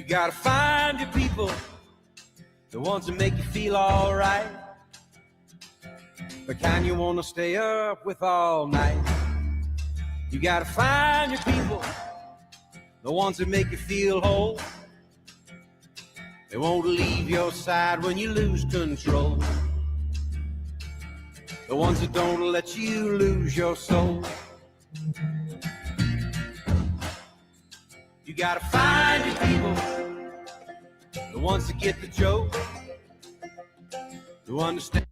gotta find your people, the ones that make you feel alright, the kind you wanna stay up with all night. You gotta find your people, the ones that make you feel whole. They won't leave your side when you lose control. The ones that don't let you lose your soul. You gotta find your people, the ones that get the joke, who understand.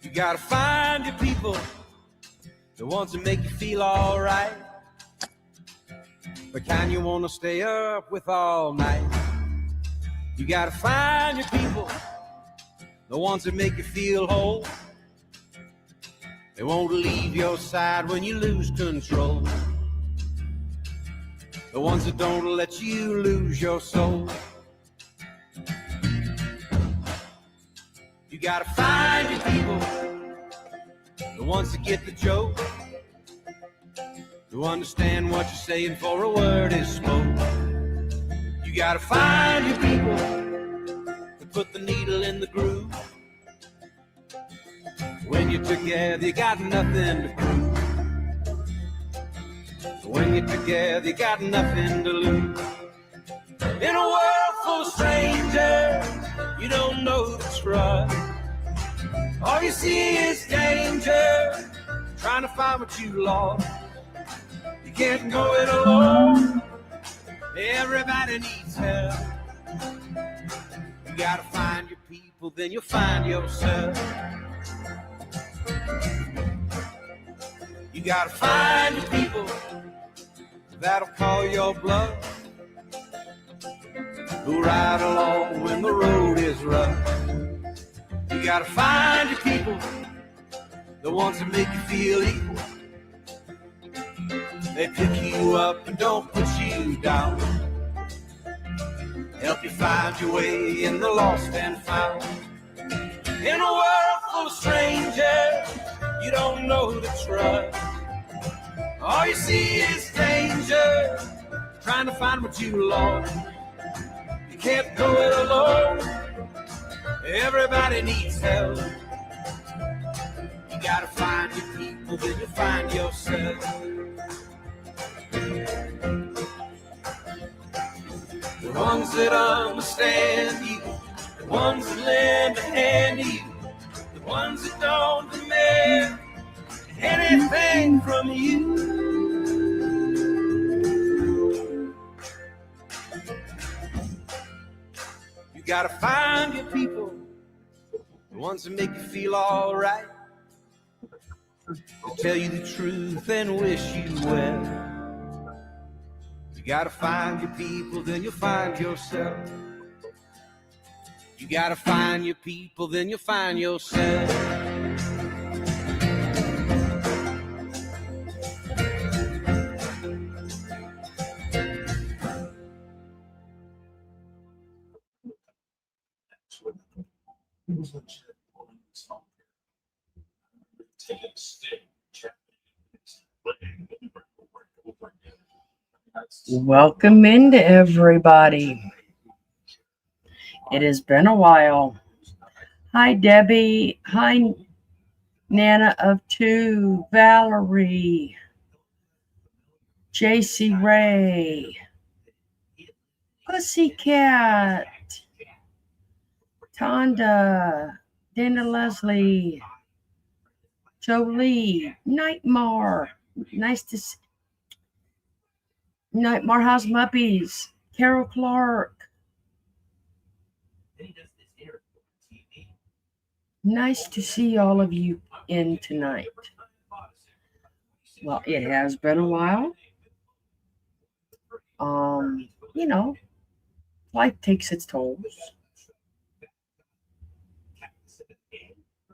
You gotta find your people, the ones that make you feel alright, the kind you wanna stay up with all night. You gotta find your people, the ones that make you feel whole. They won't leave your side when you lose control. The ones that don't let you lose your soul. You gotta find your people, the ones that get the joke, who understand what you're saying for a word is spoke. You gotta find your people, that put the needle in the groove. When you're together, you got nothing to prove. When you're together, you got nothing to lose. In a world full of strangers, you don't know who to trust. All you see is danger, trying to find what you lost. You can't go it alone, everybody needs help. You gotta find your people, then you'll find yourself. You gotta find your people that'll call your bluff, who ride along when the road is rough. You gotta find your people, the ones that make you feel equal. They pick you up and don't put you down, help you find your way in the lost and found. In a world full of strangers, you don't know who to trust. All you see is danger, trying to find what you lost. You can't go it alone, everybody needs help. You gotta find your people, then you find yourself. The ones that understand you, the ones that lend a hand to you, the ones that don't demand anything from you. You gotta find your people, the ones that make you feel alright, that tell you the truth and wish you well. You gotta find your people, then you'll find yourself. You gotta find your people, then you'll find yourself. Welcome into everybody. It has been a while. Hi, Debbie. Hi, Nana of Two, Valerie, JC Ray, Pussycat, Tonda, Dana Leslie, Jolie, Nightmare. Nice to see. Nightmare House Muppies, Carol Clark. Nice to see all of you in tonight. Well, it has been a while. You know, life takes its tolls.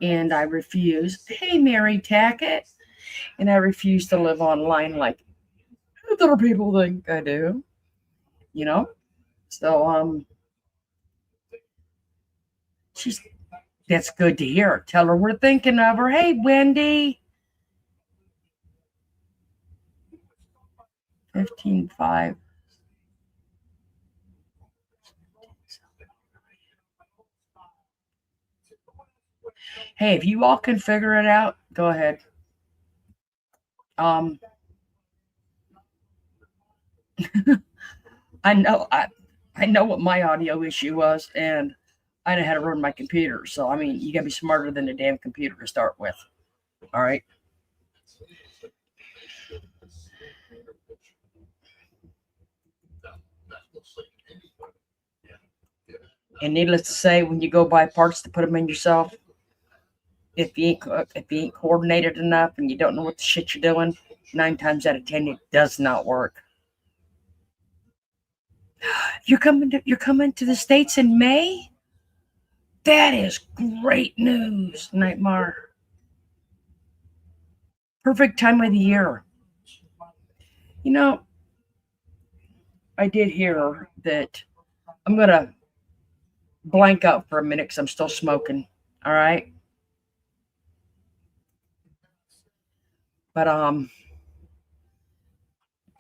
And I refuse. Hey, Mary Tackett. And I refuse to live online like other people think I do. You know? So, that's good to hear. Tell her we're thinking of her. Hey, Wendy. 15.5. Hey, if you all can figure it out, go ahead. I know what my audio issue was, and I know how to run my computer. So I mean, you gotta be smarter than the damn computer to start with. All right. And needless to say, when you go buy parts to put them in yourself, if you ain't coordinated enough and you don't know what the shit you're doing, 9 times out of 10 it does not work. You're coming to the States in May? That is great news, Nightmare. Perfect time of the year. You know, I did hear that I'm gonna blank out for a minute because I'm still smoking. All right. But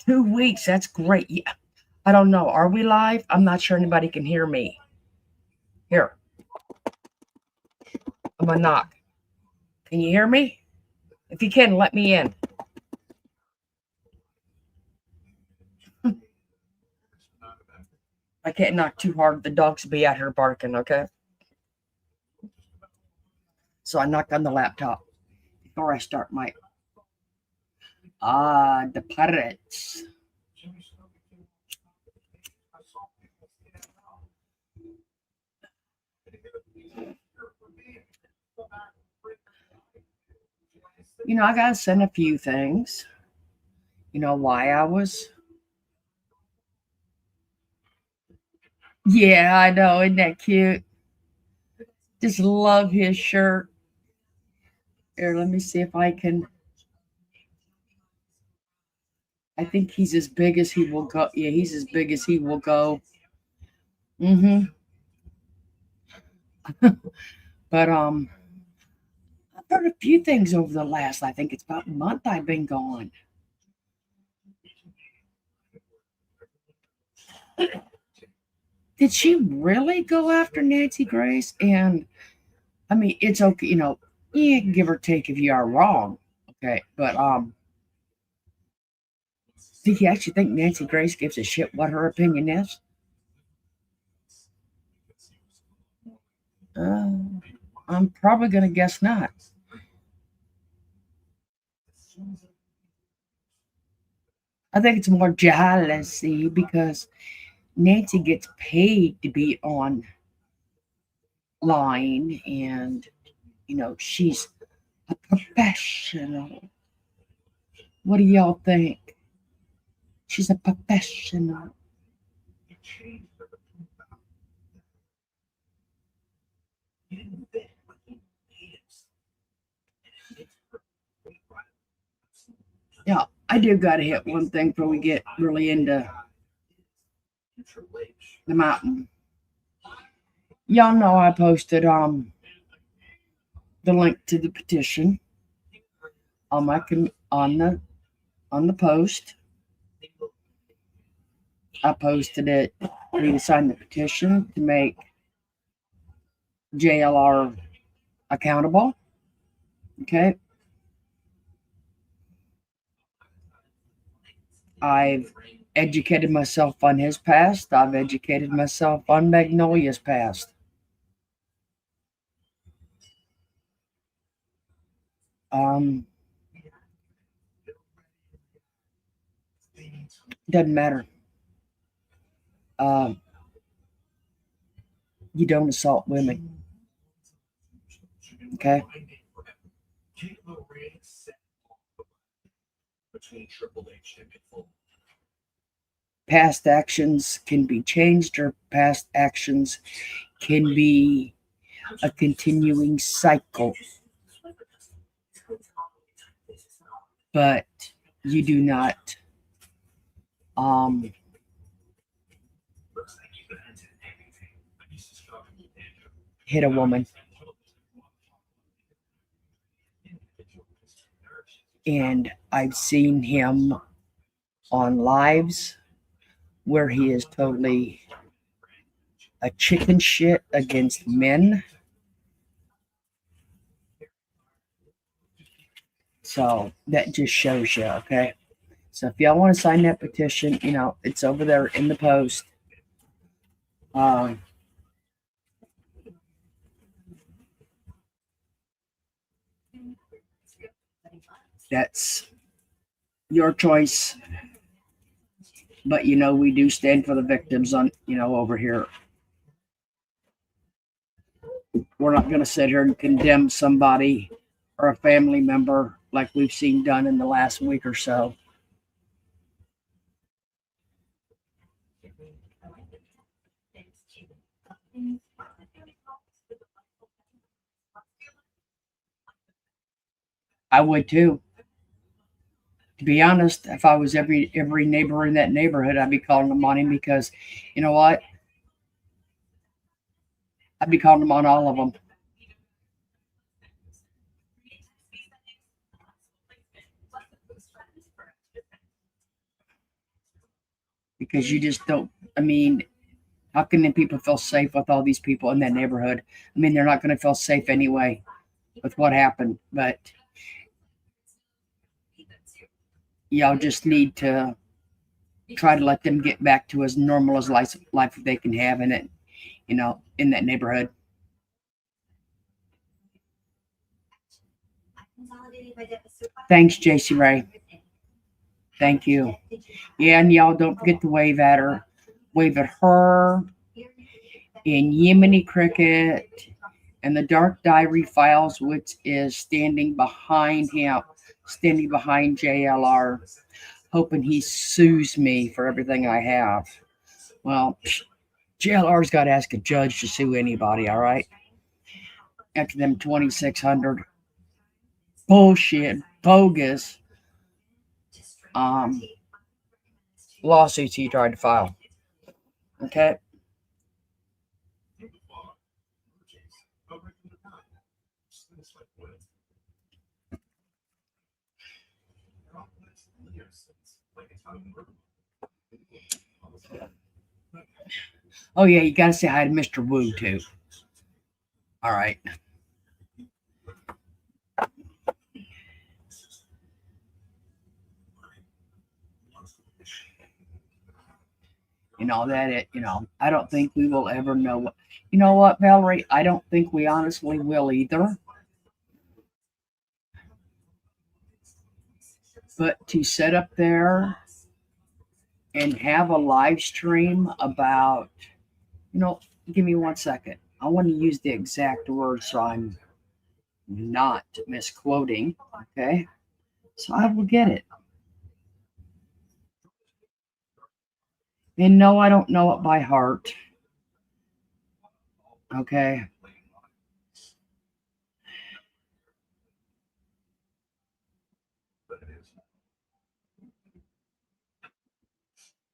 2 weeks, that's great. Yeah. I don't know. Are we live? I'm not sure anybody can hear me. Here. I'm gonna knock. Can you hear me? If you can, let me in. I can't knock too hard. The dogs will be out here barking, okay? So I knocked on the laptop before I start my the pirates. You know, I gotta send a few things. You know why I was? Yeah, I know. Isn't that cute? Just love his shirt. Here, let me see if I can. I think he's as big as he will go. Yeah, he's as big as he will go. Mm-hmm. But I've heard a few things over the last, I think it's about a month I've been gone. Did she really go after Nancy Grace? And I mean, it's okay, you know, yeah, give or take if you are wrong. Okay. But do you actually think Nancy Grace gives a shit what her opinion is? I'm probably gonna guess not. I think it's more jealousy because Nancy gets paid to be online, and you know she's a professional. What do y'all think? She's a professional. Yeah, I do gotta hit one thing before we get really into the mountain. Y'all know I posted the link to the petition on my on the post. I posted it. You can sign the petition to make JLR accountable. Okay. I've educated myself on his past. I've educated myself on Magnolia's past. Doesn't matter. Um, you don't assault women. Okay. Past actions can be changed, or past actions can be a continuing cycle. But you do not hit a woman. And I've seen him on lives where he is totally a chicken shit against men. So that just shows you, okay? So if y'all want to sign that petition, it's over there in the post. Um, that's your choice. But we do stand for the victims on, over here. We're not going to sit here and condemn somebody or a family member like we've seen done in the last week or so. I would too. To be honest, if I was every neighbor in that neighborhood, I'd be calling them on him because, you know what? I'd be calling them on all of them. Because you just don't, I mean, how can the people feel safe with all these people in that neighborhood? I mean, they're not going to feel safe anyway with what happened, but y'all just need to try to let them get back to as normal as life they can have in it, in that neighborhood. Thanks, JC Ray. Thank you. Yeah, and y'all don't forget to wave at her. Wave at her in Yemeni Cricket and the Dark Diary Files, which is standing behind JLR, hoping he sues me for everything I have. Well, JLR's got to ask a judge to sue anybody, all right? After them 2,600 bullshit, bogus lawsuits he tried to file. Okay? Oh, yeah, you got to say hi to Mr. Wu, too. All right. I don't think we will ever know what. You know what, Valerie? I don't think we honestly will either. But to sit up there and have a live stream about, give me 1 second. I want to use the exact words so I'm not misquoting. Okay. So I will get it. And no, I don't know it by heart. Okay.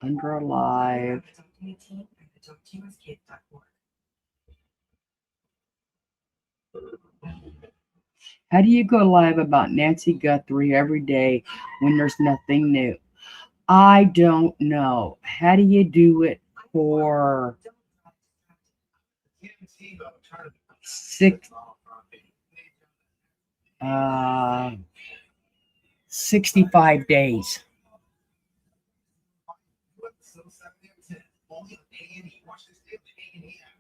Under Alive. How do you go live about Nancy Guthrie every day when there's nothing new? I don't know. How do you do it for 65 days?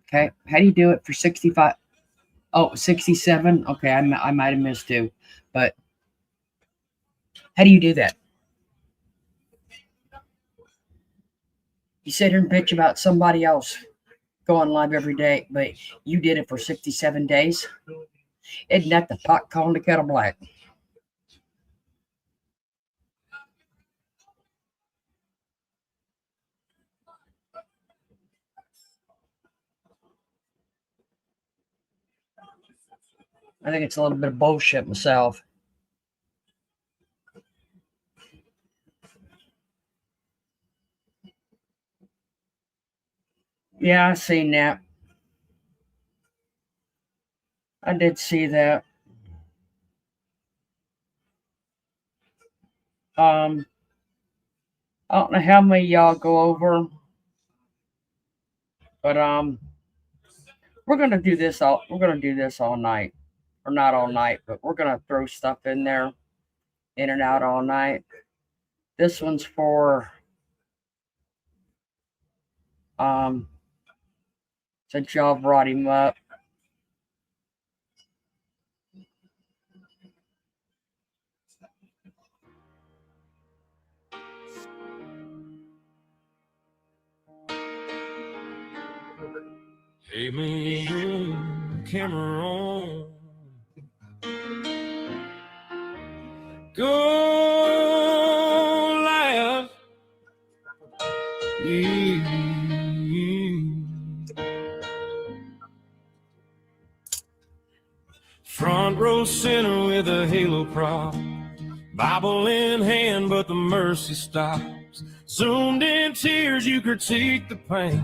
Okay. How do you do it for 65? Oh, 67? Okay, I might have missed two. But how do you do that? You sit here and bitch about somebody else going live every day, but you did it for 67 days? Isn't that the pot calling the kettle black? I think it's a little bit of bullshit myself. Yeah, I seen that. I did see that. I don't know how many y'all go over, but we're gonna do this all night. Or not all night, but we're gonna throw stuff in there, in and out all night. This one's for since y'all brought him up. Hey man, camera on. Go live. Front row center with a halo prop, Bible in hand, but the mercy stops. Zoomed in tears, you critique the pain.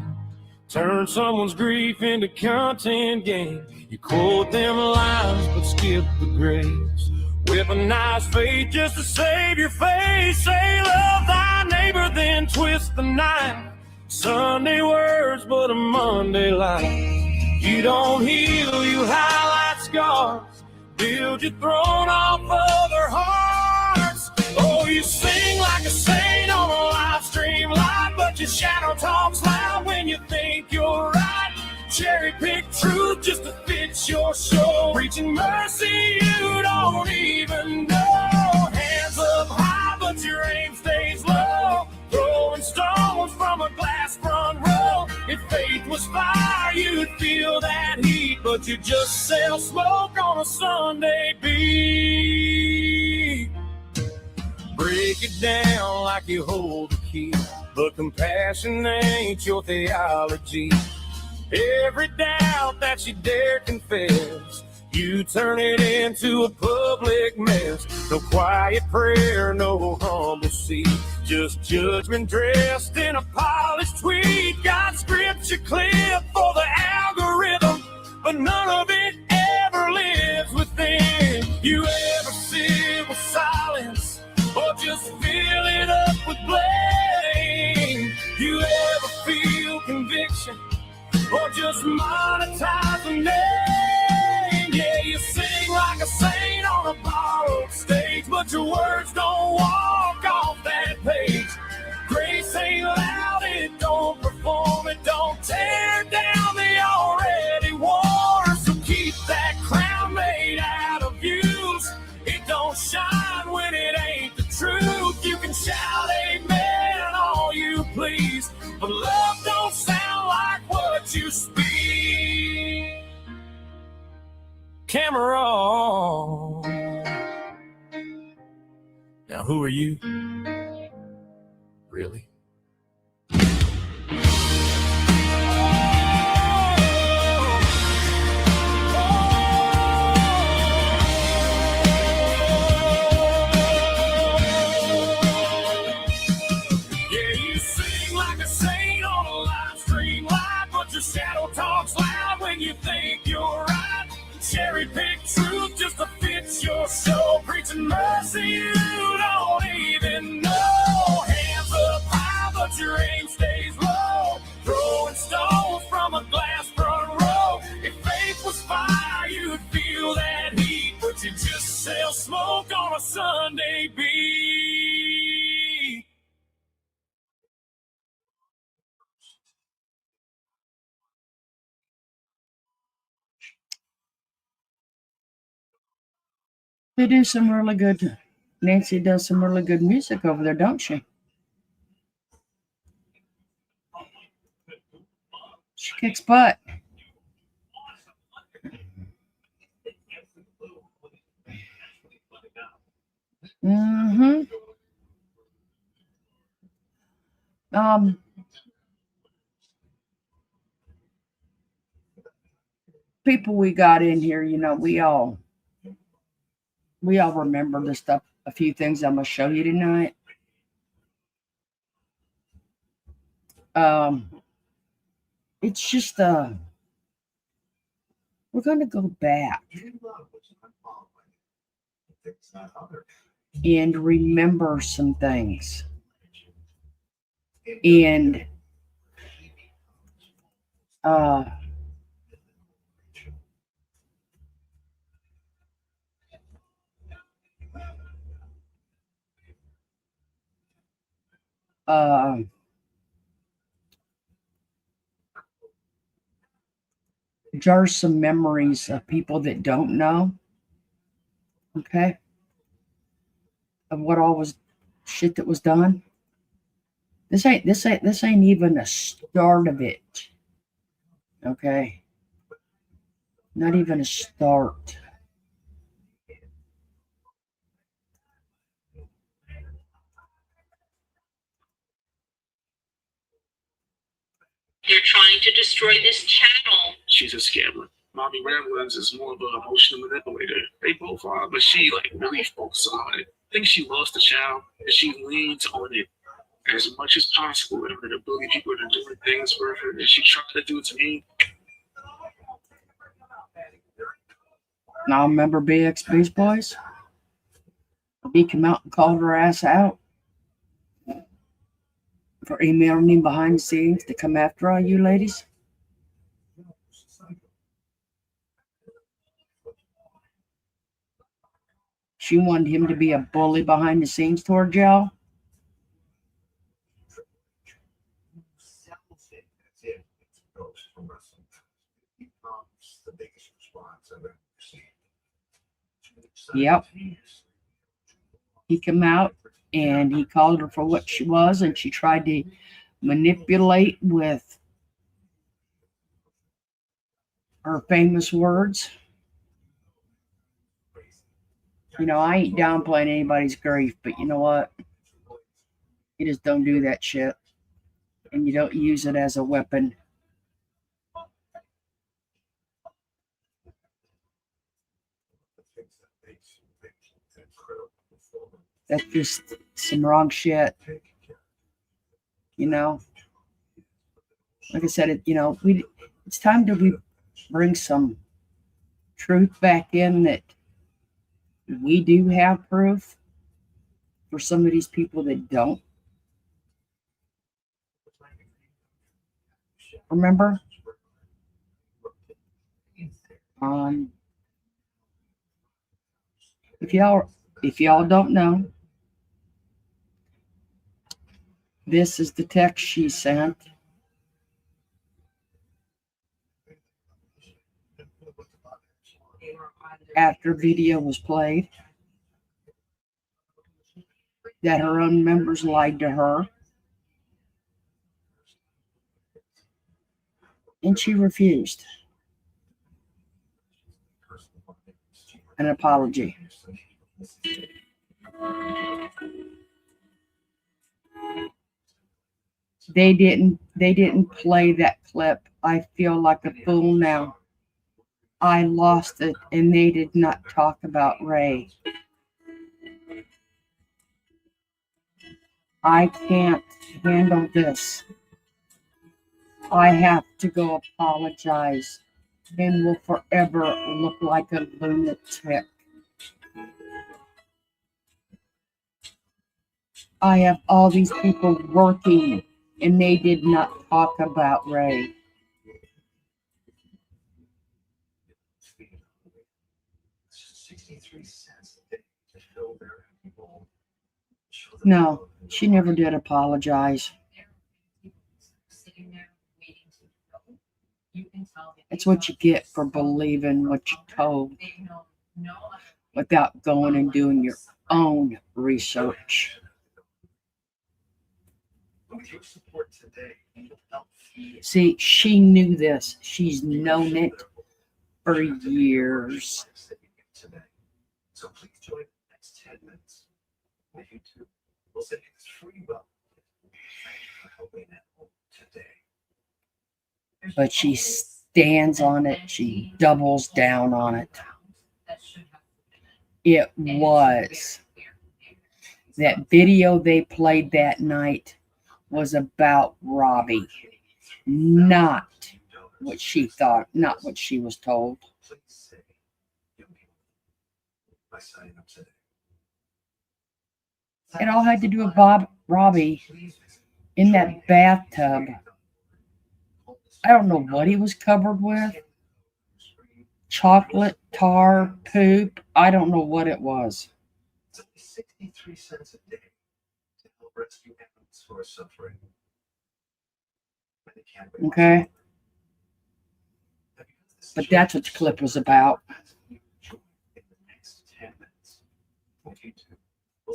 Turn someone's grief into content gain. You quote them lines, but skip the grace. Weaponize faith just to save your face. Say love thy neighbor, then twist the knife. Sunday words, but a Monday life. You don't heal, you highlight scars. Build your throne off other hearts. Oh, you sing like a saint on a live stream live, but your shadow talks loud when you think you're right. Cherry pick truth just to fit your show. Preaching mercy you don't even know. Hands up high, but your aim stays low. Throwing stones from a glass front row. If faith was fire, you'd feel that heat, but you just sell smoke on a Sunday beat. Break it down like you hold the key, but compassion ain't your theology. Every doubt that you dare confess, you turn it into a public mess. No quiet prayer, no humble seat, just judgment dressed in a polished tweet. Got scripture clip for the algorithm, but none of it ever lives within. You ever sit with silence, or just fill it up with blame? You ever feel conviction, or just monetize a name? Yeah, you sing like a saint on a borrowed stage, but your words don't walk off that page. Grace ain't loud, it don't perform, it don't tear down the already worn. So keep that crown made out of views. It don't shine when it ain't the truth. You can shout amen all you please, but love don't sound like what you speak. Camera on. Now who are you? Really? Your shadow talks loud when you think you're right. Cherry pick truth just to fit your show. Preaching mercy you don't even know. Hands up high, but your aim stays low. Throwing stones from a glass front row. If faith was fire, you'd feel that heat, but you just sell smoke on a Sunday beat. They do some really good. Nancy does some really good music over there, don't she? She kicks butt. Mm-hmm. People we got in here, you know, we all remember the stuff. A few things I'm gonna show you tonight. It's just we're gonna go back and remember some things. And uh, uh, jars some memories of people that don't know, okay, of what all was shit that was done. This ain't even a start of it, okay? Not even a start. They're trying to destroy this channel. She's a scammer. Mommy Ramblings is more of an emotional manipulator. They both are, but she really focuses on it. I think she loves the child and she leans on it as much as possible in order to bully people into doing things for her. And she tried to do it to me. Now remember BXB's boys? He came out and called her ass out for emailing him behind the scenes to come after all you ladies. She wanted him to be a bully behind the scenes toward y'all. Yep. He came out and he called her for what she was, and she tried to manipulate with her famous words. You know, I ain't downplaying anybody's grief, but you know what? You just don't do that shit. And you don't use it as a weapon. That's just some wrong shit. You know? Like I said, it's time to bring some truth back in that we do have proof for some of these people that don't. Remember? If y'all don't know, this is the text she sent after video was played that her own members lied to her, and she refused an apology. They didn't play that clip. I feel like a fool now. I lost it, and they did not talk about Ray. I can't handle this. I have to go apologize and will forever look like a lunatic. I have all these people working and they did not talk about Ray. No, she never did apologize. It's what you get for believing what you're told without going and doing your own research. See, she knew this. She's known it for years. So please join the next 10 minutes. YouTube will send you this free welcome. Thank you for helping out today. But she stands on it. She doubles down on it. It was that video they played that night was about Robbie, not what she thought, not what she was told. It all had to do with Robbie in that bathtub. I don't know what he was covered with. Chocolate, tar, poop. I don't know what it was. It's only 63 cents a day to help rescue animals who are suffering. Okay? But that's what the clip was about. In the next 10 minutes, we'll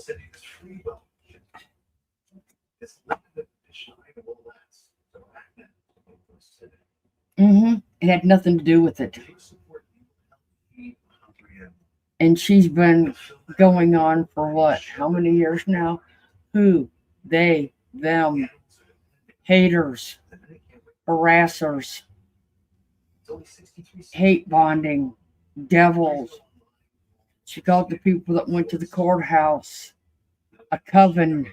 send you this free welcome kit. This limited edition item will last the magnet today. It had nothing to do with it. And she's been going on for what? How many years now? Who? They, them, haters, harassers, hate bonding, devils. She called the people that went to the courthouse a coven.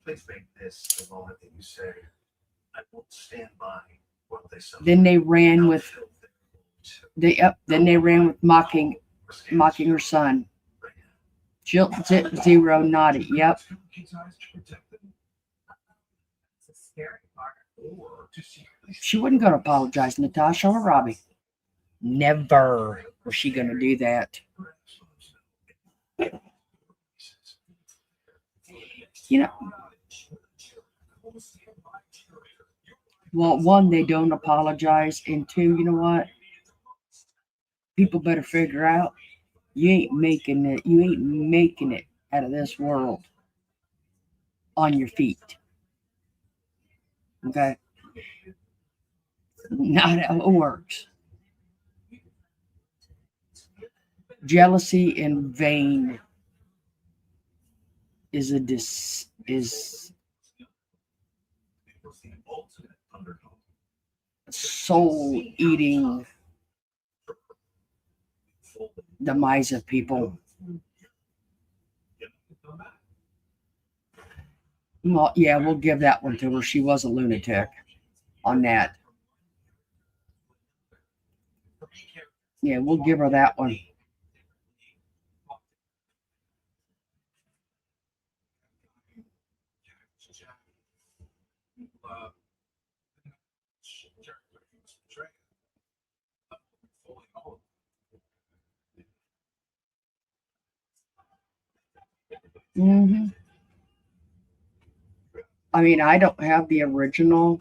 Please make this the moment that you say, I won't stand by while they suffer. Then they ran with mocking her son. Jill 0 naughty. Yep. She wasn't going to apologize, Natasha or Robbie. Never was she going to do that. You know, well, one, they don't apologize, and two, you know what? People better figure out you ain't making it out of this world on your feet. Okay? Not how it works. Jealousy and vain is soul eating demise of people. Well, yeah, we'll give that one to her. She was a lunatic on that. Yeah, we'll give her that one. I mean, I don't have the original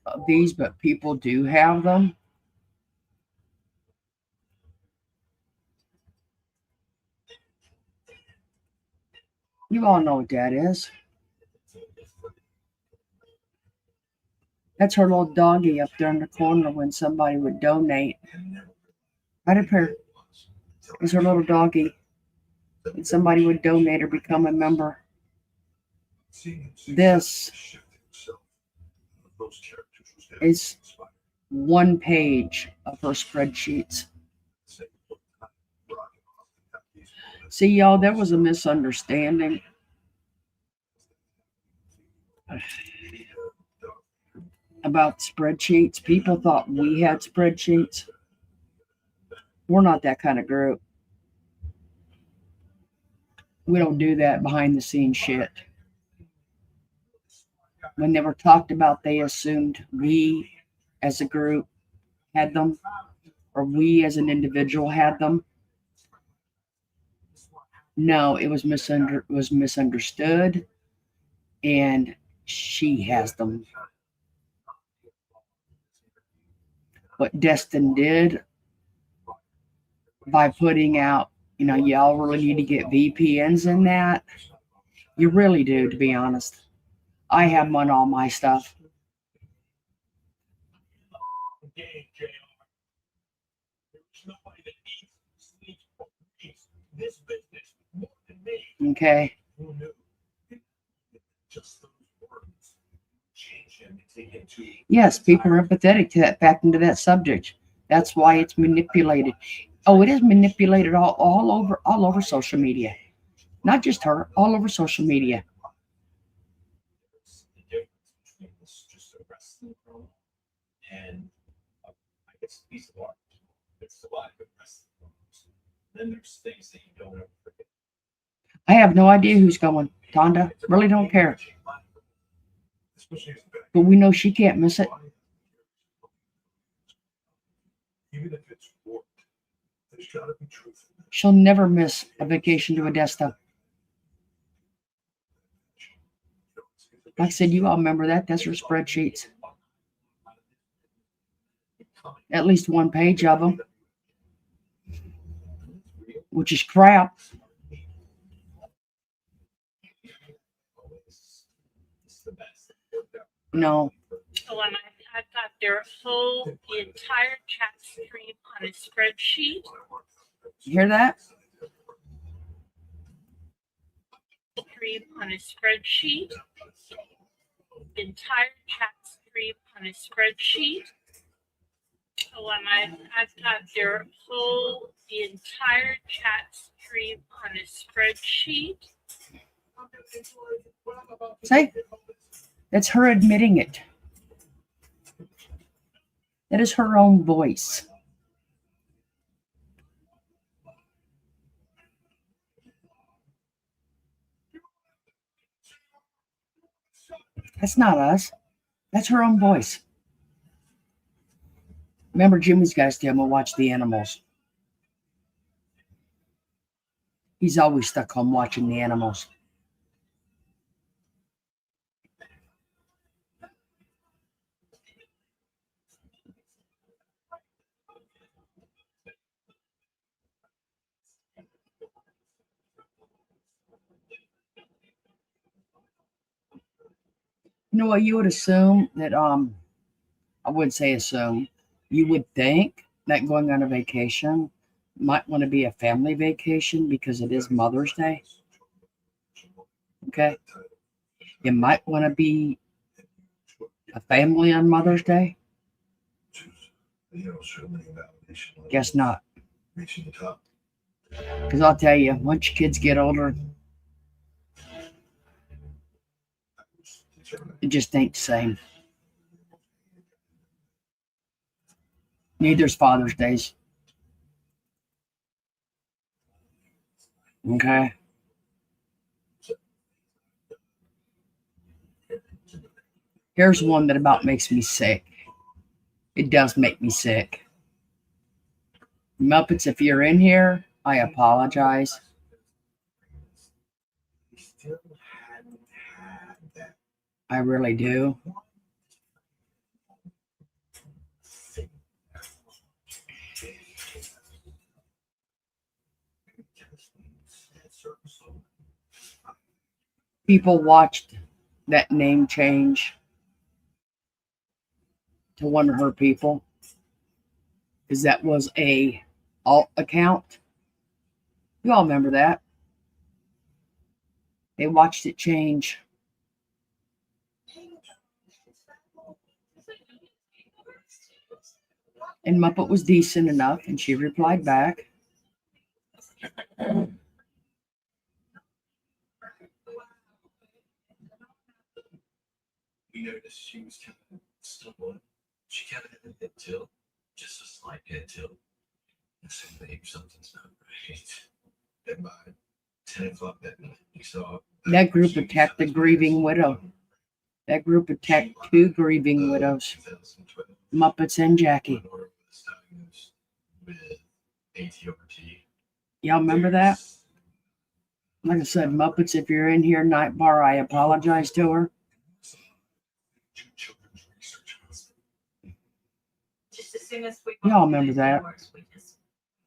of these, but people do have them. You all know what that is. That's her little doggy up there in the corner when somebody would donate. Right up here is her little doggy. And somebody would donate or become a member. This is one page of her spreadsheets. See, y'all, there was a misunderstanding. About spreadsheets. People thought we had spreadsheets. We're not that kind of group. We don't do that behind the scenes shit. When they were talked about, they assumed we as a group had them, or we as an individual had them. No, it was misunderstood, and she has them. What Destin did by putting out, y'all really need to get VPNs in that. You really do, to be honest. I have them on all my stuff. Okay. Yes, people are empathetic to that, back into that subject. That's why it's manipulated. Oh, it is manipulated all over social media. Not just her, all over social media. And I guess a piece of art. It's a lot of then there's things that you don't ever forget. I have no idea who's going. Tonda, really don't care. But we know she can't miss it. She'll never miss a vacation to Odessa. Like I said, you all remember that. That's her spreadsheets. At least one page of them, which is crap. No. So I've got their whole, the entire chat stream on a spreadsheet. You hear that? Stream on a spreadsheet. The entire chat stream on a spreadsheet. So I've got their whole, the entire chat stream on a spreadsheet. See? That's her admitting it. That is her own voice. That's not us. That's her own voice. Remember, Jimmy's got to stay home and watch the animals. He's always stuck home watching the animals. You know what? You would assume that I would say assume. You would think that going on a vacation might want to be a family vacation because it is Mother's Day. Okay. It might want to be a family on Mother's Day. Guess not. Because I'll tell you, once your kids get older, it just ain't the same. Neither's Father's Days. Okay. Here's one that about makes me sick. It does make me sick. Muppets, if you're in here, I apologize. I really do. People watched that name change to one of her people because that was a alt account. You all remember that. They watched it change. And Muppet was decent enough, and she replied back. We noticed she was kind of stumbling. She kind of had a head tilt, just a slight head tilt. I said, babe, something's not right. And by 10 o'clock that night, we saw that group attacked the grieving widow. That group attacked two grieving widows, Muppets and Jackie. Y'all remember that? Like I said, Muppets, if you're in here, Night Bar, I apologize to her. Just as soon as we Y'all remember that? We just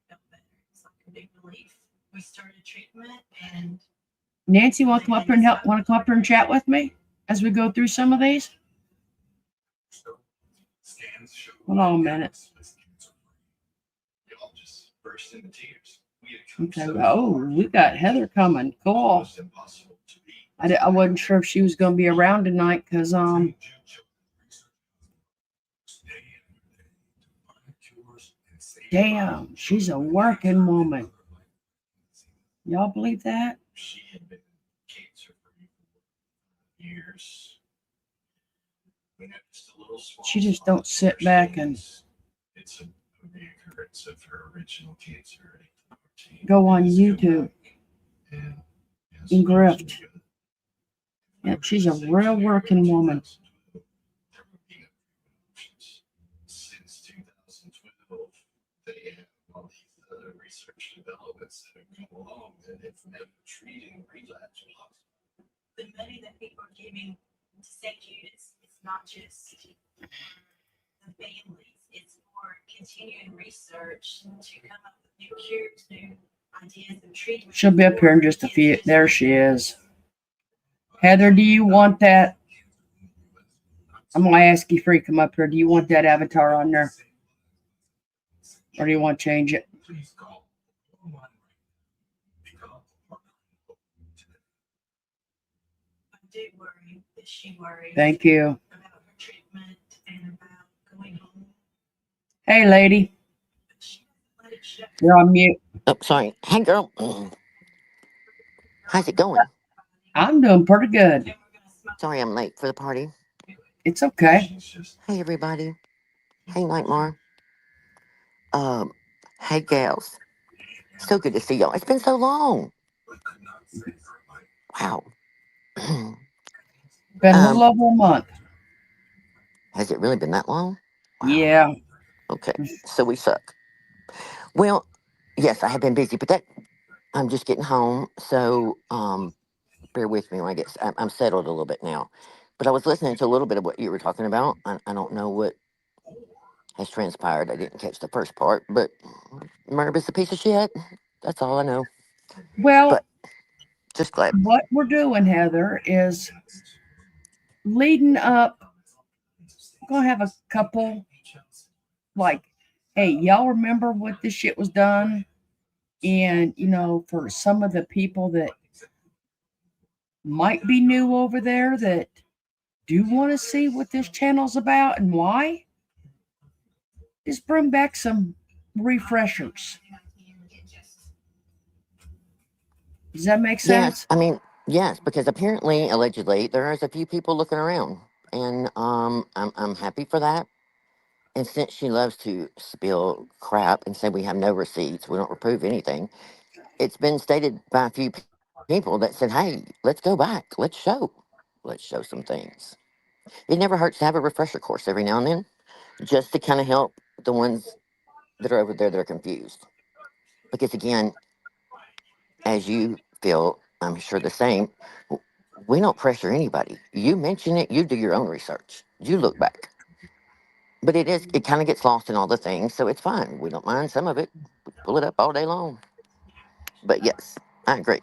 felt better. It's like a big relief. We started treatment, and Nancy, want to come up here and help? Want to come up here and chat with me as we go through some of these? Hold on a minute. Okay. Oh, we got Heather coming. Cool. I wasn't sure if she was going to be around tonight because damn, she's a working woman. Y'all believe that? She had been cancer free for years. We noticed a little small She just don't sit back and it's a reoccurrence of her original cancer. Go on YouTube. And and grift. Yep, she's a real working woman. The money that people are giving to St. Judas, it's not just the families, it's for continuing research to come up with new cures, new ideas of treatment. She'll be up here in just a few. There she is. Heather, do you want that? I'm going to ask you before you come up here. Do you want that avatar on there? Or do you want to change it? I do worry that she worries Thank you. about her treatment and about going home. Hey, lady. But she doesn't let it show. You're on mute. Oh, sorry. Hey, girl. How's it going? I'm doing pretty good. And we're gonna smoke. Sorry I'm late for the party. It's okay. Hey, everybody. Hey, Nightmare. Um, hey, gals. So good to see y'all. It's been so long. Wow. Been a little over a month. Has it really been that long? Wow. Yeah. Okay. So we suck. Well, yes, I have been busy, but I'm just getting home. So, bear with me when I get, I'm settled a little bit now. But I was listening to a little bit of what you were talking about. I don't know what has transpired. I didn't catch the first part, but Merv is a piece of shit. That's all I know. Well, But just glad. what we're doing, Heather, is leading up. We're going to have a couple, like, hey, y'all remember what this shit was done? And, for some of the people that might be new over there that do want to see what this channel's about and why, just bring back some refreshers. Does that make Yes, sense? I mean, yes, because apparently, allegedly, there is a few people looking around, and I'm happy for that. And since she loves to spill crap and say we have no receipts, we don't approve anything, it's been stated by a few people that said, "Hey, let's go back, let's show some things." It never hurts to have a refresher course every now and then, just to kind of help the ones that are over there that are confused. Because again, as you feel, I'm sure the same, we don't pressure anybody. You mention it, you do your own research, you look back. But it kind of gets lost in all the things, so it's fine. We don't mind some of it. We pull it up all day long. But yes, I agree.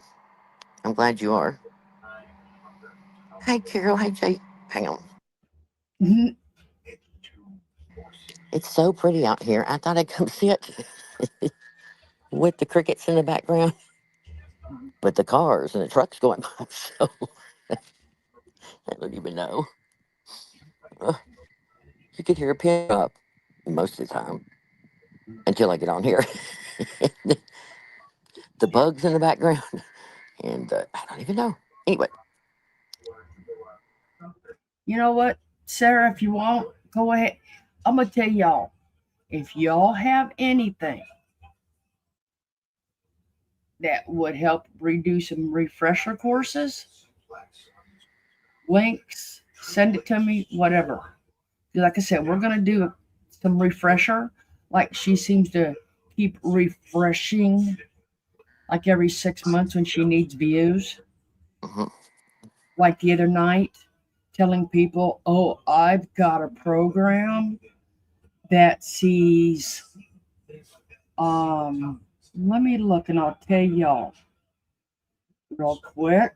I'm glad you are. Hey, Carol. Hey, Jay. Hang on. Mhm. It's so pretty out here. I thought I'd come sit with the crickets in the background, but the cars and the trucks going by, so I don't even know. Uh, you could hear a pin drop most of the time until I get on here. The bugs in the background, and I don't even know. Anyway, You know what, Sarah, if you want, go ahead. I'm going to tell y'all, if y'all have anything that would help redo some refresher courses, links, send it to me, whatever. Like I said, we're going to do some refresher. Like she seems to keep refreshing like every 6 months when she needs views. mhm. Like the other night, telling people, oh, I've got a program that sees, let me look and I'll tell y'all real quick.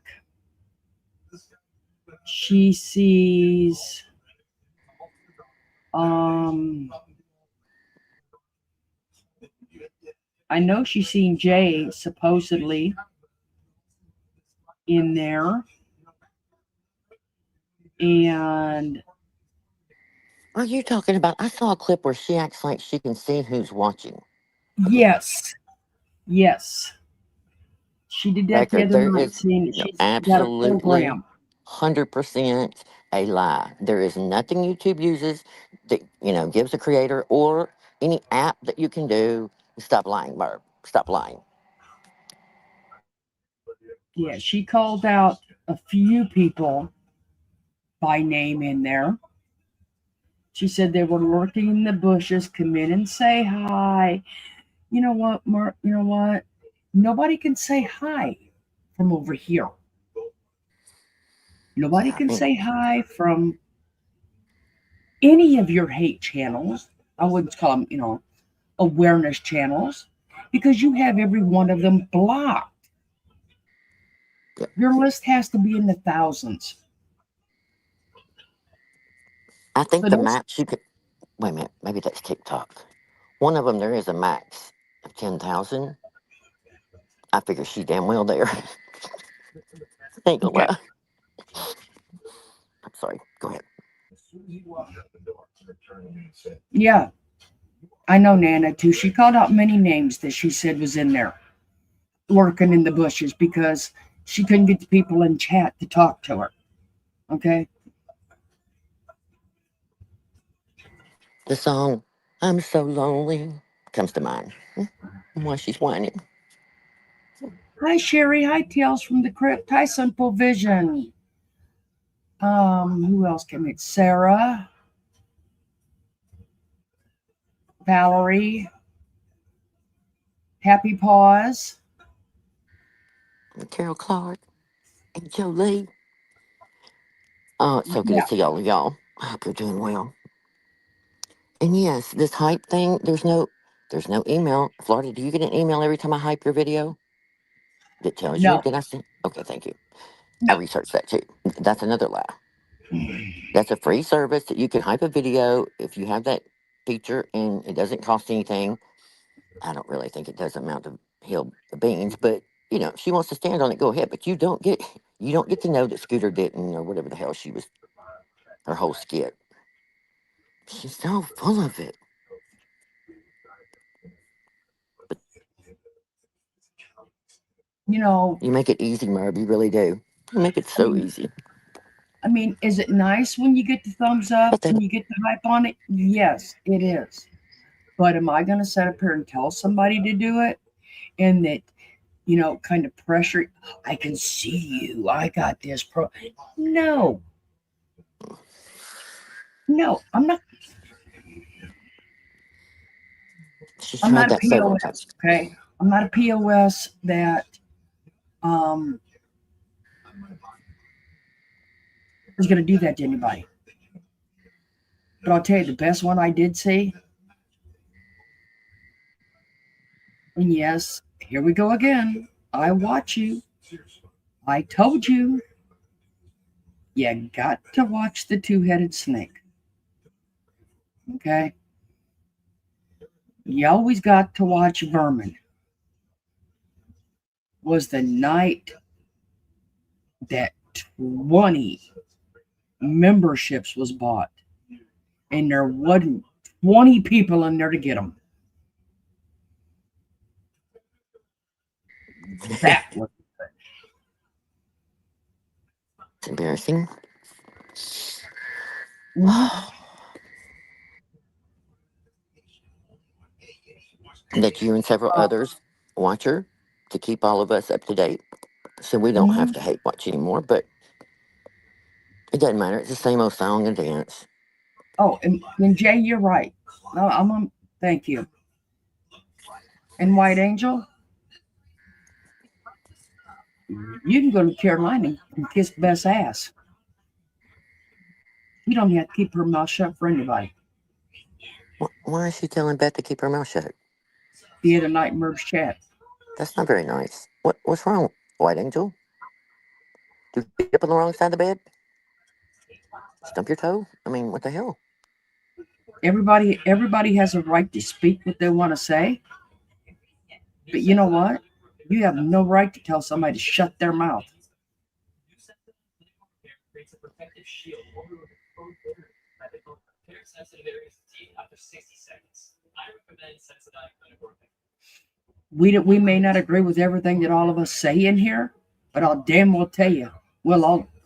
She sees, um, I know she's seen Jay supposedly in there. And Are you talking about? I saw a clip where she acts like she can see who's watching. yes, yes, she did that the Record, other there night, is saying that no, she's got a absolutely program. 100% a lie. There is nothing YouTube uses that, gives a creator or any app that you can do. Stop lying, Barb. Stop lying. Yeah, she called out a few people by name in there. She said they were lurking in the bushes. Come in and say hi. You know what, Mark? You know what? Nobody can say hi from over here. Nobody Yeah, can say hi from any of your hate channels. I wouldn't call them, awareness channels, because you have every one of them blocked. yeah. Your list has to be in the thousands. I think So the that's max you could. Wait a minute. Maybe that's TikTok. One of them, there is a max of 10,000. I figure she damn well there. Ain't gonna okay. lie. I'm sorry. Go ahead. Yeah, I know Nana too. She called out many names that she said was in there lurking in the bushes because she couldn't get the people in chat to talk to her. Okay. The song "I'm So Lonely" comes to mind. While she's whining. Hi Sherry. Hi Tales from the Crypt. Hi Simple Vision. Who else came in? Sarah, Valerie, Happy Paws. Carol Clark and Jolie. Oh, it's so good to Yeah. see all of y'all. I hope you're doing well. And yes, this hype thing, there's no email. Florida, do you get an email every time I hype your video that tells you No. that I sent? Okay, thank you. I No. researched that too. That's another lie. That's a free service that you can hype a video if you have that feature and it doesn't cost anything. I don't really think it does amount to hill the beans, but if she wants to stand on it, go ahead. But you don't get to know that Scooter didn't or whatever the hell she was her whole skit. She's so full of it. But You know, you make it easy, Merv. You really do. You make it I so mean, easy. I mean, is it nice when you get the thumbs up But then and you get the hype on it? Yes, it is. But am I going to sit up here and tell somebody to do it and that, kind of pressure? I can see you. I got this pro. No, no, I'm not. she's I'm tried not a that several times. POS. Okay, I'm not a POS that um is going to do that to anybody. But I'll tell you, the best one I did see, and yes, here we go again. I watch you. I told you. You got to watch the two-headed snake. Okay, you always got to watch Vermin. Was the night that 20 memberships was bought, and there wasn't 20 people in there to get them. That It's was. embarrassing. Mhm. That you and several others watch her to keep all of us up to date so we don't have Mhm. to hate watch anymore. But it doesn't matter. It's the same old song and dance. Oh, and Jay, you're right. No, thank you. And White Angel, you can go to Carolina and kiss Beth's ass. You don't have to keep her mouth shut for anybody. Why is she telling Beth to keep her mouth shut? The other night, Merv's chat. That's not very nice. What's wrong, White Angel? Do feet up on the wrong side of the bed? Stump your toe? I mean, what the hell? Everybody has a right to speak what they want to say, but you know what? You have no right to tell somebody to shut their mouth. We may not agree with everything that all of us say in here, but I'll damn well tell you,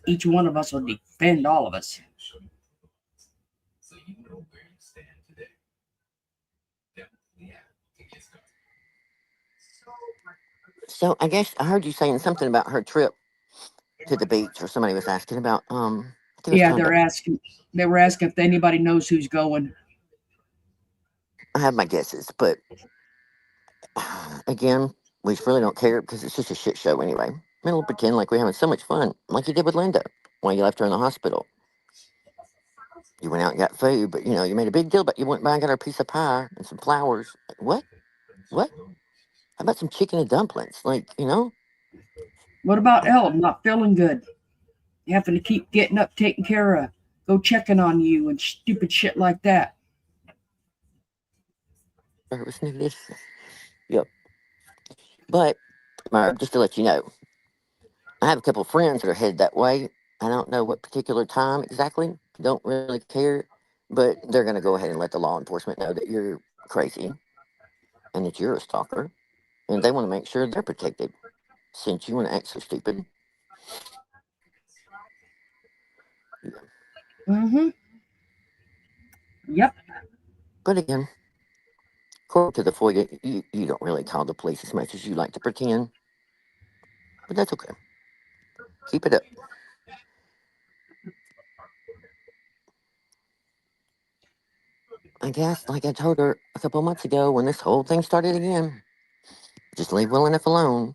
each one of us will defend all of us. So I guess I heard you saying something about her trip to the beach, or somebody was asking about. I think it was Yeah, talking about. they were asking if anybody knows who's going. I have my guesses, but again, we really don't care because it's just a shit show anyway. I mean, we'll pretend like we're having so much fun, like you did with Linda when you left her in the hospital. You went out and got food, but you made a big deal about you went by and got her a piece of pie and some flowers. Like, what? What? How about some chicken and dumplings? What about Ellen not feeling good? Having to keep getting up, taking care of, go checking on you and stupid shit like that. Service needed. Yep. But just to let you know, I have a couple of friends that are headed that way. I don't know what particular time exactly. Don't really care, but they're going to go ahead and let the law enforcement know that you're crazy and that you're a stalker, and they want to make sure they're protected. Since you want to act so stupid. Mm-hmm. Yep. But again, according to the FOIA, you don't really call the police as much as you like to pretend. But that's okay. Keep it up. I guess, like I told her a couple of months ago when this whole thing started again, just leave well enough alone.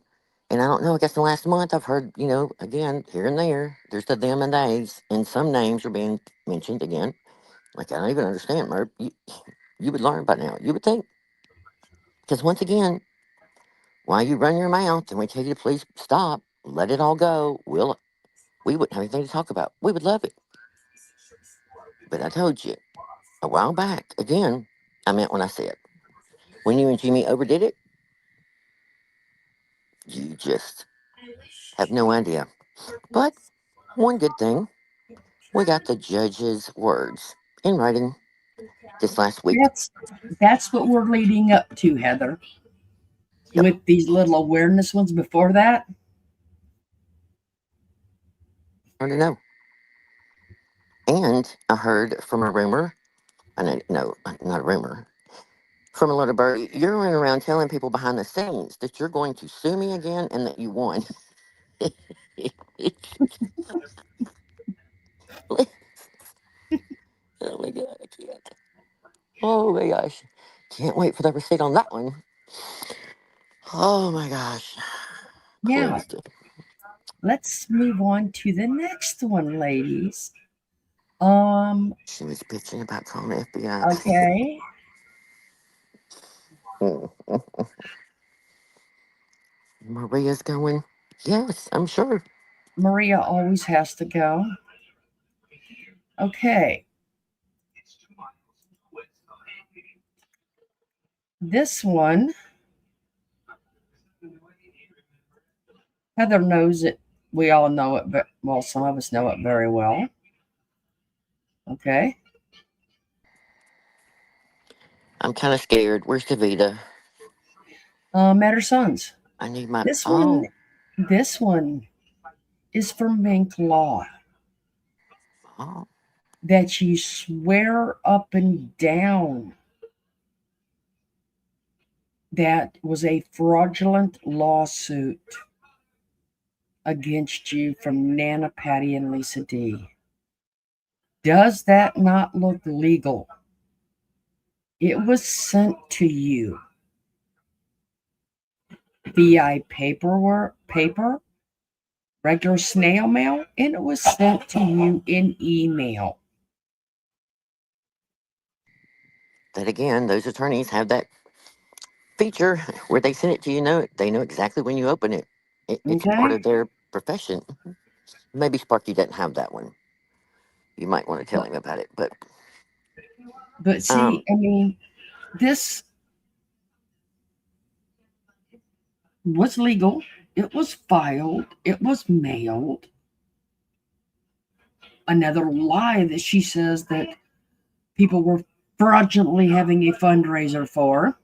And I don't know, I guess the last month I've heard, again, here and there, there's the them and theys, and some names are being mentioned again. Like, I don't even understand, Merv. You would learn by now. You would think. Because once again, while you run your mouth and we tell you to please stop, let it all go, we wouldn't have anything to talk about. We would love it. But I told you a while back, again, I meant when I said, when you and Jimmy overdid it, you just have no idea. But one good thing, we got the judge's words in writing this last week. That's what we're leading up to, Heather. Yep, With these little awareness ones before that. I don't know. And I heard from a rumor, no, not a rumor, from a little bird, you're running around telling people behind the scenes that you're going to sue me again and that you won. Oh my god, I can't. Oh my gosh. Can't wait for the receipt on that one. Oh my gosh. Now, Closed it. let's move on to the next one, ladies. Um, She was bitching about calling the FBI. okay. Maria's going. Yes, I'm sure. Maria always has to go. Okay. This one, Heather knows it. We all know it, but well, some of us know it very well. Okay. I'm kind of scared. Where's Davita? At her son's. I need my. This one, Oh. this one is from Mink Law Oh. that you swear up and down that was a fraudulent lawsuit against you from Nana, Patty, and Lisa D. Does that not look legal? It was sent to you via paper, regular snail mail, and it was sent to you in email. That again, those attorneys have that feature where they send it to you. They know exactly when you open it. It's a part Okay? of their profession. Maybe Sparky doesn't have that one. You might want to tell But, him about it. But but um, see, I mean, this was legal. It was filed. It was mailed. Another lie that she says that people were fraudulently having a fundraiser for.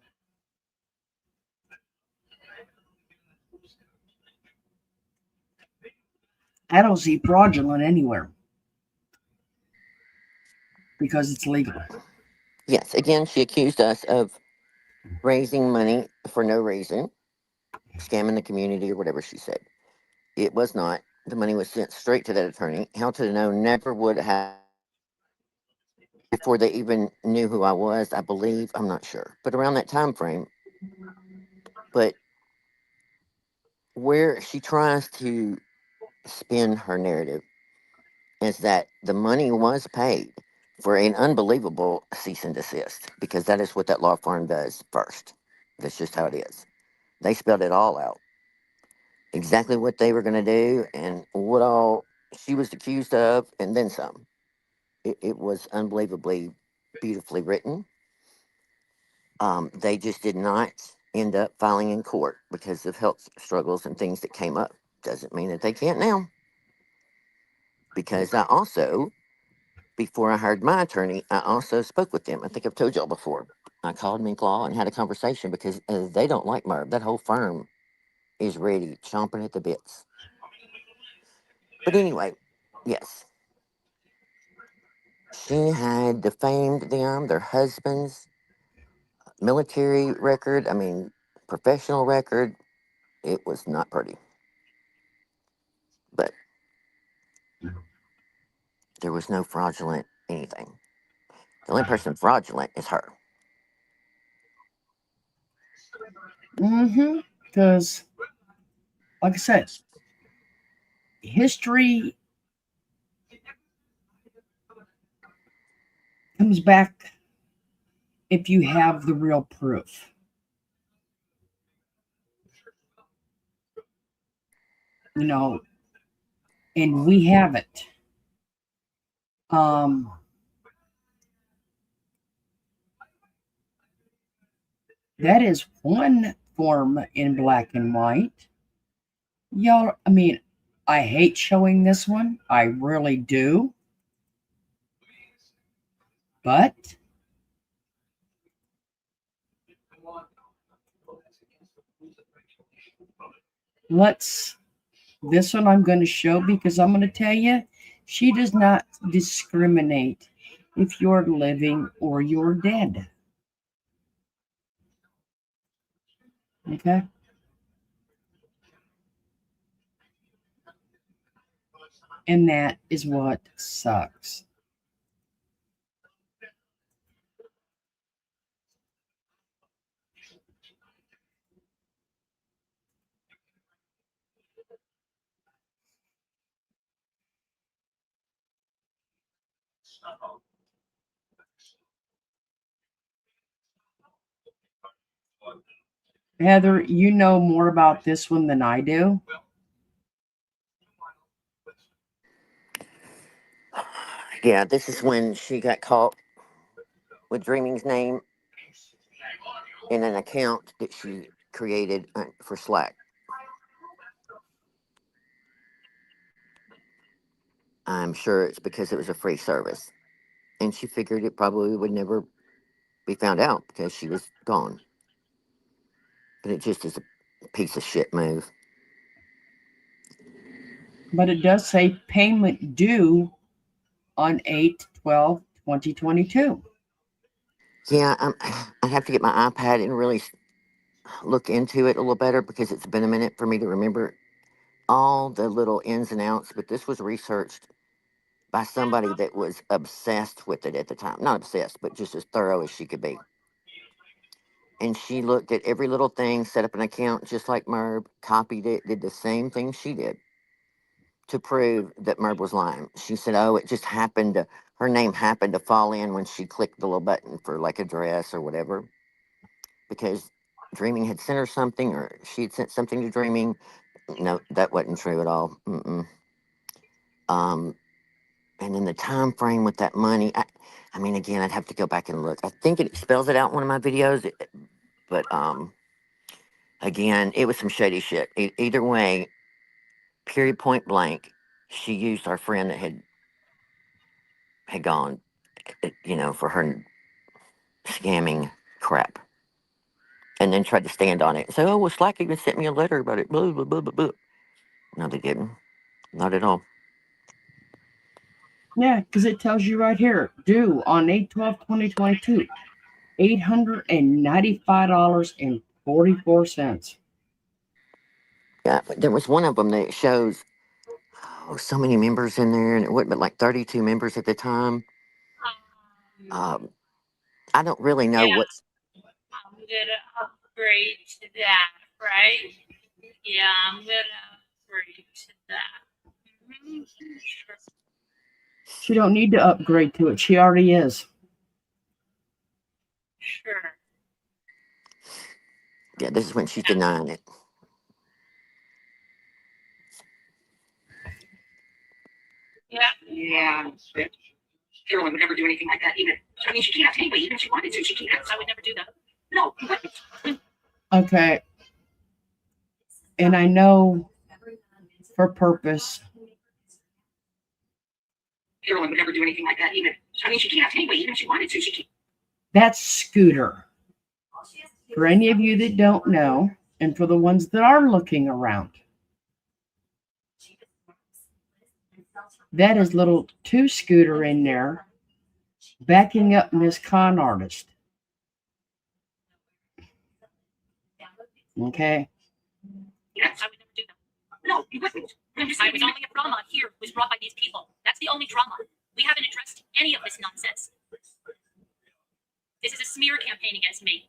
I don't see fraudulent anywhere because it's legal. yes, again, she accused us of raising money for no reason. scamming the community or whatever she said. It was not. The money was sent straight to that attorney. How to know never would have before they even knew who I was, I believe. I'm not sure. But around that time frame, but where she tries to spin her narrative is that the money was paid for an unbelievable cease and desist, because that is what that law firm does first. That's just how it is. They spelled it all out, exactly what they were going to do and what all she was accused of, and then some. It was unbelievably beautifully written. They just did not end up filing in court because of health struggles and things that came up. Doesn't mean that they can't now. Because I also, before I hired my attorney, I also spoke with them. I think I've told y'all before. I called Mink Law and had a conversation because they don't like Merv. That whole firm is ready, chomping at the bits. But anyway, yes. She had defamed them, their husbands, military record, professional record. It was not pretty. But there was no fraudulent anything. The only person fraudulent is her. Because, like I said, history comes back if you have the real proof. You know, and we have it. Um, that is one form in black and white. Y'all, I hate showing this one. I really do. But this one I'm going to show because I'm going to tell you, she does not discriminate if you're living or you're dead. Okay? And that is what sucks. Heather, you know more about this one than I do. Yeah, this is when she got caught with Dreaming's name in an account that she created for Slack. I'm sure it's because it was a free service. And she figured it probably would never be found out because she was gone. But it just is a piece of shit move. But it does say payment due on 8/12/2022. Yeah, I have to get my iPad and really look into it a little better because it's been a minute for me to remember all the little ins and outs. But this was researched by somebody that was obsessed with it at the time. Not obsessed, but just as thorough as she could be. And she looked at every little thing, set up an account just like Merb, copied it, did the same thing she did to prove that Merb was lying. She said, oh, it just happened to, her name happened to fall in when she clicked the little button for like a dress or whatever. Because Dreaming had sent her something or she had sent something to Dreaming. No, that wasn't true at all. Mm-mm. And then the time frame with that money, again, I'd have to go back and look. I think it spells it out in one of my videos, but again, it was some shady shit. Either way, period, point blank, she used our friend that had gone, for her scamming crap, and then tried to stand on it. So, oh, well, Slack even sent me a letter about it. Blah blah blah blah blah. No, they didn't. Not at all. Yeah, because it tells you right here, due on 8/12/2022, $895.44. Yeah, but there was one of them that shows so many members in there, and it wasn't but like 32 members at the time. Um, I don't really know yeah, what's. I'm gonna upgrade to that, right? Yeah, I'm gonna upgrade to that. Sure. She don't need to upgrade to it. She already is. Sure. Yeah, this is when she's denying it. Yeah. Yeah. Carolyn would never do anything like that. Even, I mean, she can't anyway. Even if she wanted to, she can't. I would never do that. No, you wouldn't. Okay. And I know for purpose. Carolyn would never do anything like that. Even, I mean, she can't anyway. Even if she wanted to, she can't. That's Scooter. For any of you that don't know, and for the ones that are looking around, that is little 2 Scooter in there backing up Miss Con Artist. Okay. Yes. I would never do that. No, you wouldn't. I'm just I saying. was only a drama here was brought by these people. That's the only drama. We haven't addressed any of this nonsense. This is a smear campaign against me.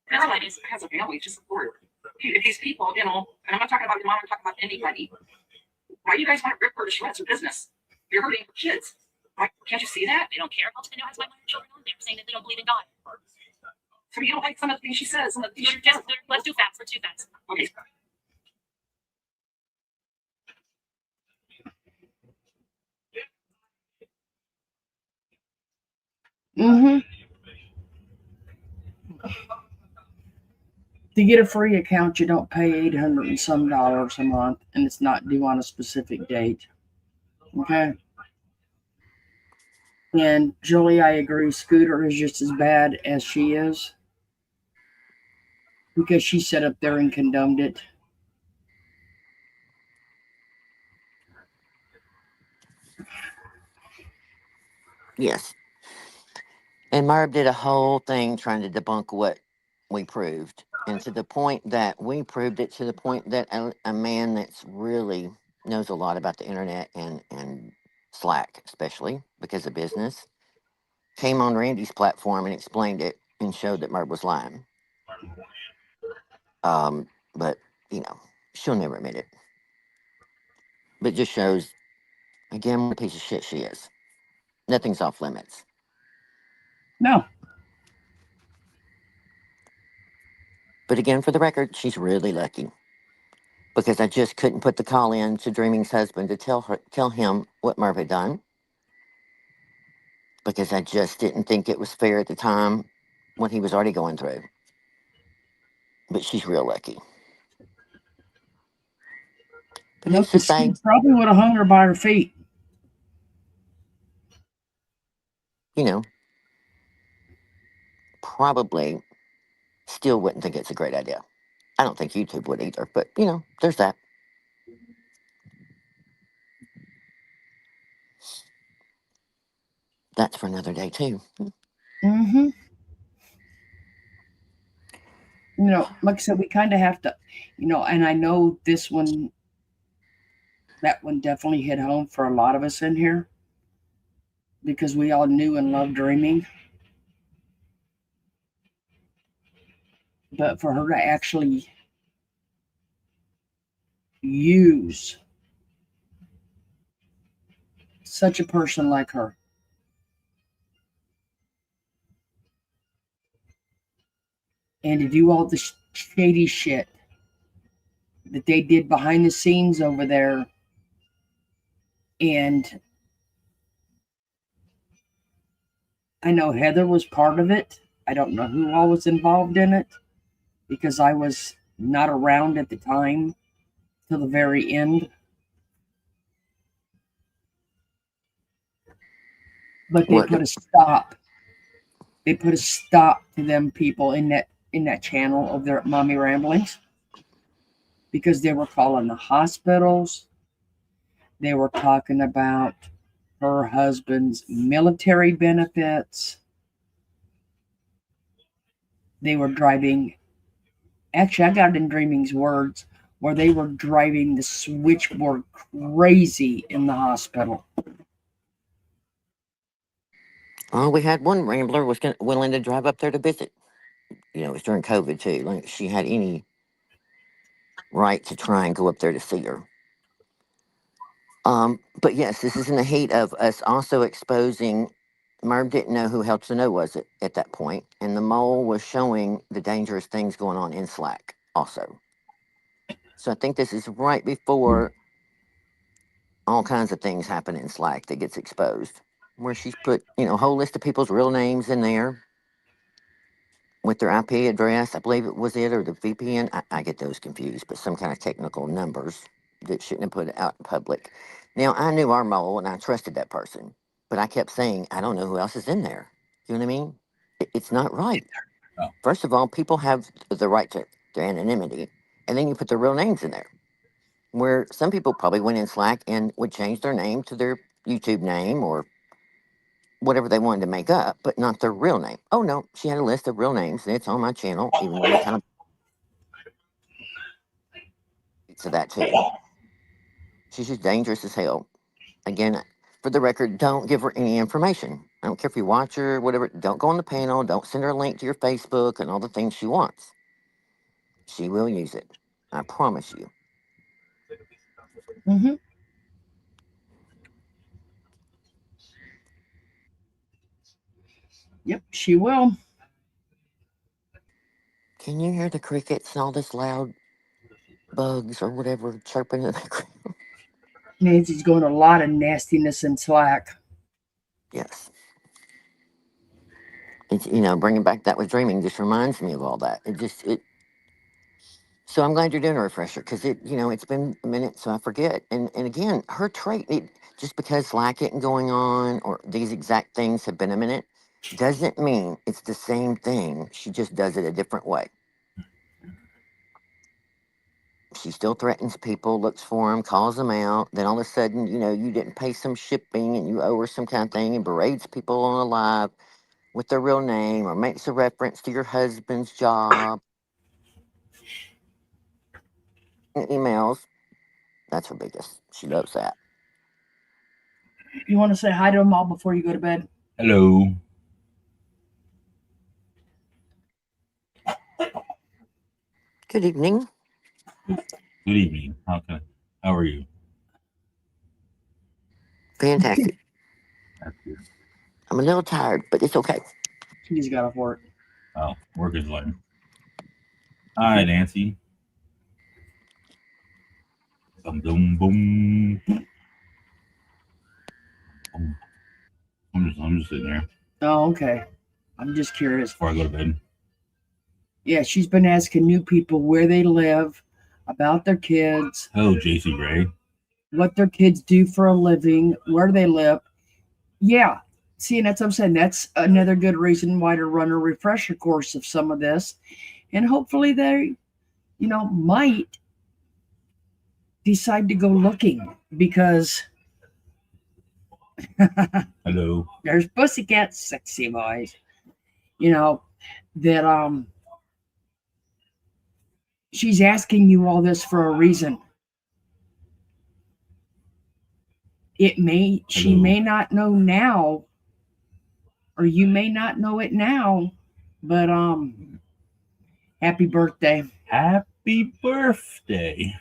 Caroline has a family to support. If these people, you know, and I'm not talking about your mom, I'm talking about anybody. Why do you guys want to rip her to shreds her business? You're hurting her kids. Why can't you see that? They don't care. All they know has my minor children on there saying that they don't believe in God. So you don't like some of the things she says, some of the things she Just, does. let's do facts. Let's do facts. Okay. Mm-hmm. To get a free account, you don't pay $800 and some a month, and it's not due on a specific date. Okay. And Julie, I agree. Scooter is just as bad as she is because she sat up there and condoned it. Yes. And Merv did a whole thing trying to debunk what we proved. And to the point that we proved it, to the point that a man that's really knows a lot about the internet and Slack, especially because of business, came on Randy's platform and explained it and showed that Merv was lying. But, you know, she'll never admit it. But it just shows, again, what a piece of shit she is. Nothing's off limits. No. But again, for the record, she's really lucky. Because I just couldn't put the call in to Dreaming's husband to tell him what Merv had done. Because I just didn't think it was fair at the time what he was already going through. But she's real lucky. But No, who's to because say? she probably would have hung her by her feet. You know, probably still wouldn't think it's a great idea. I don't think YouTube would either, but you know, there's that. That's for another day too. Mm-hmm. You know, like I said, we kind of have to, you know, and I know this one, that one definitely hit home for a lot of us in here because we all knew and loved Dreaming. But for her to actually use such a person like her and to do all the shady shit that they did behind the scenes over there, and I know Heather was part of it. I don't know who all was involved in it because I was not around at the time till the very end. But they What? put a stop. They put a stop to them people in that channel of their mommy ramblings because they were calling the hospitals. They were talking about her husband's military benefits. They were driving Actually, I got it in Dreaming's words where they were driving the switchboard crazy in the hospital. Oh, we had one rambler was willing to drive up there to visit. It was during COVID too. Like she had any right to try and go up there to see her. But yes, this is in the heat of us also exposing. Merv didn't know who Helps to Know was at that point, and the mole was showing the dangerous things going on in Slack also. So I think this is right before all kinds of things happen in Slack that gets exposed, where she's put a whole list of people's real names in there with their IP address. I believe it was it or the VPN. I get those confused, but some kind of technical numbers that shouldn't have put it out in public. Now I knew our mole and I trusted that person, but I kept saying I don't know who else is in there. You know what I mean? It's not right. Oh. First of all, people have the right to their anonymity, and then you put their real names in there. Where some people probably went in Slack and would change their name to their YouTube name or whatever they wanted to make up, but not their real name. Oh no, she had a list of real names, and it's on my channel, even though we kind of to that too. She's just dangerous as hell. Again, for the record, don't give her any information. I don't care if you watch her, whatever. Don't go on the panel. Don't send her a link to your Facebook and all the things she wants. She will use it. I promise you. Mm-hmm. Yep, she will. Can you hear the crickets and all this loud bugs or whatever chirping in the background? Nancy's going a lot of nastiness in Slack. Yes. It's bringing back that with dreaming just reminds me of all that. It. So I'm glad you're doing a refresher because it's been a minute, so I forget. And again, her trait, just because Slack isn't going on or these exact things have been a minute, doesn't mean it's the same thing. She just does it a different way. She still threatens people, looks for them, calls them out. Then all of a sudden, you didn't pay some shipping and you owe her some kind of thing and berates people on a live with their real name or makes a reference to your husband's job. Emails. That's her biggest. She loves that. You want to say hi to them all before you go to bed? Hello. Good evening. Good evening. How are you? Fantastic. That's good. I'm a little tired, but it's okay. She just got off work. Oh, work is late. Hi, Nancy. Boom, boom, boom. I'm just sitting there Oh, okay. I'm just curious. before I go to bed. Yeah, she's been asking new people where they live, about their kids, Hello, JC Gray. what their kids do for a living, where they live. Yeah. See, and that's what I'm saying. That's another good reason why to run a refresher course of some of this. And hopefully they, might decide to go looking because Hello. there's pussycat sexy boys. That she's asking you all this for a reason. She Hello. may not know now, or you may not know it now, but happy birthday. Happy birthday.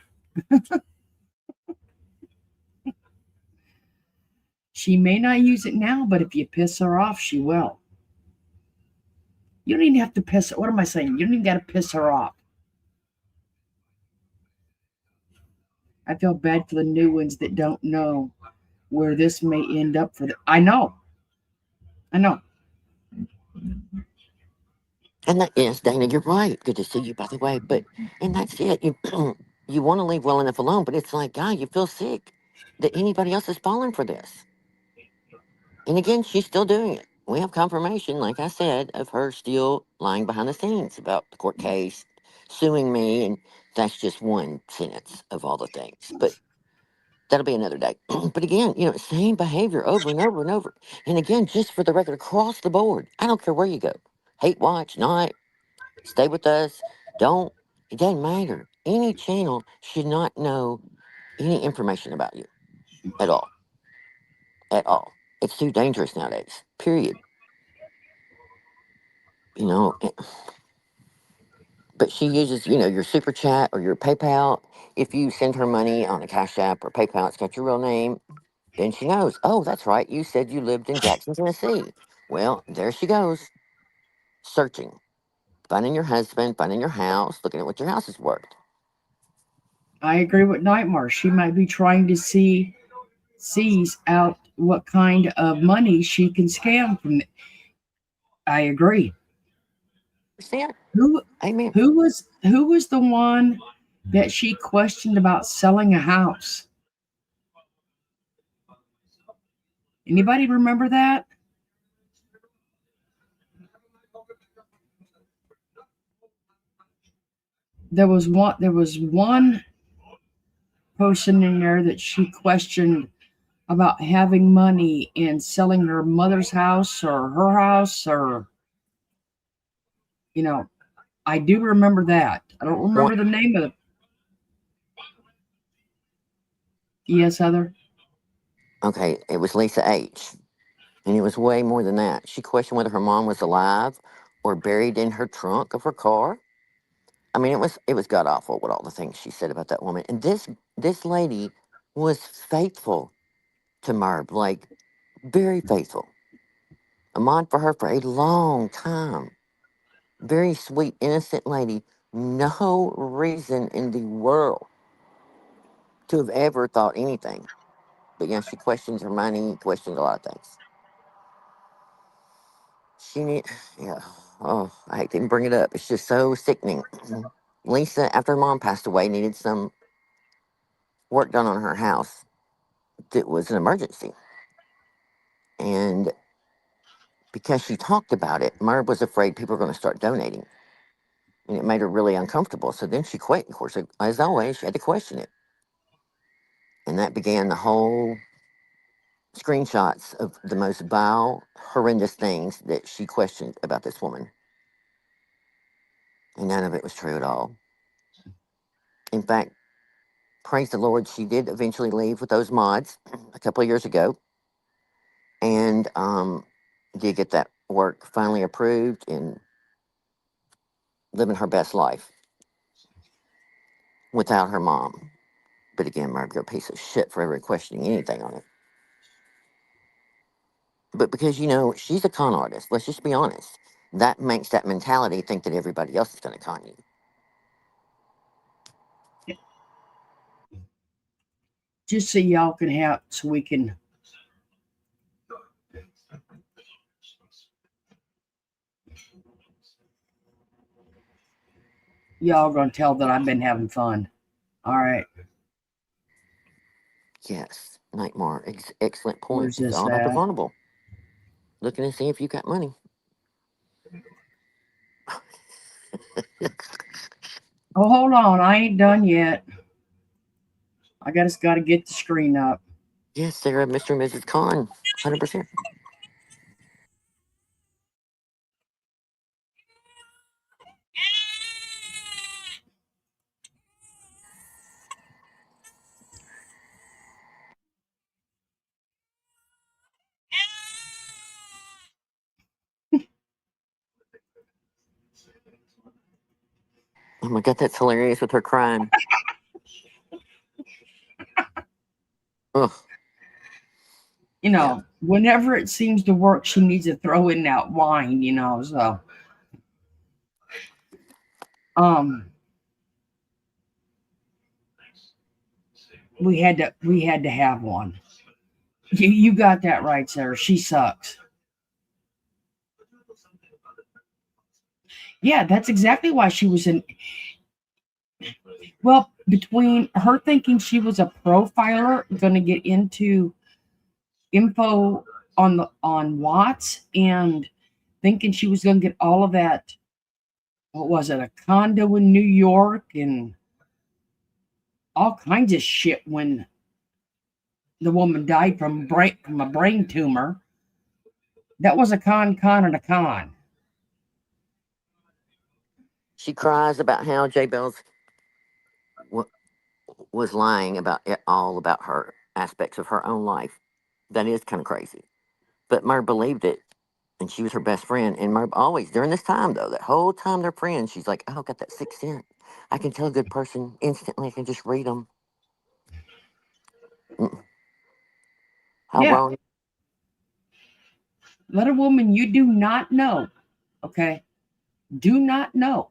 She may not use it now, but if you piss her off, she will. You don't even have to piss. What am I saying? You don't even got to piss her off. I feel bad for the new ones that don't know where this may end up for them. I know. And yes, Dana, you're right. Good to see you, by the way. And that's it. You you want to leave well enough alone, but it's like, God, you feel sick that anybody else is falling for this. And again, she's still doing it. We have confirmation, like I said, of her still lying behind the scenes about the court case, suing me, and that's just one sentence of all the things. But that'll be another day. But again, same behavior over and over and over. And again, just for the record, across the board, I don't care where you go. Hate watch, not, stay with us, don't. It doesn't matter. Any channel should not know any information about you at all. At all. It's too dangerous nowadays. Period. You know, but she uses, your super chat or your PayPal. If you send her money on a Cash App or PayPal, it's got your real name. Then she knows, oh, that's right. You said you lived in Jackson, Tennessee. Well, there she goes, searching, finding your husband, finding your house, looking at what your house is worth. I agree with Nightmare. She might be trying to sees out what kind of money she can scam from. I agree. Understand? Who Amen. who was the one that she questioned about selling a house? Anybody remember that? There was one person in there that she questioned about having money and selling her mother's house or her house, or I do remember that. I don't What? remember the name of it. Yes, Heather. Okay, it was Lisa H. And it was way more than that. She questioned whether her mom was alive or buried in her trunk of her car. I mean, it was god awful what all the things she said about that woman. And this lady was faithful to Merv, like very faithful. A mod for her for a long time. Very sweet, innocent lady. No reason in the world to have ever thought anything. But yeah, she questions her money, questions a lot of things. She need, yeah. Oh, I hate to even bring it up. It's just so sickening. Lisa, after her mom passed away, needed some work done on her house. It was an emergency. And because she talked about it, Merv was afraid people were going to start donating. And it made her really uncomfortable. So then she quit. Of course, as always, she had to question it. And that began the whole screenshots of the most vile, horrendous things that she questioned about this woman. And none of it was true at all. In fact, praise the Lord, she did eventually leave with those mods a couple of years ago. And did get that work finally approved and living her best life without her mom. But again, Margaret, a piece of shit for ever questioning anything on it. But because, she's a con artist, let's just be honest. That makes that mentality think that everybody else is going to con you. Just so y'all can have, so we can. Y'all gonna tell that I've been having fun. All right. Yes, Nightmare, excellent point. Where's It's this all about the at? vulnerable. Looking to see if you got money. Oh, hold on. I ain't done yet. I just got to get the screen up. Yes, Sarah, Mr. and Mrs. Con, 100%. Oh my God, that's hilarious with her crying. Ugh. Yeah. Whenever it seems to work, she needs to throw in that wine, so we had to have one. You got that right, Sarah. She sucks. Yeah, that's exactly why she was in. Well, between her thinking she was a profiler, going to get into info on Watts, and thinking she was going to get all of that. What was it? A condo in New York and all kinds of shit when the woman died from a brain tumor. That was a con, and a con. She cries about how J Bells w- was lying about it, all about her aspects of her own life. That is kind of crazy. But Merv believed it, and she was her best friend. And Merv always, during this time, though, that whole time they're friends, she's like, oh, I got that sixth sense. I can tell a good person instantly. I can just read them. How Yeah. wrong. Let a woman you do not know, okay, do not know,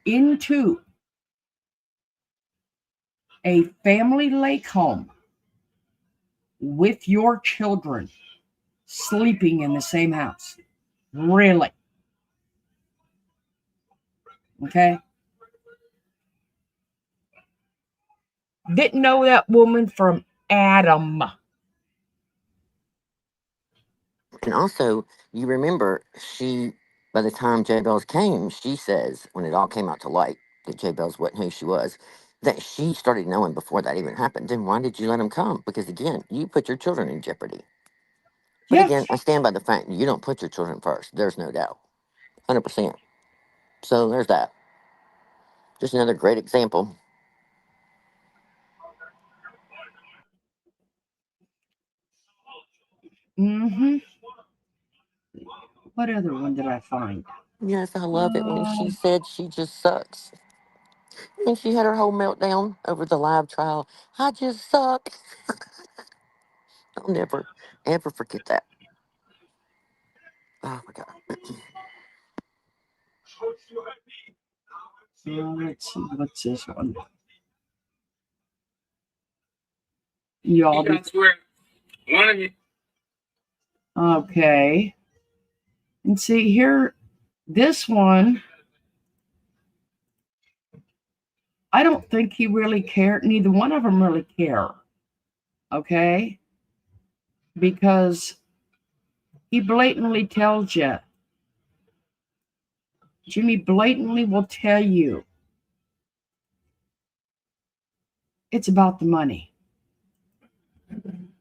into a family lake home with your children sleeping in the same house. Really? Okay. Didn't know that woman from Adam. And also, you remember, by the time J Bells came, she says, when it all came out to light that J Bells wasn't who she was, that she started knowing before that even happened. Then why did you let him come? Because again, you put your children in jeopardy. But Yeah. again, I stand by the fact you don't put your children first. There's no doubt. 100%. So there's that. Just another great example. Mm-hmm. What other one did I find? Yes, I love it when she said she just sucks. And she had her whole meltdown over the live trial. I just suck. I'll never, ever forget that. Oh my God. Let's see. What's this one? You all be One of you. okay. And see here, this one, I don't think he really cared. Neither one of them really care. Okay. Because he blatantly tells you, Jimmy blatantly will tell you it's about the money.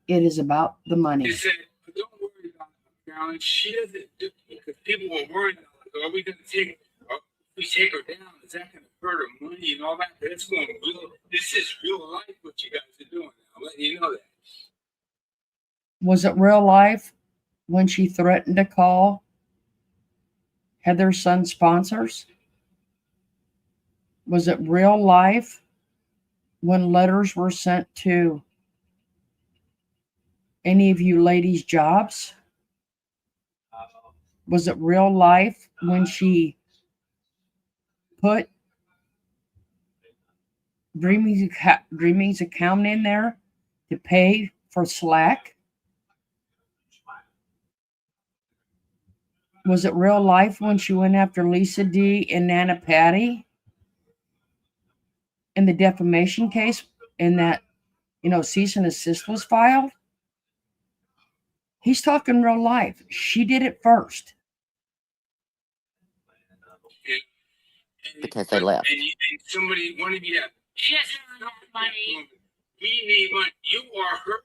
It is about the money. He said, don't worry about it, Carolyn. She doesn't do because people were worried about it. Are we going to take we take her down? Is that going to hurt her money and all that? That's going real. This is real life what you guys are doing. I'm letting you know that. Was it real life when she threatened to call Heather's son sponsors? Was it real life when letters were sent to any of you ladies' jobs? Was it real life when she put Dreamy's account in there to pay for Slack? Was it real life when she went after Lisa D and Nana Patty in the defamation case and that, cease and desist was filed? He's talking real life. She did it first. Because they left. And somebody wanted me to. She doesn't have enough money. We need money. You are hurt.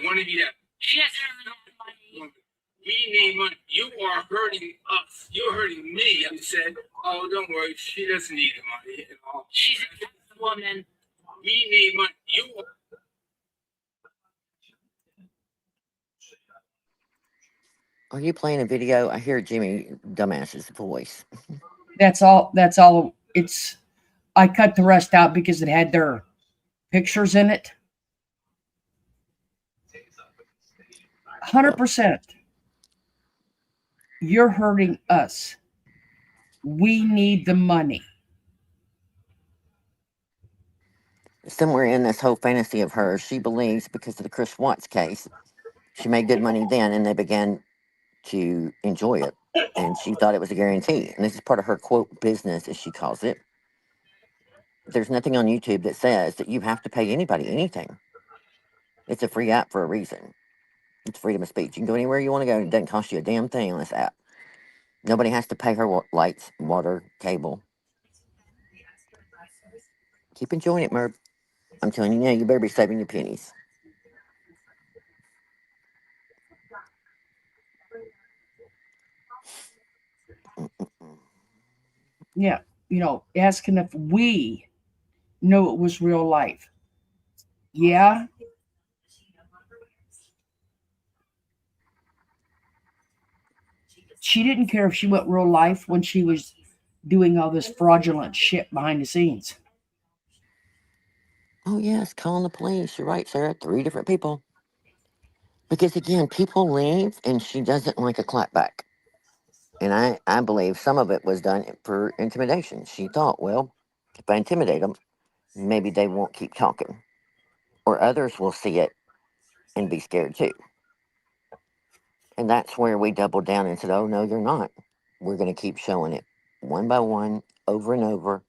Wanted me to. She doesn't have enough money. We need money. You are hurting us. You're hurting me. I said, oh, don't worry. She doesn't need the money at all. She's a woman. We need money. You are. Are you playing a video? I hear Jimmy Dumbass's voice. That's all. I cut the rest out because it had their pictures in it. 100%. You're hurting us. We need the money. Somewhere in this whole fantasy of hers, she believes because of the Chris Watts case, she made good money then and they began to enjoy it. And she thought it was a guarantee. And this is part of her quote business, as she calls it. There's nothing on YouTube that says that you have to pay anybody anything. It's a free app for a reason. It's freedom of speech. You can go anywhere you want to go. It doesn't cost you a damn thing on this app. Nobody has to pay her lights, water, cable. Keep enjoying it, Merv. I'm telling you now, you better be saving your pennies. Yeah, asking if we know it was real life. Yeah, she didn't care if she went real life when she was doing all this fraudulent shit behind the scenes. Oh, yes, calling the police. You're right, Sarah. 3 different people. Because again, people leave and she doesn't like a clapback. And I believe some of it was done for intimidation. She thought, well, if I intimidate them, maybe they won't keep talking. Or others will see it and be scared too. And that's where we doubled down and said, oh, no, you're not. We're going to keep showing it one by one, over and over,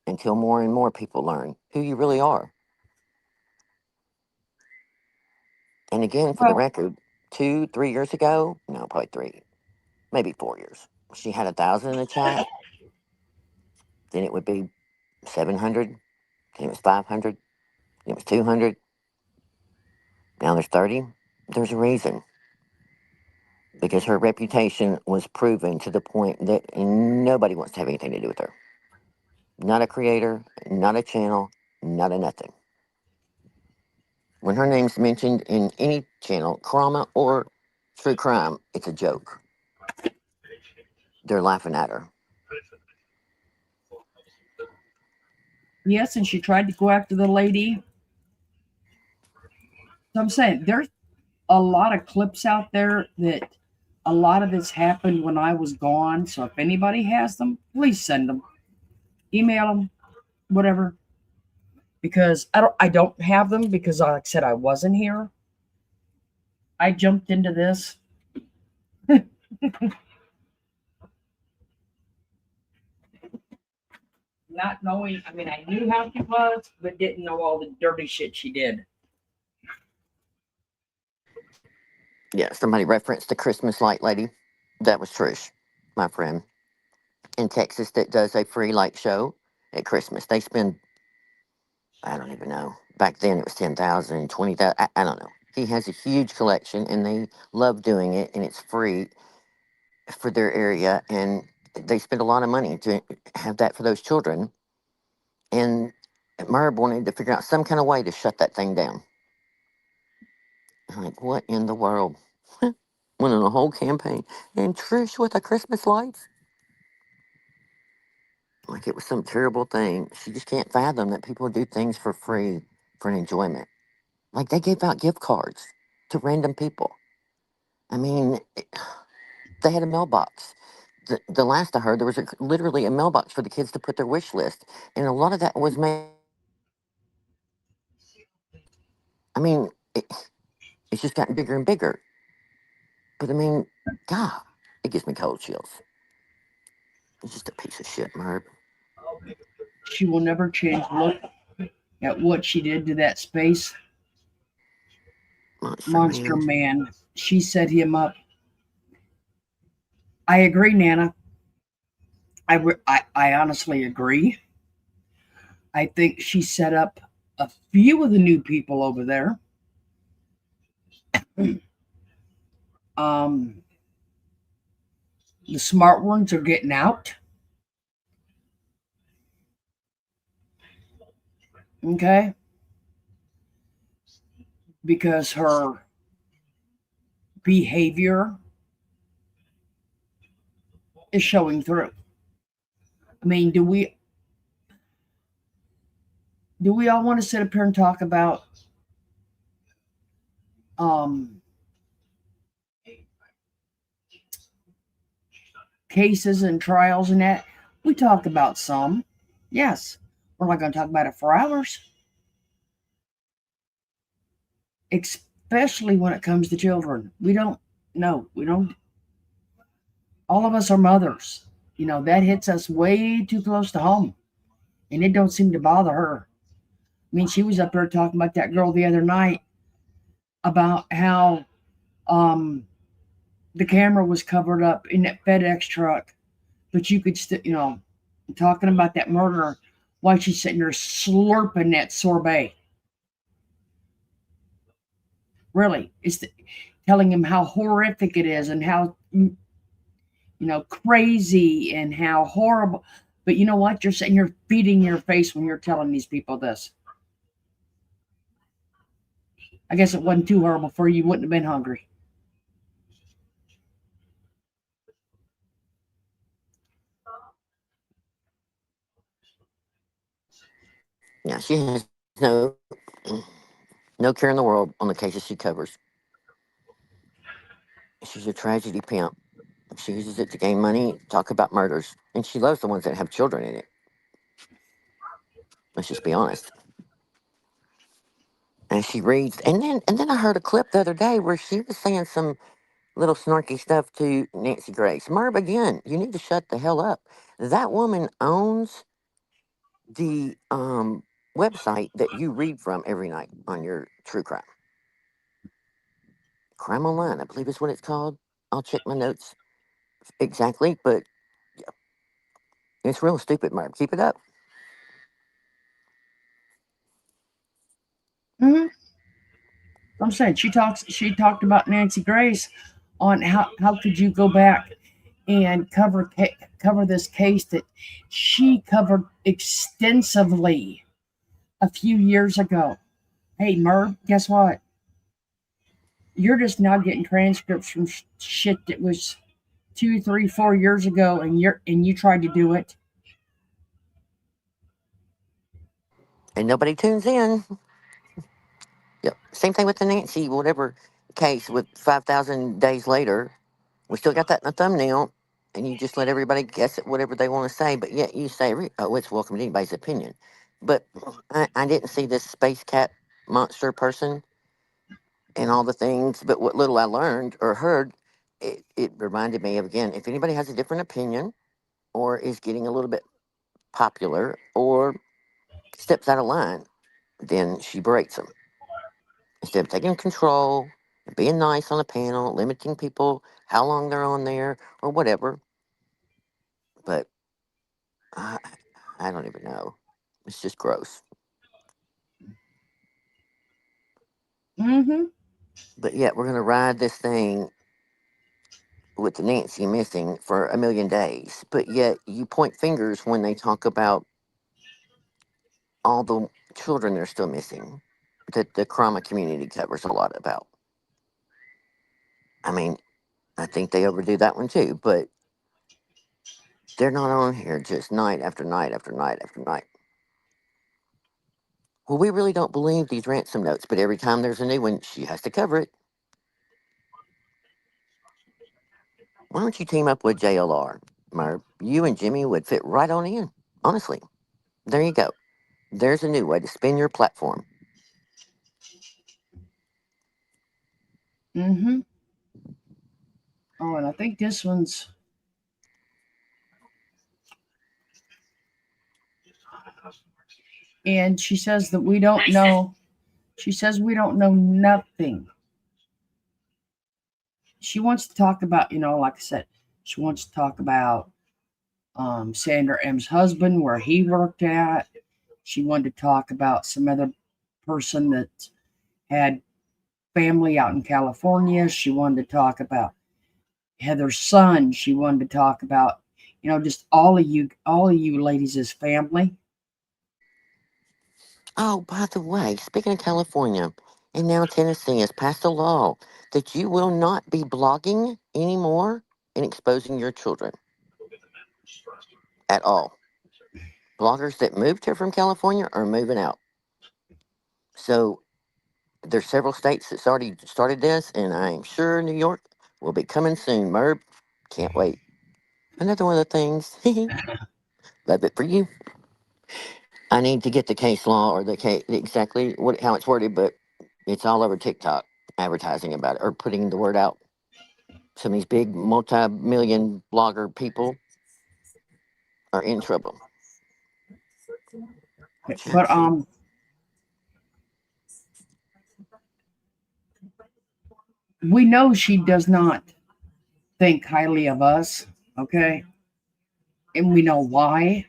until more and more people learn who you really are. And again, for the Well, record, 2, 3 years ago, no, probably 3, maybe 4 years, she had 1,000 in the chat. Then it would be 700. Then it was 500. Then it was 200. Now there's 30. There's a reason. Because her reputation was proven to the point that nobody wants to have anything to do with her. Not a creator, not a channel, not a nothing. When her name's mentioned in any channel, Krama or True Crime, it's a joke. They're laughing at her. yes, and she tried to go after the lady. So I'm saying there's a lot of clips out there that a lot of this happened when I was gone. So if anybody has them, please send them, email them, whatever. Because I don't have them because like I said I wasn't here. I jumped into this. Not knowing, I mean, I knew how she was, but didn't know all the dirty shit she did. Yeah, somebody referenced the Christmas light lady. That was Trish, my friend, in Texas that does a free light show at Christmas. They spend, I don't even know. Back then it was 10,000, 20,000. I don't know. He has a huge collection and they love doing it and it's free for their area. And they spend a lot of money to have that for those children. And Merb wanted to figure out some kind of way to shut that thing down. I'm like, what in the world? Went on a whole campaign. And Trish with the Christmas lights? Like it was some terrible thing. She just can't fathom that people do things for free for an enjoyment. Like they gave out gift cards to random people. I mean, they had a mailbox. The last I heard, there was literally a mailbox for the kids to put their wish list. And a lot of that was made. I mean, it's just gotten bigger and bigger. But I mean, God, it gives me cold chills. It's just a piece of shit, Merb. She will never change look at what she did to that space. Monster Man. Man. She set him up. I agree, Nana. I honestly agree. I think she set up a few of the new people over there. Um, the smart ones are getting out. Okay. Because her behavior is showing through. I mean, do we all want to sit up here and talk about um cases and trials and that? We talk about some. Yes. We're not going to talk about it for hours. Especially when it comes to children. We don't know. We don't. All of us are mothers. That hits us way too close to home. And it don't seem to bother her. I mean, she was up there talking about that girl the other night about how the camera was covered up in that FedEx truck, but you could still, talking about that murder while she's sitting there slurping that sorbet. Really, telling him how horrific it is and how crazy and how horrible. But you know what? You're saying you're feeding your face when you're telling these people this. I guess it wasn't too horrible for you. You wouldn't have been hungry. Yeah, she has no care in the world on the cases she covers. She's a tragedy pimp. She uses it to gain money, talk about murders, and she loves the ones that have children in it. Let's just be honest. And she reads, and then I heard a clip the other day where she was saying some little snarky stuff to Nancy Grace. Merv, again, you need to shut the hell up. That woman owns the website that you read from every night on your true crime. Crime Online, I believe is what it's called. I'll check my notes exactly, but it's real stupid, Merv. Keep it up. Hmm. I'm saying she talks. She talked about Nancy Grace on how could you go back and cover this case that she covered extensively a few years ago. Hey, Merv, guess what? You're just now getting transcripts from shit that was 2, 3, 4 years ago, and you tried to do it. And nobody tunes in. Yep. Same thing with the Nancy, whatever case with 5,000 days later. We still got that in the thumbnail, and you just let everybody guess at whatever they want to say, but yet you say, oh, it's welcome to anybody's opinion. But I didn't see this space cat monster person and all the things, but what little I learned or heard, it reminded me of, again, if anybody has a different opinion or is getting a little bit popular or steps out of line, then she breaks them. Instead of taking control and being nice on a panel, limiting people, how long they're on there or whatever. But I, I don't even know. It's just gross. Mm-hmm. But yet we're going to ride this thing with the Nancy missing for a million days. But yet you point fingers when they talk about all the children they're still missing that the trauma community covers a lot about. I mean, I think they overdo that one too, but they're not on here just night after night after night after night. Well, we really don't believe these ransom notes, but every time there's a new one, she has to cover it. Why don't you team up with JLR, Merv? You and Jimmy would fit right on in. Honestly, there you go. There's a new way to spin your platform. Mm-hmm. Oh, and I think this one's. And she says that we don't know. She says we don't know nothing. She wants to talk about, like I said, she wants to talk about Sandra M's husband, where he worked at. She wanted to talk about some other person that had family out in California. She wanted to talk about Heather's son. She wanted to talk about, just all of you ladies as family. Oh, by the way, speaking of California, and now Tennessee has passed a law that you will not be blogging anymore and exposing your children at all. Bloggers that moved here from California are moving out. So there's several states that's already started this, and I'm sure New York will be coming soon. Merb, can't wait. Another one of the things, love it for you. I need to get the case law or the case exactly how it's worded, but it's all over TikTok advertising about it or putting the word out. Some of these big multi-million blogger people are in trouble. But we know she does not think highly of us, okay? And we know why.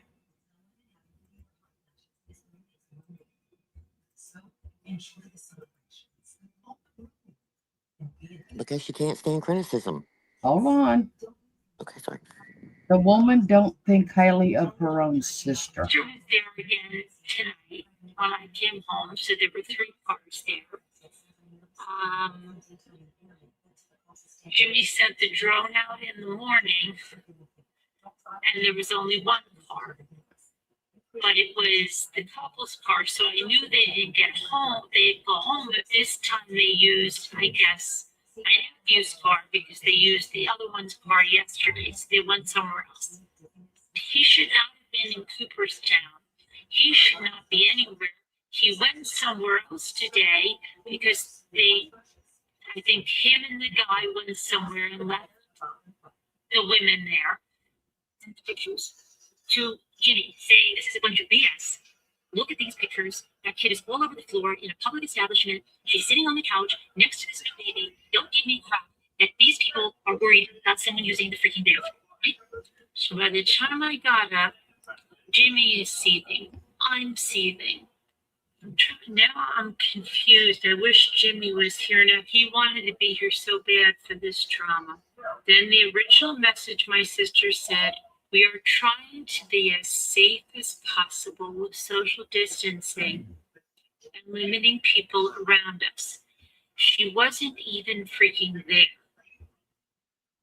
Because you can't stand criticism. Hold on. Okay, sorry. The woman don't think highly of her own sister. Sister was there again tonight when I came home, so there were 3 cars there. Jimmy sent the drone out in the morning, and there was only 1 car. But it was the couple's car, so I knew they didn't get home. They'd go home, but this time they used, I guess, my nephew's car because they used the other one's car yesterday, so they went somewhere else. He should not have been in Cooperstown. He should not be anywhere. He went somewhere else today because I think him and the guy went somewhere and left the women there. Sent the pictures to Jimmy saying this is a bunch of BS. Look at these pictures. That kid is all over the floor in a public establishment. She's sitting on the couch next to this new baby. Don't give me crap that these people are worried about someone using the freaking bathroom. Right? So by the time I got up, Jimmy is seething. I'm seething. Now I'm confused. I wish Jimmy was here now. He wanted to be here so bad for this trauma. Then the original message my sister said, we are trying to be as safe as possible with social distancing and limiting people around us. She wasn't even freaking there.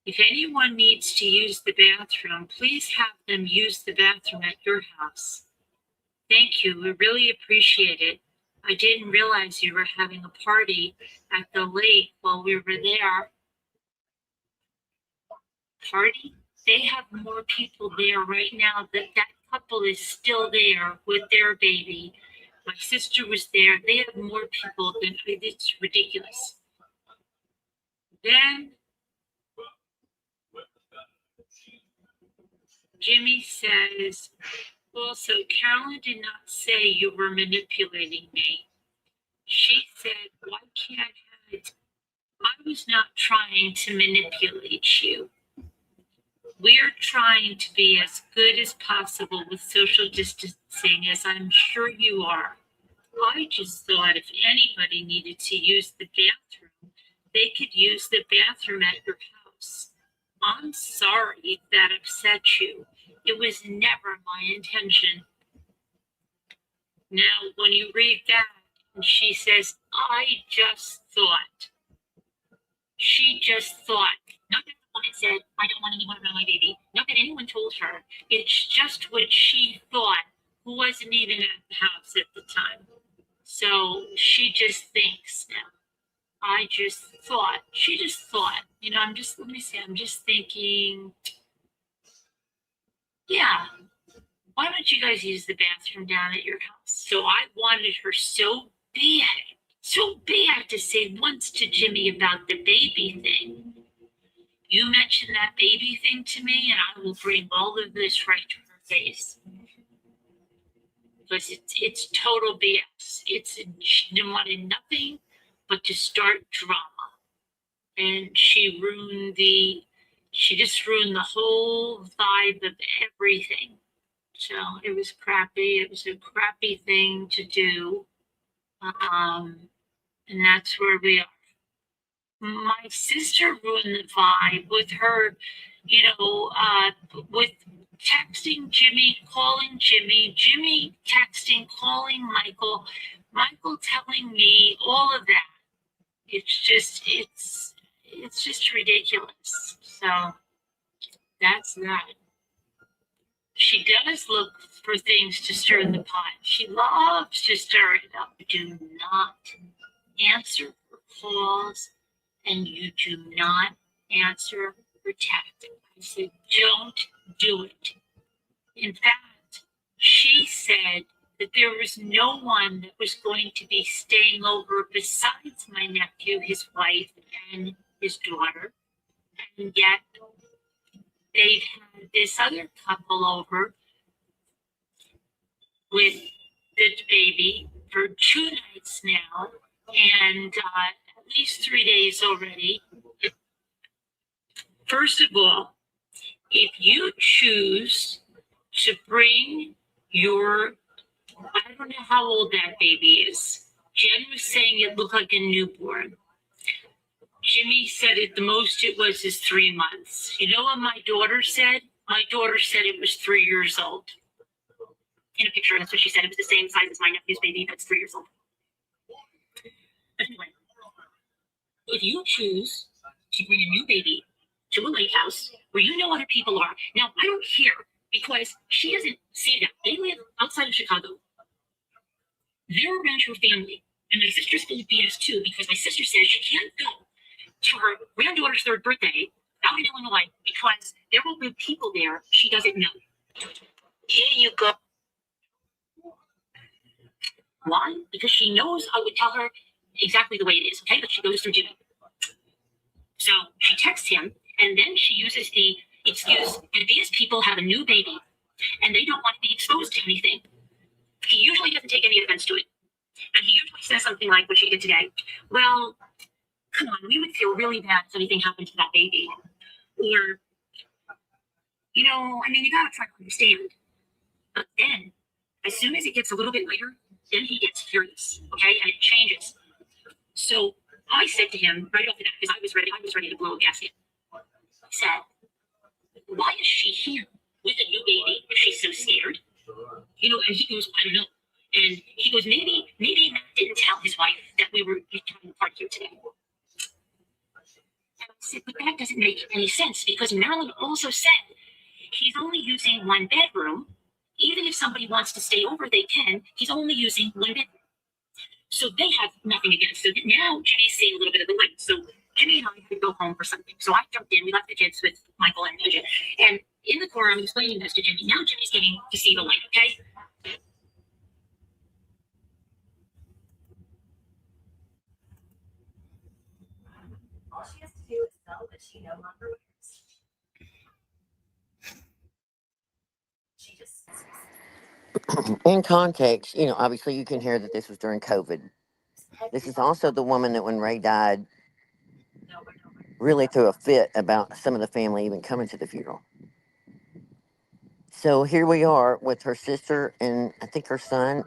If anyone needs to use the bathroom, please have them use the bathroom at your house. Thank you. We really appreciate it. I didn't realize you were having a party at the lake while we were there. Party? They have more people there right now. That couple is still there with their baby. My sister was there. They have more people than it's ridiculous. Then Jimmy says, also, Carolyn did not say you were manipulating me. She said, why can't I was not trying to manipulate you. We're trying to be as good as possible with social distancing, as I'm sure you are. I just thought if anybody needed to use the bathroom, they could use the bathroom at your house. I'm sorry if that upset you. It was never my intention. Now, when you read that, and she says, I just thought. She just thought. Not that the woman said, I don't want anyone around my baby. Not that anyone told her. It's just what she thought, who wasn't even at the house at the time. So she just thinks now. I just thought. She just thought. You know, I'm just thinking, yeah, why don't you guys use the bathroom down at your house? So I wanted her so bad to say once to Jimmy about the baby thing. You mentioned that baby thing to me, and I will bring all of this right to her face. Because it's total BS. She didn't want nothing but to start drama. And she just ruined the whole vibe of everything. So it was crappy. It was a crappy thing to do. And that's where we are. My sister ruined the vibe with her, with texting Jimmy, calling Jimmy, Jimmy texting, calling Michael, Michael telling me all of that. It's just ridiculous. So that's that. She does look for things to stir the pot. She loves to stir it up. Do not answer her calls, and you do not answer her text. I said, don't do it. In fact, she said that there was no one that was going to be staying over besides my nephew, his wife, and his daughter. And yet, they've had this other couple over with the baby for 2 nights now, and at least 3 days already. First of all, if you choose to bring your, I don't know how old that baby is. Jen was saying it looked like a newborn. Jimmy said the most it was is 3 months. You know what my daughter said? My daughter said it was 3 years old. In a picture, that's what she said. It was the same size as my nephew's baby that's 3 years old. But anyway, if you choose to bring a new baby to a lake house where you know other people are, now I don't care because she doesn't see them. They live outside of Chicago. They're around her family. And my sister's full of BS too because my sister says she can't go to her granddaughter's 3rd birthday out in Illinois because there will be people there she doesn't know. Here you go. Why? Because she knows I would tell her exactly the way it is, okay? But she goes through Jimmy. So she texts him, and then she uses the excuse that these people have a new baby, and they don't want to be exposed to anything. He usually doesn't take any offense to it. And he usually says something like what she did today. Well, come on, we would feel really bad if anything happened to that baby. Or, you know, I mean, you gotta try to understand. But then, as soon as it gets a little bit later, then he gets furious, okay? And it changes. So I said to him right off the bat, because I was ready to blow a gasket. I said, why is she here with a new baby if she's so scared? You know, and he goes, I don't know. And he goes, maybe Matt didn't tell his wife that we were having a party here today. And I said, but that doesn't make any sense because Marilyn also said he's only using one bedroom. Even if somebody wants to stay over, they can. He's only using one bedroom. So they have nothing against it. So now Jimmy's seeing a little bit of the light. So Jimmy and I had to go home for something. So I jumped in. We left the kids with Michael and AJ. And in the car, I'm explaining this to Jimmy. Now Jimmy's getting to see the light, okay? All she has to do is know that she no longer wears. She just. In context, you know, obviously you can hear that this was during COVID. This is also the woman that when Ray died really threw a fit about some of the family even coming to the funeral. So here we are with her sister and I think her son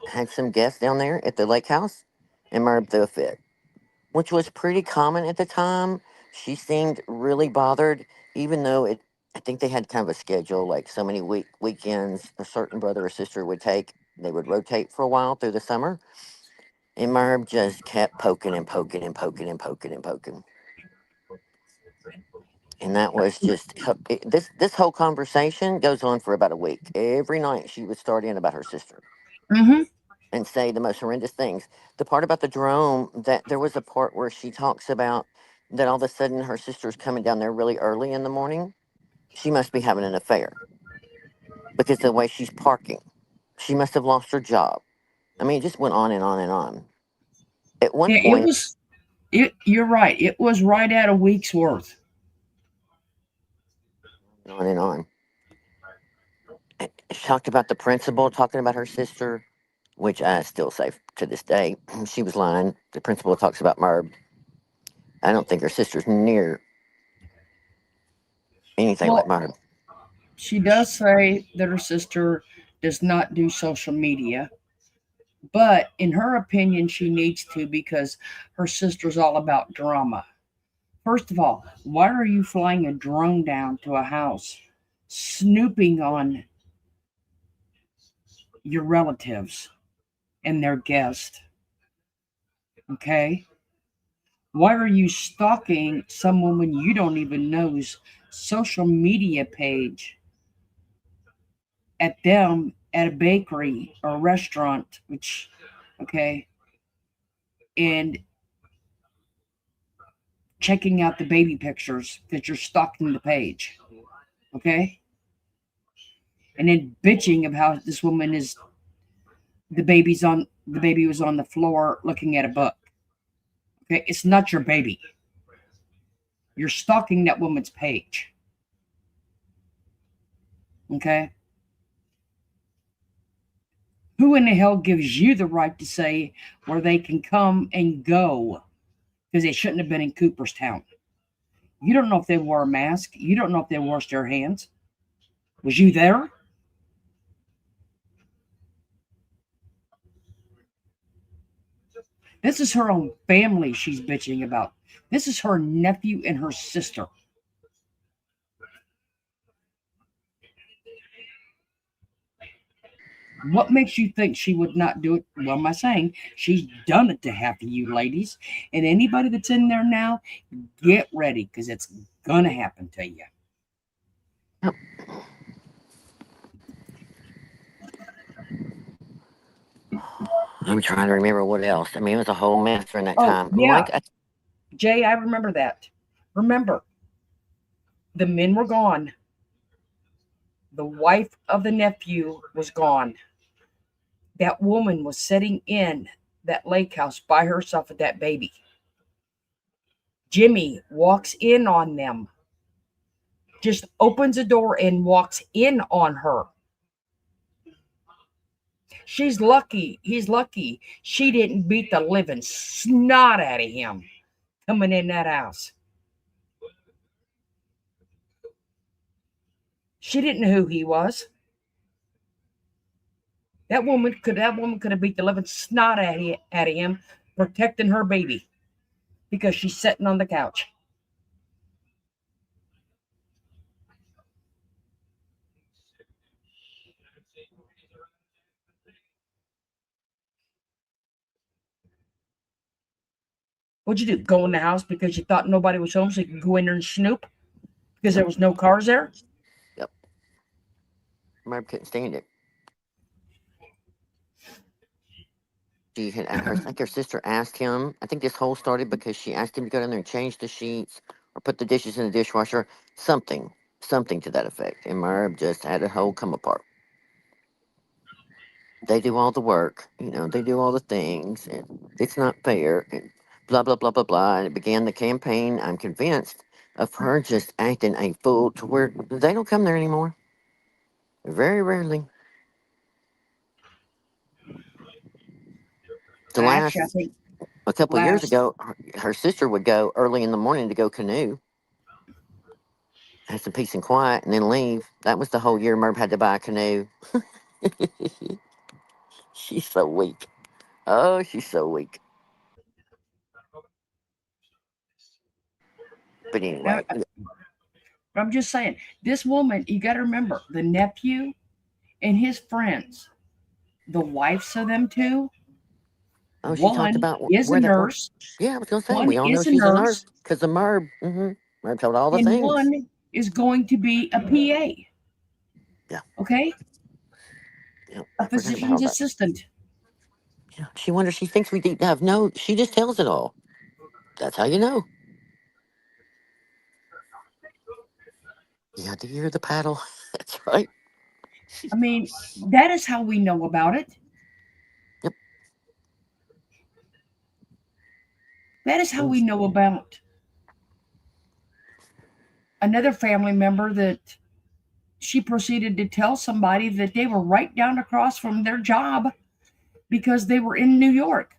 had some guests down there at the lake house and Merv threw a fit, which was pretty common at the time. She seemed really bothered, even though I think they had kind of a schedule, like so many weekends a certain brother or sister would take. They would rotate for a while through the summer. And Merv just kept poking and poking and poking and poking and poking. And that was just this whole conversation goes on for about a week. Every night she would start in about her sister Mm-hmm. and say the most horrendous things. The part about the drone, that there was a part where she talks about that all of a sudden her sister's coming down there really early in the morning. She must be having an affair because the way she's parking. She must have lost her job. I mean, it just went on and on and on. At one Yeah, it point, was. You're right. It was right at a week's worth. on and on. She talked about the principal talking about her sister, which I still say to this day, she was lying. The principal talks about Merv. I don't think her sister's near anything like Well, Merv. she does say that her sister does not do social media, but in her opinion, she needs to because her sister's all about drama. First of all, why are you flying a drone down to a house, snooping on your relatives and their guests? Okay? Why are you stalking someone when you don't even know's social media page at them at a bakery or a restaurant, which, okay, and checking out the baby pictures that you're stalking the page, okay? And then bitching about this woman is the baby was on the floor looking at a book. Okay, it's not your baby. You're stalking that woman's page. Okay? Who in the hell gives you the right to say where they can come and go? Because they shouldn't have been in Cooperstown. You don't know if they wore a mask. You don't know if they washed their hands. Was you there? This is her own family she's bitching about. This is her nephew and her sister. What makes you think she would not do it? Well, am I saying she's done it to half of you ladies, and anybody that's in there now, get ready because it's gonna happen to you. Yep. I'm trying to remember what else. I mean, it was a whole mess during that Oh time. yeah, Mike, Jay, I remember that. Remember, the men were gone. The wife of the nephew was gone. That woman was sitting in that lake house by herself with that baby. Jimmy walks in on them, just opens the door and walks in on her. She's lucky. He's lucky she didn't beat the living snot out of him coming in that house. She didn't know who he was. That woman could have beat the living snot out of him, protecting her baby because she's sitting on the couch. What'd you do? Go in the house because you thought nobody was home so you could go in there and snoop because there yep, was no cars there? yep. Merv couldn't stand it. She had, I think her sister asked him. I think this whole started because she asked him to go down there and change the sheets or put the dishes in the dishwasher, something, something to that effect. And Merv just had a whole come apart. They do all the work, they do all the things, and it's not fair, and blah, blah, blah, blah, blah. And it began the campaign, I'm convinced, of her just acting a fool to where they don't come there anymore. Very rarely. The Actually, I last, think a couple of years last, ago, her sister would go early in the morning to go canoe, have some peace and quiet, and then leave. That was the whole year Merv had to buy a canoe. She's so weak. Oh, she's so weak. But I, anyway, I'm just saying, this woman, you got to remember the nephew and his friends, the wives of them two. oh, she talked One about is a where that was. nurse, Yeah, I was gonna say one we all know is a she's a nurse nurse, because of Merb. Merb told all the and things. one is going to be a PA, Yeah, okay? yeah, A I forgot about all physician's that. assistant. Yeah, she wonders. She thinks we deep dive. No, she just tells it all. That's how you know. You had to hear the paddle. That's right. I mean, that is how we know about it. Yep. That is how Mm. we know about another family member that she proceeded to tell somebody that they were right down across from their job because they were in New York.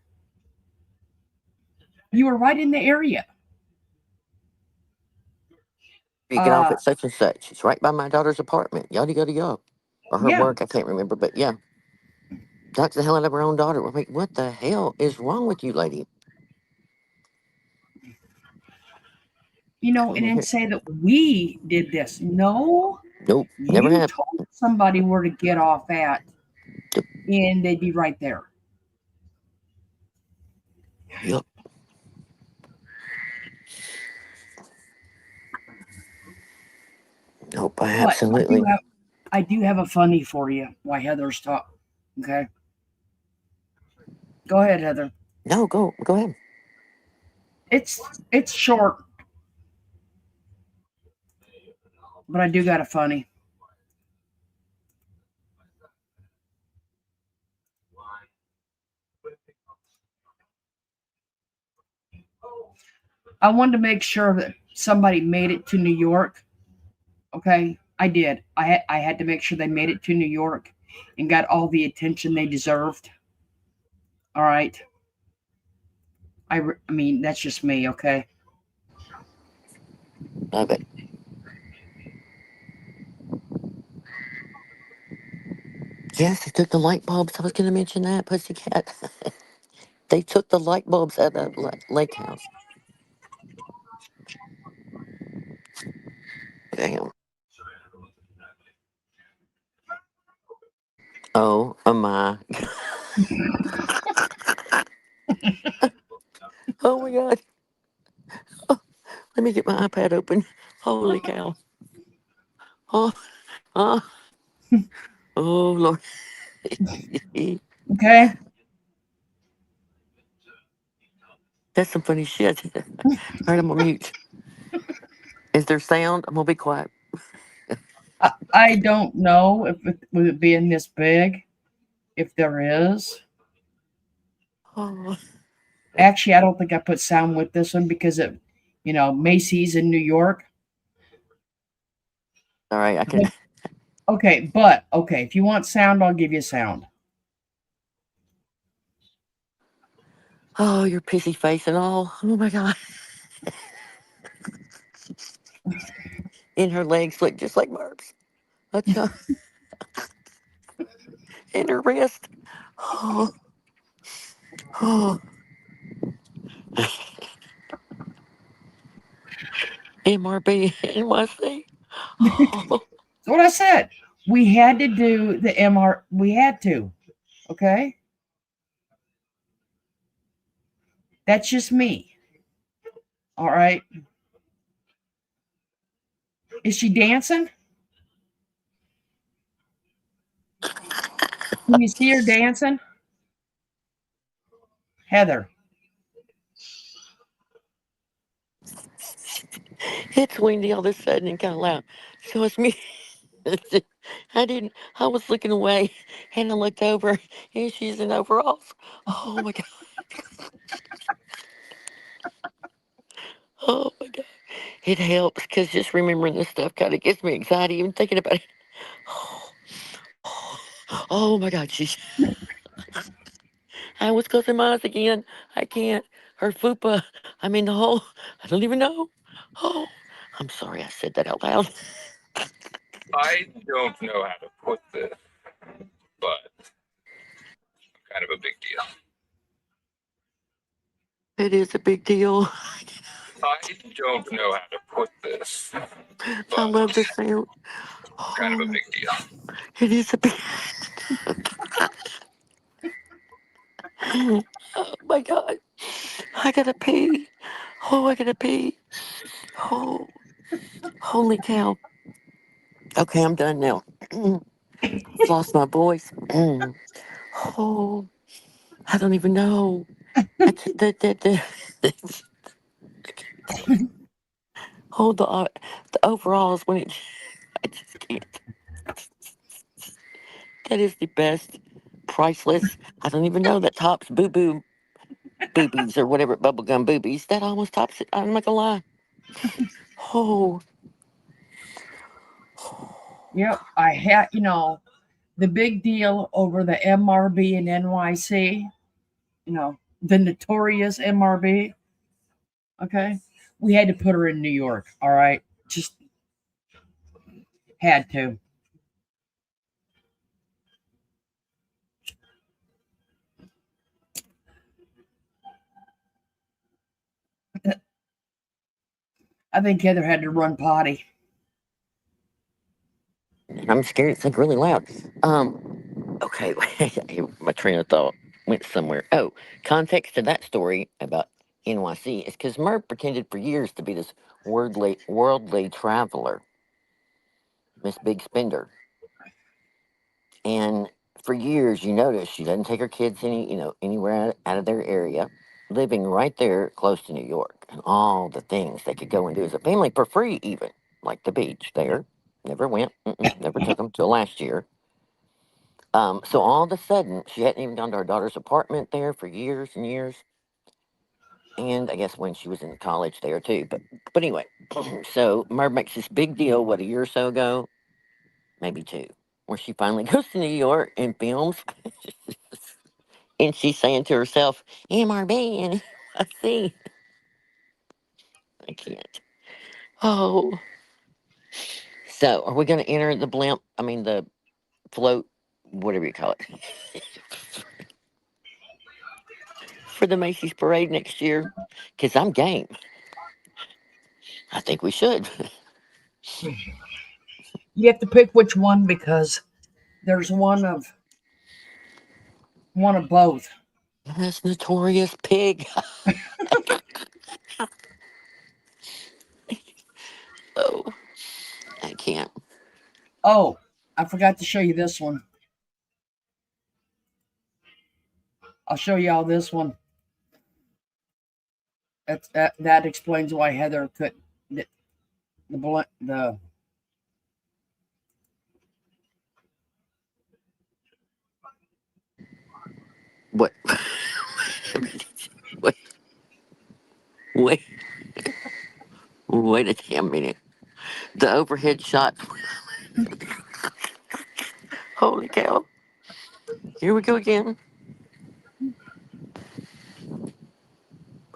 You were right in the area. You get off Uh, at such and such. It's right by my daughter's apartment. Yada yada yada. Or her yeah, work. I can't remember, but yeah, talks the hell out of her own daughter. I mean, what the hell is wrong with you, lady? and Come in then here. say that we did this. No, Nope, never you have. told somebody where to get off at, Yep. and they'd be right there. Yep. Nope. But Absolutely. I do have a funny for you. Why Heather's talk? Okay, go ahead, Heather. No, go ahead. It's short, but I do got a funny. I wanted to make sure that somebody made it to New York. Okay, I did. I had to make sure they made it to New York and got all the attention they deserved. All right. I mean that's just me. Okay. Love it. Yes, they took the light bulbs. I was going to mention that, Pussycat. They took the light bulbs at the lake house. Damn. Oh, my. Oh my God. Let me get my iPad open. Holy cow. Oh, oh, oh Lord. Okay. That's some funny shit. All right, I'm on mute. Is there sound? I'm gonna be quiet. I don't know if it with it being this big, if there is. Oh, Actually, I don't think I put sound with this one because it, Macy's in New York. all right, I can. But okay, if you want sound, I'll give you sound. Oh, your pissy face and all. Oh my God. And her legs look just like Barb's. Acha. And her wrist. Oh, oh. MRB, NYC. Oh, That's what I said. We had to do the MR. We had to. Okay, that's just me. All right. Is she dancing? Can you see her dancing, Heather? it's windy all of a sudden and kind of loud. So it's me. I was looking away and I looked over and she's in overalls. Oh my God. Oh my God. It helps because just remembering this stuff kind of gives me anxiety even thinking about it. Oh my God. I was closing my eyes again. I can't. Her fupa. I mean, the whole, I don't even know. Oh, I'm sorry I said that out loud. I don't know how to put this, but kind of a big deal. It is a big deal. I don't know how to put this, I but love the sound. kind of a Oh, big deal. it is a big. Oh my God. I gotta pee. Oh, I gotta pee. Oh, holy cow. Okay, I'm done now. I've lost my voice. Oh, I don't even know. I can't, oh, the overalls when it, I just can't. That is the best, priceless. I don't even know that tops boo boo boobies or whatever, bubblegum boobies. That almost tops it. I'm not gonna lie. Oh, Yep. I had, the big deal over the MRB and NYC. The notorious MRB. Okay, we had to put her in New York. All right, just had to. I think Heather had to run potty. I'm scared. It's like really loud. Okay, my train of thought went somewhere. Oh, context to that story about NYC is because Merv pretended for years to be this worldly traveler, Miss Big Spender, and for years you notice she doesn't take her kids anywhere out of their area, living right there close to New York, and all the things they could go and do as a family for free, even like the beach there. Never went, never took them till last year. So all of a sudden, she hadn't even gone to her daughter's apartment there for years and years. And I guess when she was in college there too. But anyway, so Merv makes this big deal, what, a year or so ago? Maybe two, where she finally goes to New York and films. And she's saying to herself, MRB and I see. I can't. Oh. So are we going to enter the blimp? I mean, the float, whatever you call it, for the Macy's parade next year? Because I'm game. I think we should. You have to pick which one because there's one of One of both. This notorious pig. Oh, I can't. Oh, I forgot to show you this one. I'll show y'all this one. That explains why Heather could the What? wait, wait, wait a damn minute. The overhead shot. Holy cow. Here we go again.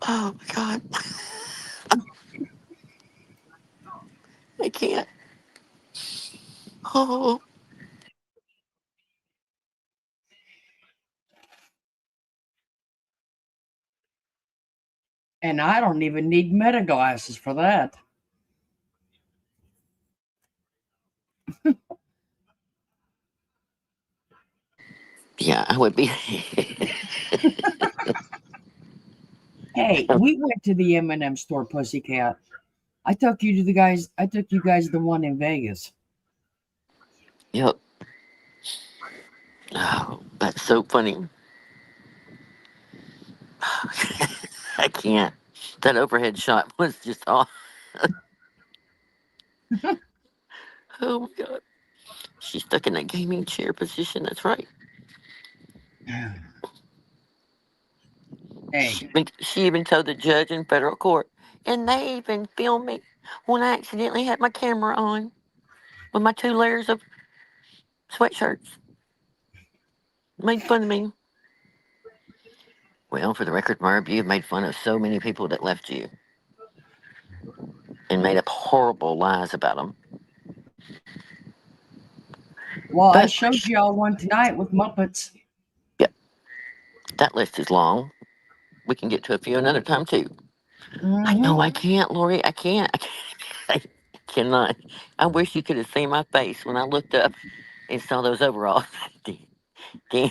Oh my God. I can't. Oh, and I don't even need meta glasses for that. yeah, I would be. Hey, we went to the M&M store, Pussycat. I took you guys to the one in Vegas. Yep. Oh, that's so funny. I can't. That overhead shot was just off. Oh my God. She's stuck in that gaming chair position. That's right. Hey, She even told the judge in federal court, and they even filmed me when I accidentally had my camera on with my 2 layers of sweatshirts. Made fun of me. Well, for the record, Marb, you've made fun of so many people that left you and made up horrible lies about them. well, I But showed y'all one tonight with Muppets. yeah, that list is long. We can get to a few another time too. I Hmm. know I can't, Lori. I can't. I cannot. I wish you could have seen my face when I looked up and saw those overalls. Dan,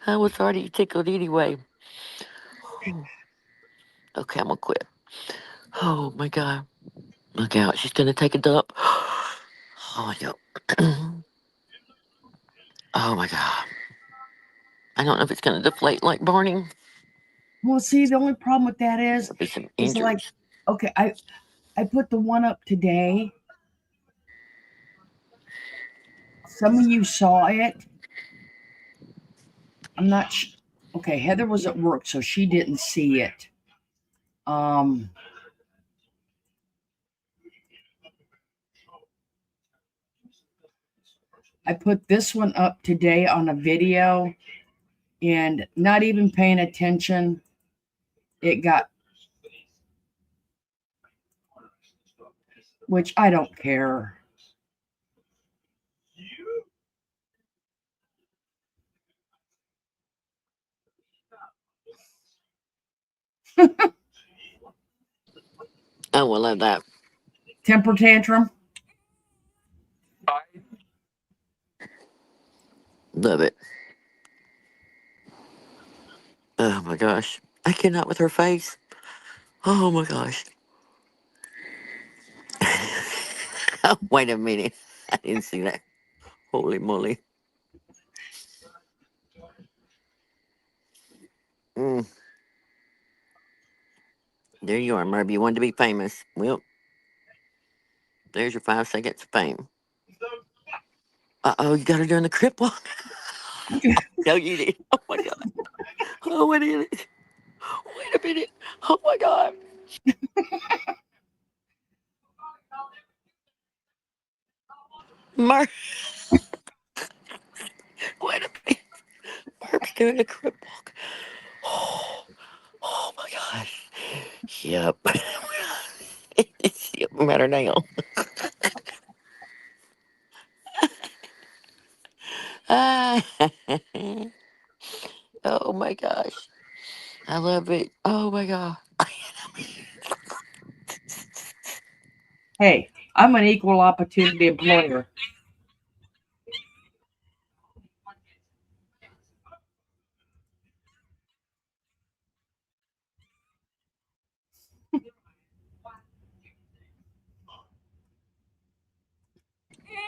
I was already tickled anyway. Okay, I'm gonna quit. Oh my God. Look out. She's gonna take a dump. Oh, yeah. Oh my God. I don't know if it's gonna deflate like burning. Well, see, the only problem with that There'll be some is like, injuries. okay, I put the one up today. Some of you saw it. I'm not. Okay, Heather was at work, so she didn't see it. Um, I put this one up today on a video, and not even paying attention, it got, which I don't care. Oh, I love that. Temper tantrum. Love it. Oh my gosh. I cannot with her face. Oh my gosh. Oh, wait a minute. I didn't see that. Holy moly. Mm, there you are, Murby. You wanted to be famous. Well, there's your 5 seconds of fame. Uh-oh, you got her doing the crip walk. No, you did. Oh my God. Oh, what is it? Wait a minute. Oh my God. Mur, wait a minute. Murp's doing the crip walk. Oh my gosh. Yep. Yep, matter now. Ah, oh my gosh. I love it. Oh my God. Hey, I'm an equal opportunity employer.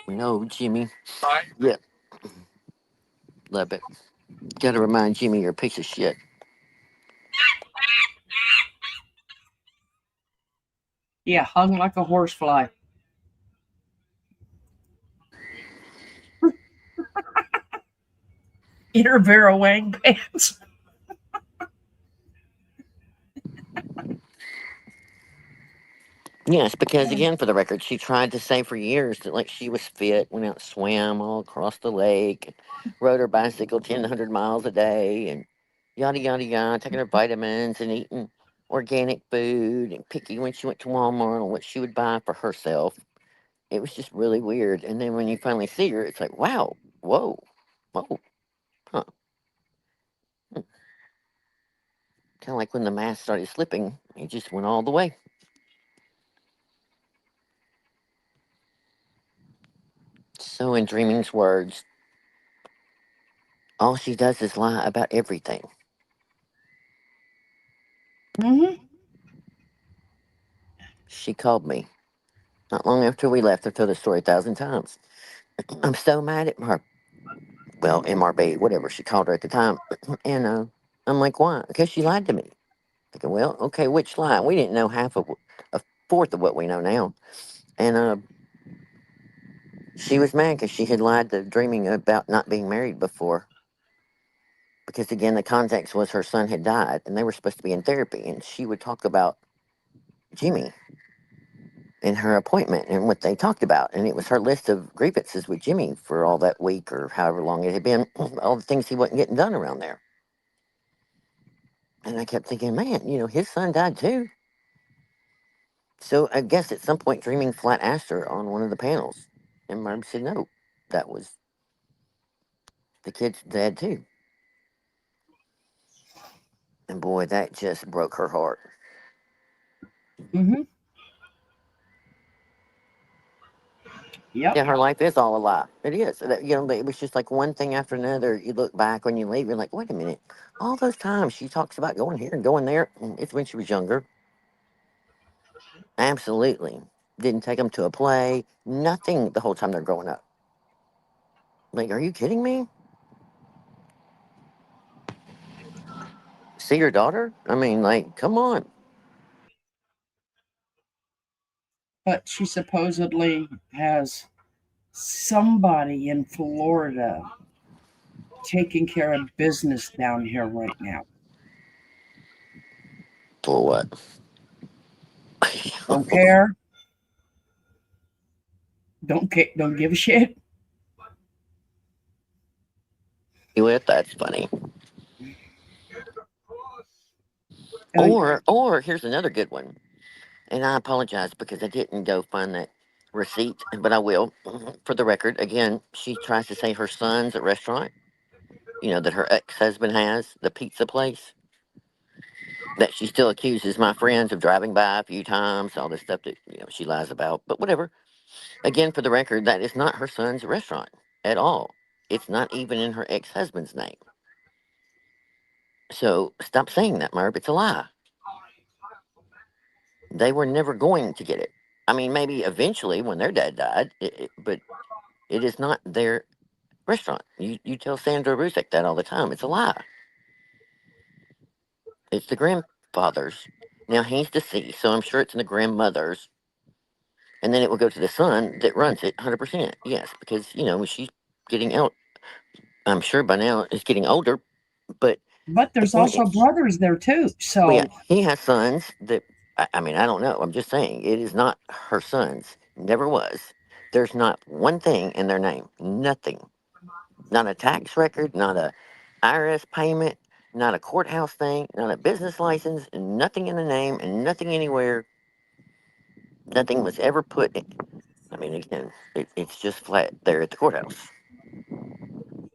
No, Jimmy. Yeah, love it. Gotta remind Jimmy you're a piece of shit. Yeah, hung like a horsefly. In her Vera Wang pants. Yes, because again, for the record, she tried to say for years that like she was fit, went out, swam all across the lake, rode her bicycle 1,000 miles a day, and yada yada yada, taking her vitamins and eating organic food and picky when she went to Walmart on what she would buy for herself. It was just really weird. And then when you finally see her, it's like, wow, whoa, whoa, huh. Kind of like when the mask started slipping, it just went all the way. So, in Dreaming's words, all she does is lie about everything. Mm-hmm. She called me not long after we left. I've told the story 1,000 times. I'm so mad at her. Well, MRB, whatever she called her at the time. And I'm like, why? Because she lied to me. Thinking, well, okay, which lie? We didn't know half of a fourth of what we know now. And she was mad because she had lied to Dreaming about not being married before. Because again, the context was her son had died and they were supposed to be in therapy. And she would talk about Jimmy in her appointment and what they talked about. And it was her list of grievances with Jimmy for all that week or however long it had been, all the things he wasn't getting done around there. And I kept thinking, man, his son died too. So I guess at some point, Dreaming flat asked her on one of the panels. And Marb said, no, that was the kid's dad too. And boy, that just broke her heart. Mm-hmm. Yep. Yeah, her life is all a lie. It is. It was just like one thing after another. You look back when you leave, you're like, wait a minute. All those times she talks about going here and going there, and it's when she was younger. Absolutely. Didn't take them to a play. Nothing the whole time they're growing up. Like, are you kidding me? See your daughter? I mean, like, come on. But she supposedly has somebody in Florida taking care of business down here right now. For what? Don't care. Don't care. Don't give a shit. With that's funny. Uh, Or here's another good one. And I apologize because I didn't go find that receipt, but I will. For the record, again, she tries to say her son's at restaurant, that her ex-husband has, the pizza place, that she still accuses my friends of driving by a few times, all this stuff that, she lies about. But whatever. Again, for the record, that is not her son's restaurant at all. It's not even in her ex-husband's name. So stop saying that, Merv. It's a lie. They were never going to get it. I mean, maybe eventually when their dad died, but it is not their restaurant. You tell Sandra Rusek that all the time. It's a lie. It's the grandfather's. Now he's deceased, so I'm sure it's in the grandmother's. And then it will go to the son that runs it 100%. Yes, because, she's getting out. I'm sure by now is getting older. But but there's again, also it's, brothers there too. well, yeah, So, he has sons that, I mean, I don't know. I'm just saying it is not her sons. Never was. There's not one thing in their name. Nothing. Not a tax record, not a IRS payment, not a courthouse thing, not a business license, nothing in the name and nothing anywhere. Nothing was ever put in. I mean, again, it's just flat there at the courthouse.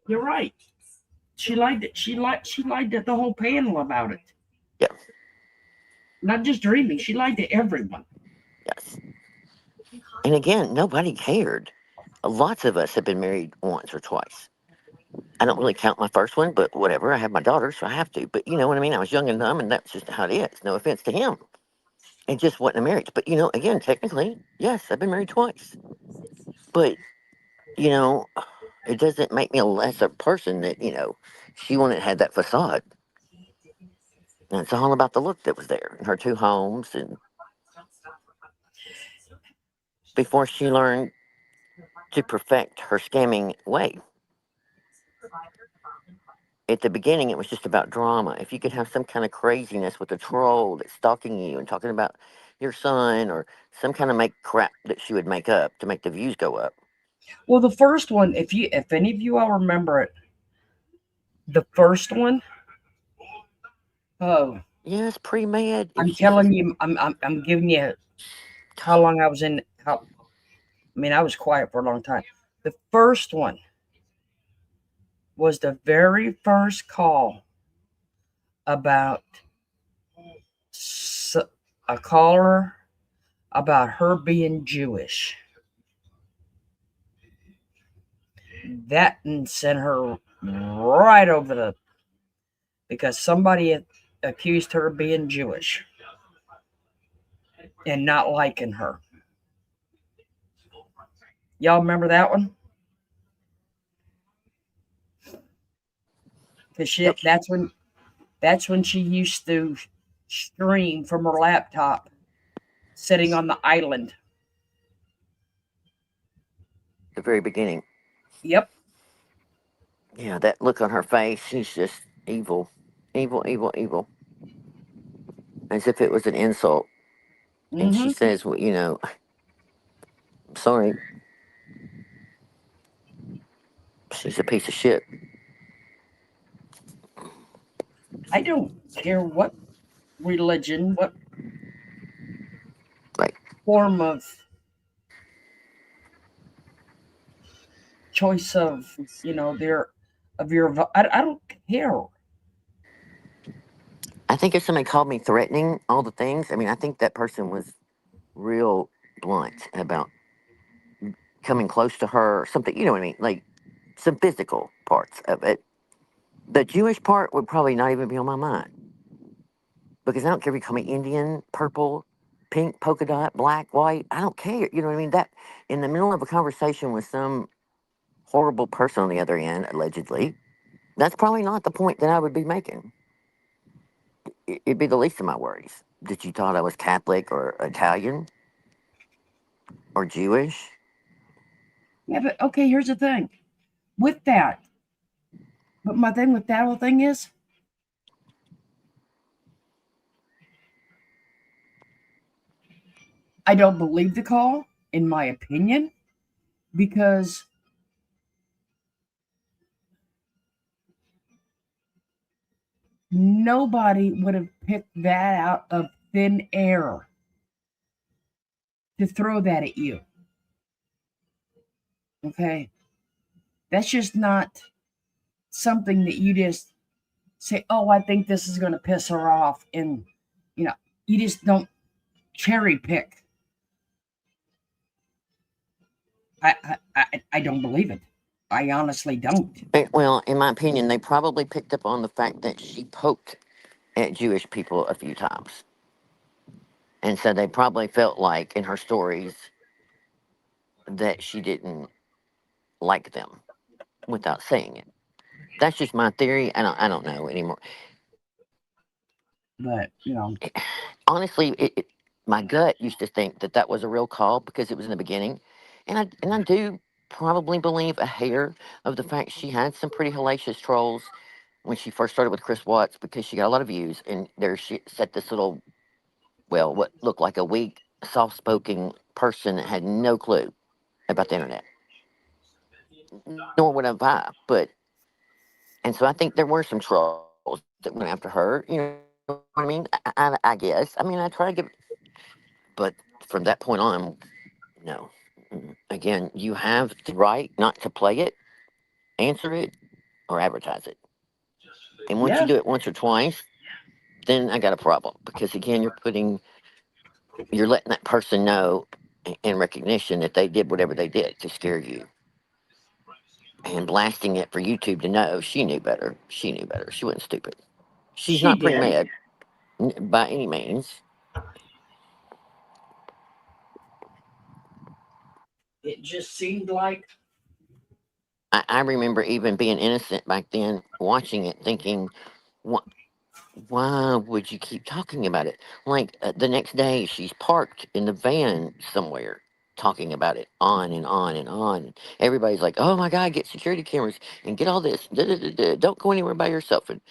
you're right. She lied to the whole panel about it. Yeah, Not just Dreaming. She lied to everyone. yes. And again, nobody cared. Lots of us have been married once or twice. I don't really count my first one, but whatever. I have my daughter, so I have to. But you know what I mean? I was young and dumb, and that's just how it is. No offense to him. It just wasn't a marriage. But again, technically, yes, I've been married twice. But you know, it doesn't make me a lesser person that, she wanted to have that facade. And it's all about the look that was there in her two homes. And before she learned to perfect her scamming way, at the beginning, it was just about drama. If you could have some kind of craziness with a troll that's stalking you and talking about your son or some kind of make crap that she would make up to make the views go up. Well, the first one, if any of you all remember it, the first one, oh, Yeah, it's pretty mad. If I'm she's telling you, I'm giving you how long I was in. I was quiet for a long time. The first one was the very first call about a caller about her being Jewish. That and sent her right over the because somebody accused her of being Jewish and not liking her. Y'all remember that one? Because yep, that's when she used to stream from her laptop, sitting on the island. the very beginning. Yep. Yeah, that look on her face, she's just evil. Evil, evil, evil. As if it was an insult. And she Mm-hmm. says, well, sorry, she's a piece of shit. I don't care what religion, what Like, form choice of their of your. I don't care. I think if somebody called me threatening all the things, I think that person was real blunt about coming close to her or something, you know what I mean? Like some physical parts of it. The Jewish part would probably not even be on my mind because I don't care if you call me Indian, purple, pink, polka dot, black, white. I don't care. You know what I mean? That in the middle of a conversation with some horrible person on the other end, allegedly, that's probably not the point that I would be making. It'd be the least of my worries that you thought I was Catholic or Italian or Jewish. Yeah, but okay. Here's the thing with that. But my thing with that whole thing is, I don't believe the call, in my opinion, because nobody would have picked that out of thin air to throw that at you. Okay. That's just not something that you just say, oh, I think this is going to piss her off. And, you know, you just don't cherry pick. I don't believe it. I honestly don't. Well, in my opinion, they probably picked up on the fact that she poked at Jewish people a few times. And so they probably felt like in her stories that she didn't like them without saying it. That's just my theory. I don't know anymore. But, Honestly, my gut used to think that that was a real call because it was in the beginning. And I do probably believe a hair of the fact she had some pretty hellacious trolls when she first started with Chris Watts because she got a lot of views. And there she set this little, well, what looked like a weak, soft spoken person that had no clue about the internet, nor would have I. And so I think there were some trolls that went after her. You know what I mean? I guess. I try to give, but from that point on, no. Again, you have the right not to play it, answer it, or advertise it. And once you yeah, do it once or twice, then I got a problem because again, you're letting that person know in recognition that they did whatever they did to scare you and blasting it for YouTube to know she knew better. She knew better. She wasn't stupid. She's she not pre did. med by any means. It just seemed like I remember even being innocent back then, watching it, thinking, "Wh- why would you keep talking about it?" Like the next day, she's parked in the van somewhere, talking about it on and on and on. Everybody's like, "Oh my God, get security cameras and get all this. Da, da, da, da. Don't go anywhere by yourself." And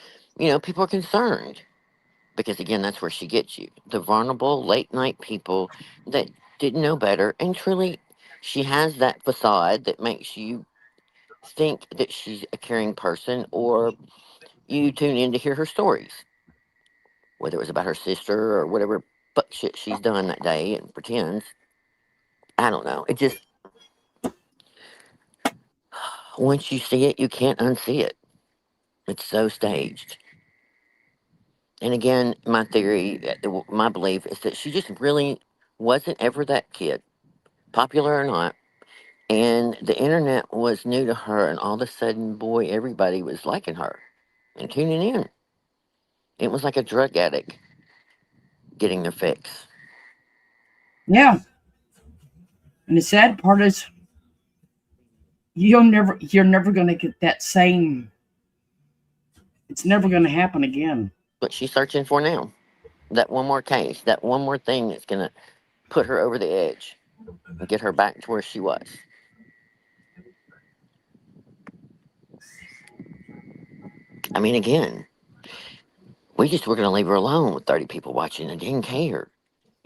people are concerned because again, that's where she gets you. The vulnerable late night people that didn't know better, and truly, she has that facade that makes you think that she's a caring person, or you tune in to hear her stories, whether it was about her sister or whatever fuck shit she's done that day and pretends. I don't know. It just, once you see it, you can't unsee it. It's so staged. And again, my theory, my belief is that she just really wasn't ever that kid, popular or not. And the internet was new to her, and all of a sudden, boy, everybody was liking her and tuning in. It was like a drug addict getting their fix. Yeah. And the sad part is you're never gonna get that same, it's never gonna happen again. What she's searching for now. That one more case, that one more thing that's going to put her over the edge and get her back to where she was. I mean, again, we just were going to leave her alone with 30 people watching. I didn't care.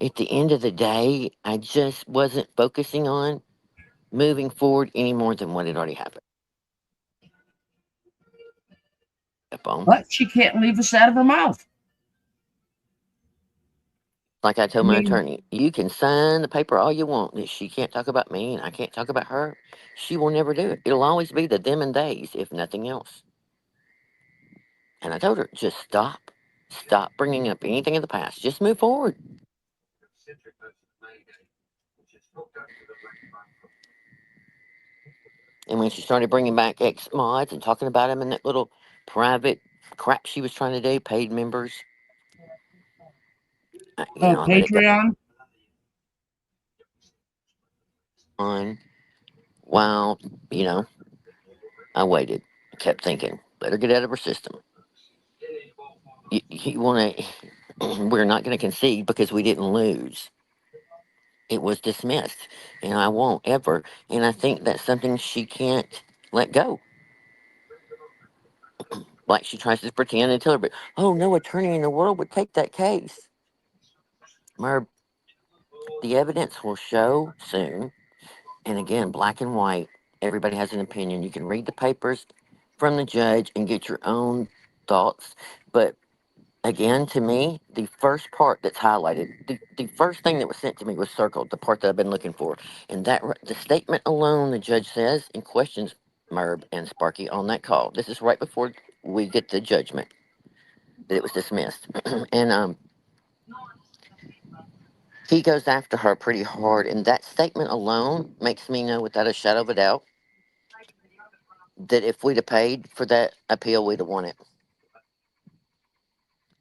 At the end of the day, I just wasn't focusing on moving forward any more than what had already happened. Upon. But she can't leave us out of her mouth. Like I I told my mean, attorney, you can sign the paper all you want that she can't talk about me and I can't talk about her. She will never do it. It'll always be the them and theys, if nothing else. And I told her, just stop. Stop bringing up anything in the past. Just move forward. And when she started bringing back ex mods and talking about them in that little private crap she was trying to do, paid members, I let it go Patreon. on. While, you know, I waited. I kept thinking, better get out of her system. You want to, we're not going to concede because we didn't lose. It was dismissed. And I won't ever. And I think that's something she can't let go. Like she tries to pretend and tell everybody, oh, no attorney in the world would take that case. Merb, the evidence will show soon. And again, black and white, everybody has an opinion. You can read the papers from the judge and get your own thoughts. But again, to me, the first part that's highlighted, the first thing that was sent to me was circled, the part that I've been looking for. And the statement alone, the judge says and questions Merb and Sparky on that call. This is right before we get the judgment that it was dismissed. And he goes after her pretty hard. And that statement alone makes me know without a shadow of a doubt that if we'd have paid for that appeal, we'd have won it.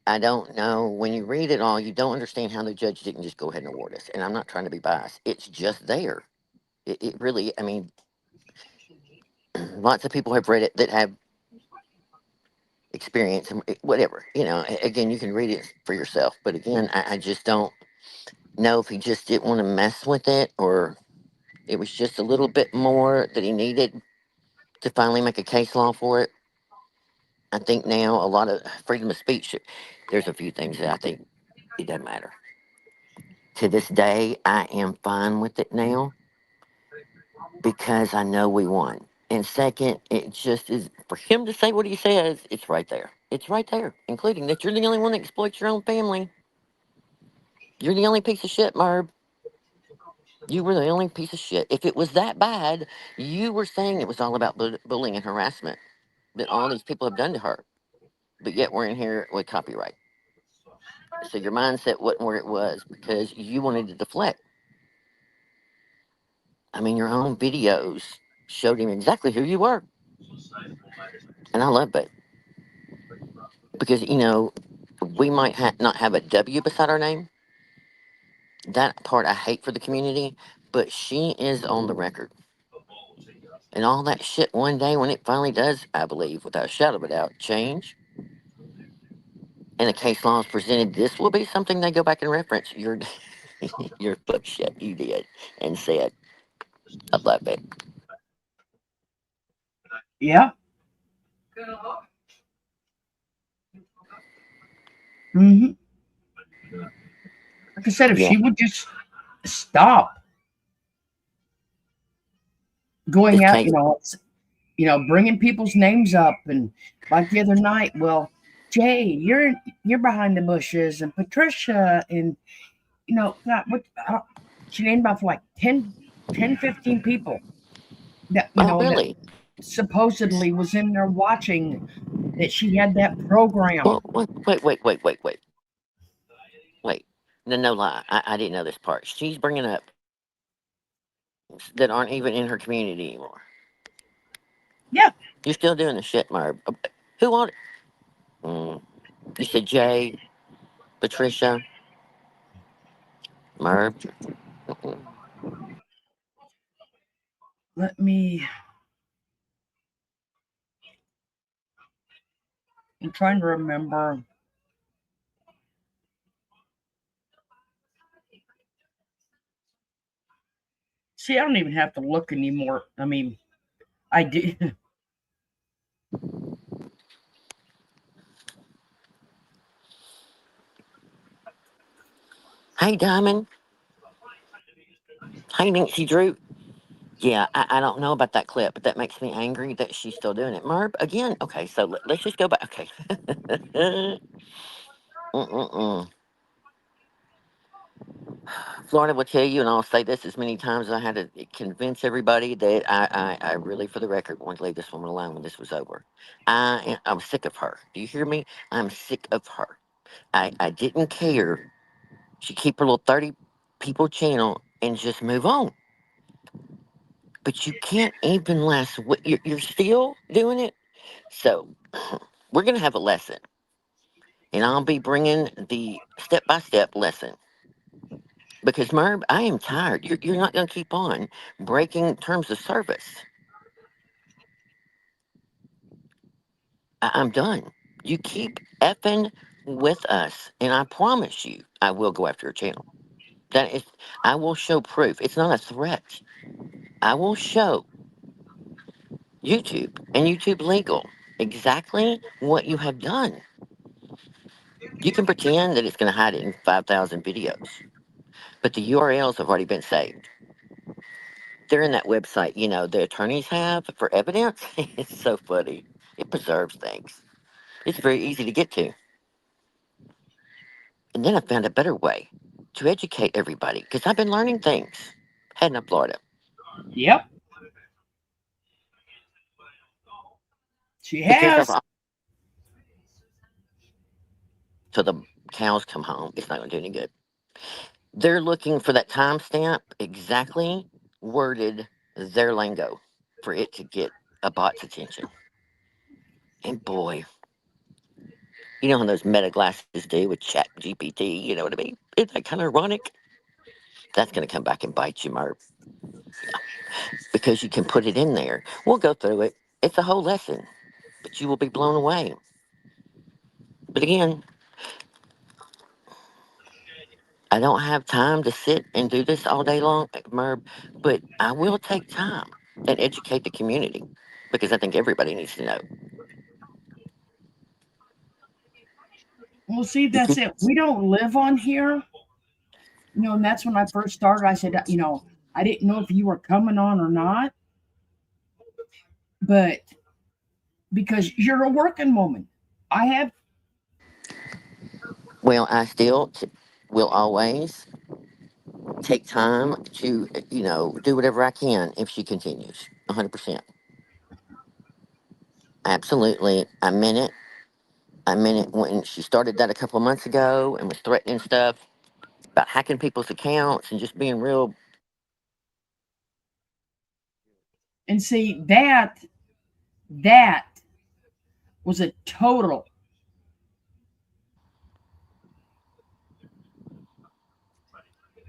I don't know. When you read it all, you don't understand how the judge didn't just go ahead and award us. And I'm not trying to be biased. It's just there. It really, I mean, lots of people have read it that have experience and whatever. Again, you can read it for yourself. But again, I just don't know if he just didn't want to mess with it or it was just a little bit more that he needed to finally make a case law for it. I think now a lot of freedom of speech, there's a few things that I think it doesn't matter. To this day, I am fine with it now because I know we won. And second, it just is for him to say what he says, it's right there. It's right there, including that you're the only one that exploits your own family. You're the only piece of shit, Merb. You were the only piece of shit. If it was that bad, you were saying it was all about bullying and harassment that all these people have done to her. But yet we're in here with copyright. So your mindset wasn't where it was because you wanted to deflect. I mean, your own videos showed him exactly who you were. And I love that because, we might not have a W beside our name. That part I hate for the community, but she is on the record. And all that shit one day when it finally does, I believe, without a shadow of a doubt, change, and the case law is presented, this will be something they go back and reference. Your fuck shit you did and said. I love it. Yeah. hmm Like I said, if Yeah. she would just stop This going out, case, bringing people's names up, and like the other night, well, Jay, you're behind the bushes, and Patricia, and God, what she named off like 10, 15 people that oh, that really? supposedly was in there watching that she had that program. Well, wait. Wait. No, no lie. I didn't know this part. She's bringing up that aren't even in her community anymore. Yeah, You're still doing the shit, Merv. Who on it? Mm. You said Jay, Patricia, Merv. Mm-mm. let me. I'm trying to remember. See, I don't even have to look anymore. I mean, I did. Hey, Diamond. Hey, Nancy Drew. Yeah, I don't know about that clip, but that makes me angry that she's still doing it. Merv, again, okay, so let's just go back. Okay. Mm-mm-mm. Florida will tell you, and I'll say this as many times as I had to convince everybody that I really, for the record, wanted to leave this woman alone when this was over. I'm sick of her. Do you hear me? I'm sick of her. I didn't care. She keep her little 30 people channel and just move on. But you can't even last. You're still doing it. So we're gonna have a lesson, and I'll be bringing the step by step lesson. Because Merb, I am tired. You're not going to keep on breaking terms of service. I'm done. You keep effing with us, and I promise you, I will go after your channel. That is, I will show proof. It's not a threat. I will show YouTube and YouTube legal exactly what you have done. You can pretend that it's going to hide it in 5,000 videos, but the URLs have already been saved. They're in that website, the attorneys have for evidence. It's so funny. It preserves things. It's very easy to get to. And then I found a better way to educate everybody because I've been learning things heading up Florida Yep, she because of has. till the cows come home. It's not going to do any good. They're looking for that timestamp exactly worded their lingo for it to get a bot's attention. And boy, you know how those meta glasses do with Chat GPT, you know what I mean? Isn't that kind of ironic? That's going to come back and bite you, Merv, because you can put it in there. We'll go through it. It's a whole lesson, but you will be blown away. But again, I don't have time to sit and do this all day long, Merv, but I will take time and educate the community because I think everybody needs to know. Well, see, You that's keep, it. We don't live on here, and that's when I first started. I said, I didn't know if you were coming on or not, but because you're a working woman, I have. well, I still will always take time to, do whatever I can if she continues. 100%. Absolutely. I meant it. I meant it when she started that a couple of months ago and was threatening stuff about hacking people's accounts and just being real. And see, that was a total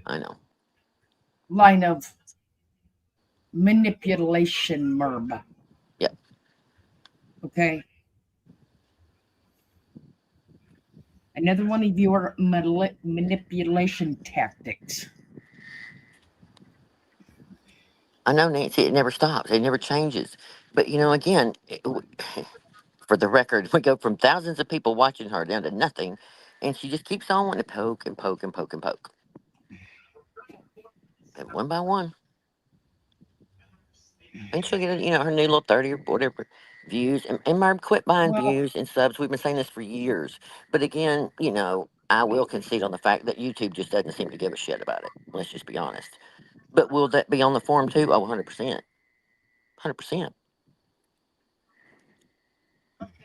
I know. line of manipulation, Merb. Yep. Okay. Another one of your manipulation tactics. I know, Nancy, it never stops. It never changes. But, again, for the record, we go from thousands of people watching her down to nothing. And she just keeps on wanting to poke and poke and poke and poke. And one by one. And she'll get, her new little 30 or whatever views. And Merv, quit buying Well, views and subs. We've been saying this for years. But again, I will concede on the fact that YouTube just doesn't seem to give a shit about it. Let's just be honest. But will that be on the forum too? Oh, 100%. 100%.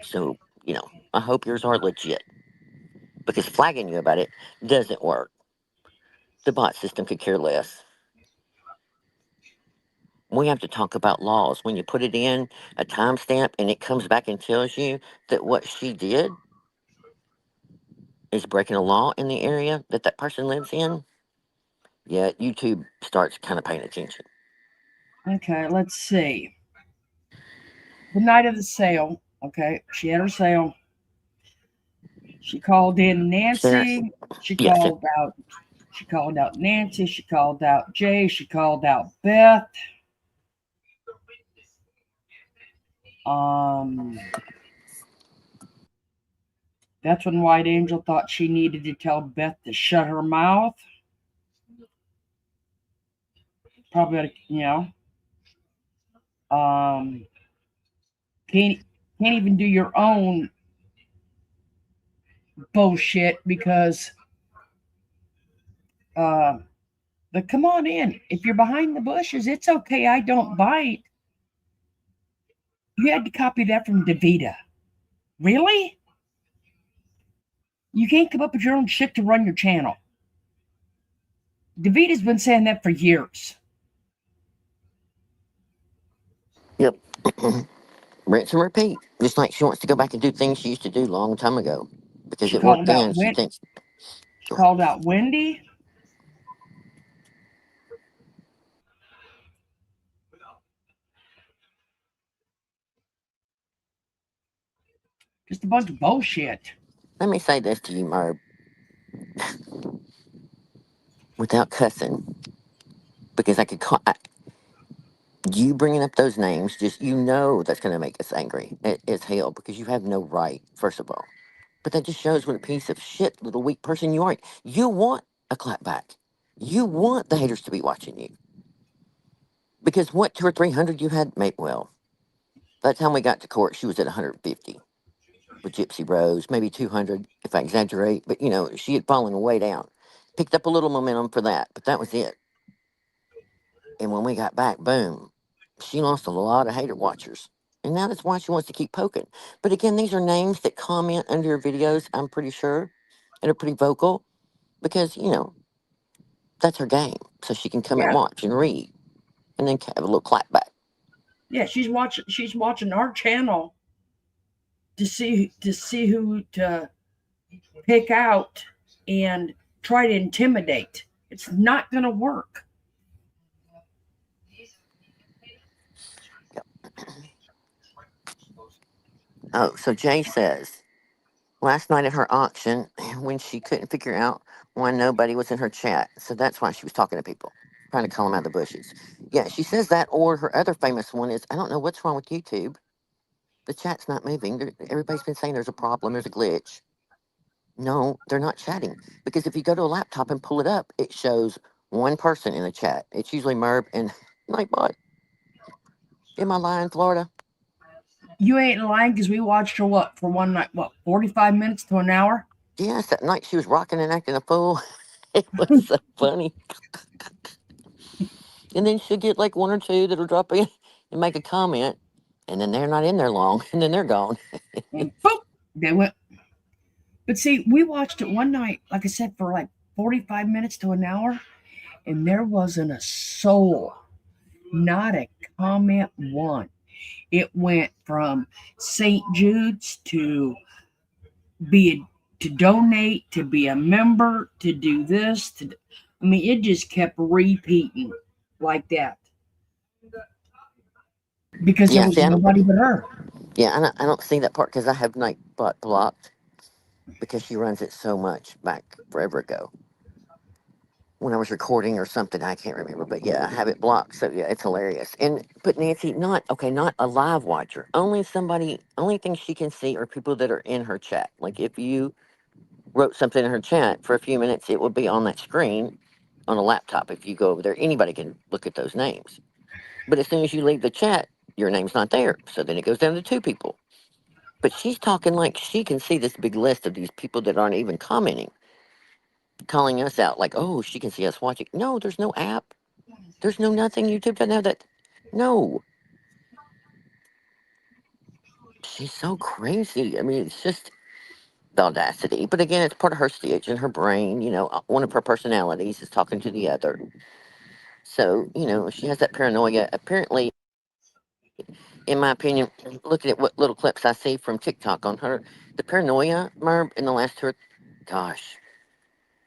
So, I hope yours are legit. Because flagging you about it doesn't work. The bot system could care less. We have to talk about laws. When you put it in a timestamp and it comes back and tells you that what she did is breaking a law in the area that that person lives in, yeah, YouTube starts kind of paying attention. okay, let's see. The night of the sale, okay, she had her sale. She called in Sarah, Nancy. She yes, yeah, called out. She called out Nancy. She called out Jay. She called out Beth. That's when White Angel thought she needed to tell Beth to shut her mouth. Probably, can't even do your own bullshit because come on in. If you're behind the bushes, it's okay. I don't bite. You had to copy that from Davita. Really? You can't come up with your own shit to run your channel. Davita's been saying that for years. yep. Rinse and repeat. Just like she wants to go back and do things she used to do a long time ago. Because She it worked called out then, she thinks. She called out Wendy. Just a bunch of bullshit. Let me say this to you, Merb, without cussing, because I could call you bringing up those names. Just that's going to make us angry as hell because you have no right, first of all. But that just shows what a piece of shit, little weak person you are. You want a clapback. You want the haters to be watching you because what 200 or 300 you had, mate. Well, by the time we got to court, she was at 150 with Gypsy Rose, maybe 200 if I exaggerate. But she had fallen way down. Picked up a little momentum for that, but that was it. And when we got back, boom, she lost a lot of hater watchers. And now that's why she wants to keep poking. But again, these are names that comment under your videos, I'm pretty sure, and are pretty vocal because, that's her game. So she can come and Yeah. watch and read and then have a little clap back. Yeah, she's watching our channel to see who to pick out and try to intimidate. It's not going to work. Oh, so Jay says, last night at her auction, when she couldn't figure out why nobody was in her chat. So that's why she was talking to people, trying to call them out of the bushes. Yeah, she says that, or her other famous one is, I don't know what's wrong with YouTube. The chat's not moving. Everybody's been saying there's a problem, there's a glitch. No, they're not chatting. Because if you go to a laptop and pull it up, it shows one person in the chat. It's usually Merb and Nightbot. Am I lying, Florida? You ain't lying because we watched her for one night, 45 minutes to an hour? Yes, that night she was rocking and acting a fool. It was so funny. And then she'll get like one or two that'll drop in and make a comment. And then they're not in there long. And then they're gone. And boop, they went. But see, we watched it one night, like I said, for like 45 minutes to an hour, and there wasn't a soul, not a comment one. It went from St. Jude's to donate, to be a member, to do this, it just kept repeating like that. because there Yeah, was see, nobody but her. I don't see that part because I have Nightbot blocked because she runs it so much back forever ago when I was recording or something. I can't remember, but yeah, I have it blocked. So yeah, it's hilarious. And but Nancy, not a live watcher. Only somebody. Only thing she can see are people that are in her chat. Like if you wrote something in her chat for a few minutes, it would be on that screen on a laptop. If you go over there, anybody can look at those names. But as soon as you leave the chat, your name's not there. So then it goes down to two people. But she's talking like she can see this big list of these people that aren't even commenting, calling us out like, oh, she can see us watching. No, there's no app. There's no nothing. YouTube doesn't have that. No. She's so crazy. I mean, it's just the audacity. But again, it's part of her stage and her brain. One of her personalities is talking to the other. So, she has that paranoia. Apparently, in my opinion, looking at what little clips I see from TikTok on her, the paranoia, Merb, in the last gosh,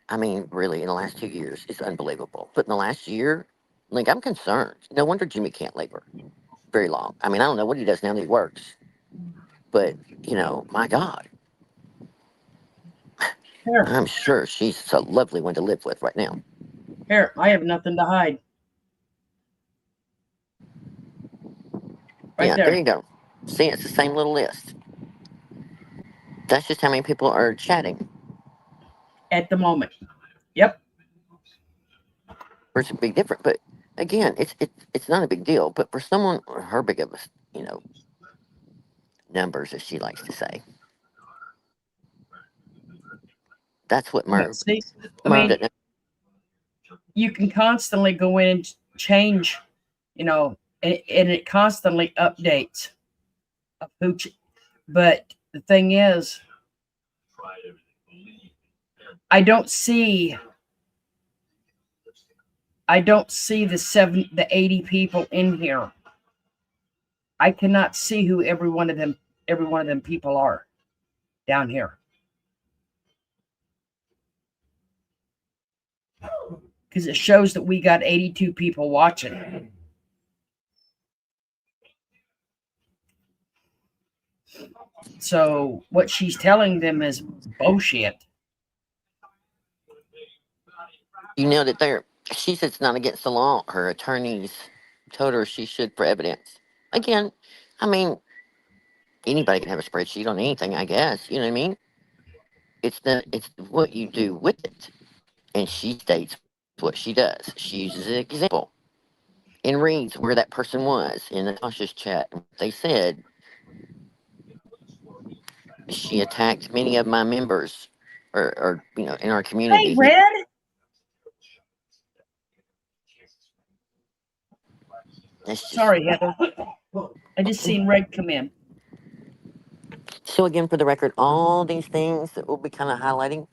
I mean, really, in the last 2 years, is unbelievable. But in the last year, like, I'm concerned. No wonder Jimmy can't labor very long. I mean, I don't know what he does now that he works, but, my God, Here, I'm sure she's a lovely one to live with right now. here, I have nothing to hide. Right Yeah, there there. you go. See, it's the same little list. That's just how many people are chatting. At the moment. Yep. It's a big difference, but again, it's not a big deal. But for someone her big of a, numbers, as she likes to say, that's what Yeah. Merv See, I Merv mean, doesn't. you can constantly go in and change, and it constantly updates of who. But the thing is, I don't see. I don't see the 80 people in here. I cannot see who every one of them people are down here. Because it shows that we got 82 people watching. So what she's telling them is bullshit. You know that there. She said it's not against the law. Her attorneys told her she should for evidence. Again, I mean, anybody can have a spreadsheet on anything, I guess. You know what I mean? It's what you do with it. And she states what she does. She uses an example and reads where that person was in Natasha's chat. They said she attacked many of my members, or in our Hey, community. Red. That's just Sorry, Heather. I just seen Red come in. so. Again, for the record, all these things that we'll be kind of highlighting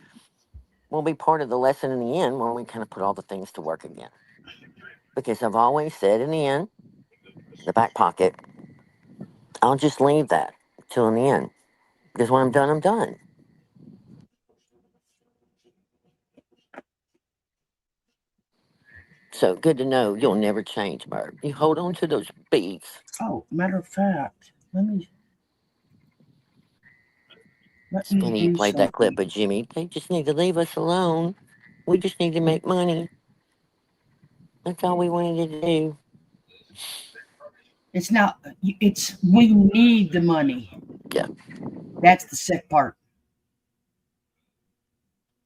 will be part of the lesson in the end when we kind of put all the things to work again. Because I've always said in the end, the back pocket, I'll just leave that till in the end. Because when I'm done, I'm done. So good to know you'll never change, Bert. You hold on to those beats. Oh, matter of fact, let It's me funny you do played that clip something. of Jimmy. They just need to leave us alone. We just need to make money. That's all we wanted to do. It's not. It's we need the money. Yeah, That's the sick part.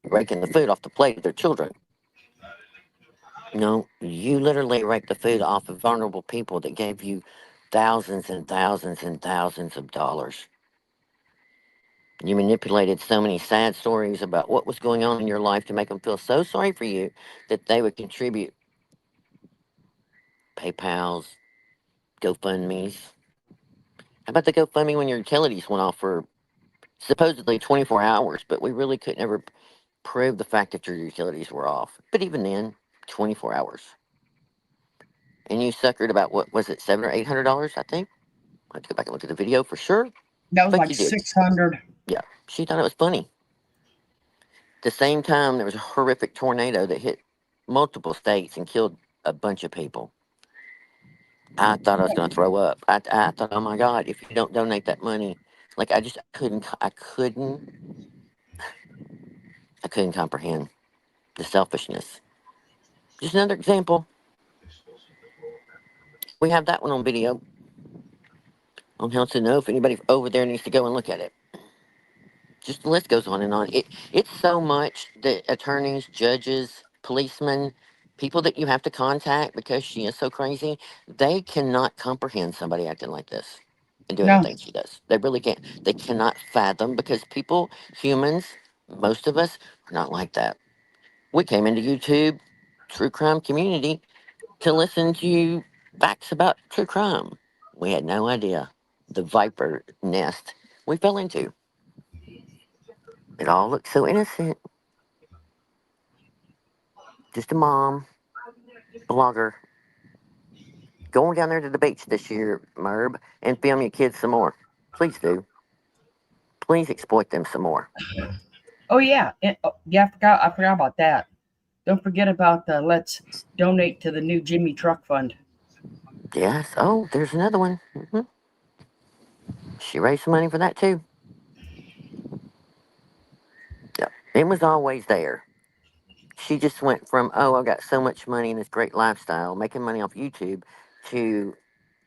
raking the food off the plate of their children. No, you literally rake the food off of vulnerable people that gave you thousands and thousands and thousands of dollars. You manipulated so many sad stories about what was going on in your life to make them feel so sorry for you that they would contribute PayPal's, GoFundMe's. How about the GoFundMe when your utilities went off for supposedly 24 hours, but we really couldn't ever prove the fact that your utilities were off. But even then, 24 hours. And you suckered about, what was it, $700 or $800, I think? I have to go back and look at the video for sure. That was But like you did. 600. Yeah. She thought it was funny. At the same time, there was a horrific tornado that hit multiple states and killed a bunch of people. I thought I was going to throw up. I thought, oh my God, if you don't donate that money, like I couldn't comprehend the selfishness. Just another example. We have that one on video on how to know if anybody over there needs to go and look at it. Just the list goes on and on. It's so much that attorneys, judges, policemen, people that you have to contact because she is so crazy, they cannot comprehend somebody acting like this and doing the No, things she does. They really can't. They cannot fathom because people, humans, most of us are not like that. We came into YouTube, true crime community, to listen to facts about true crime. We had no idea the viper nest we fell into. It all looked so innocent. Just a mom, blogger, going down there to the beach this year, Merb, and film your kids some more. Please do. Please exploit them some more. oh yeah, yeah. I forgot about that. Don't forget about the let's donate to the new Jimmy Truck Fund. Yes. Oh, there's another one. She raised some money for that too. Yep. It was always there. She just went from, oh, I've got so much money and this great lifestyle, making money off YouTube, to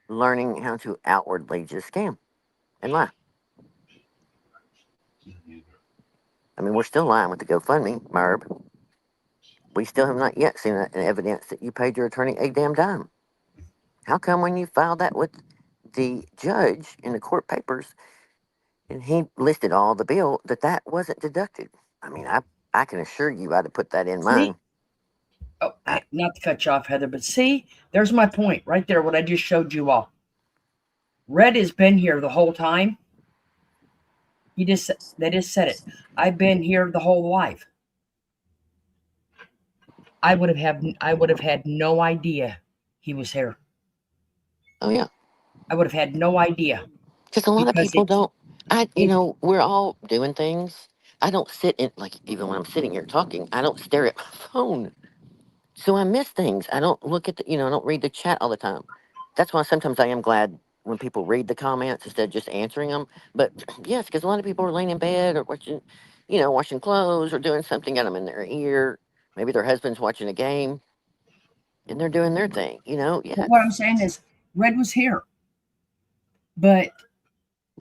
learning how to outwardly just scam and lie. I mean, we're still lying with the GoFundMe, Merb. We still have not yet seen evidence that you paid your attorney a damn dime. How come when you filed that with the judge in the court papers and he listed all the bill that wasn't deducted? I mean, I can assure you I'd have put that in See, mine. oh, I, not to cut you off, Heather, but see, there's my point right there. What I just showed you all. Red has been here the whole time. They just said it. I've been here the whole life. I would have had no idea he was here. oh yeah, I would have had no idea because a lot of because people don't. it We're all doing things. I don't sit in, like, even when I'm sitting here talking, I don't stare at my phone. So I miss things. I don't look at I don't read the chat all the time. That's why sometimes I am glad when people read the comments instead of just answering them. But yes, because a lot of people are laying in bed or watching, washing clothes or doing something, got them in their ear. Maybe their husband's watching a game and they're doing their thing. Yeah, but what I'm saying is Red was here. But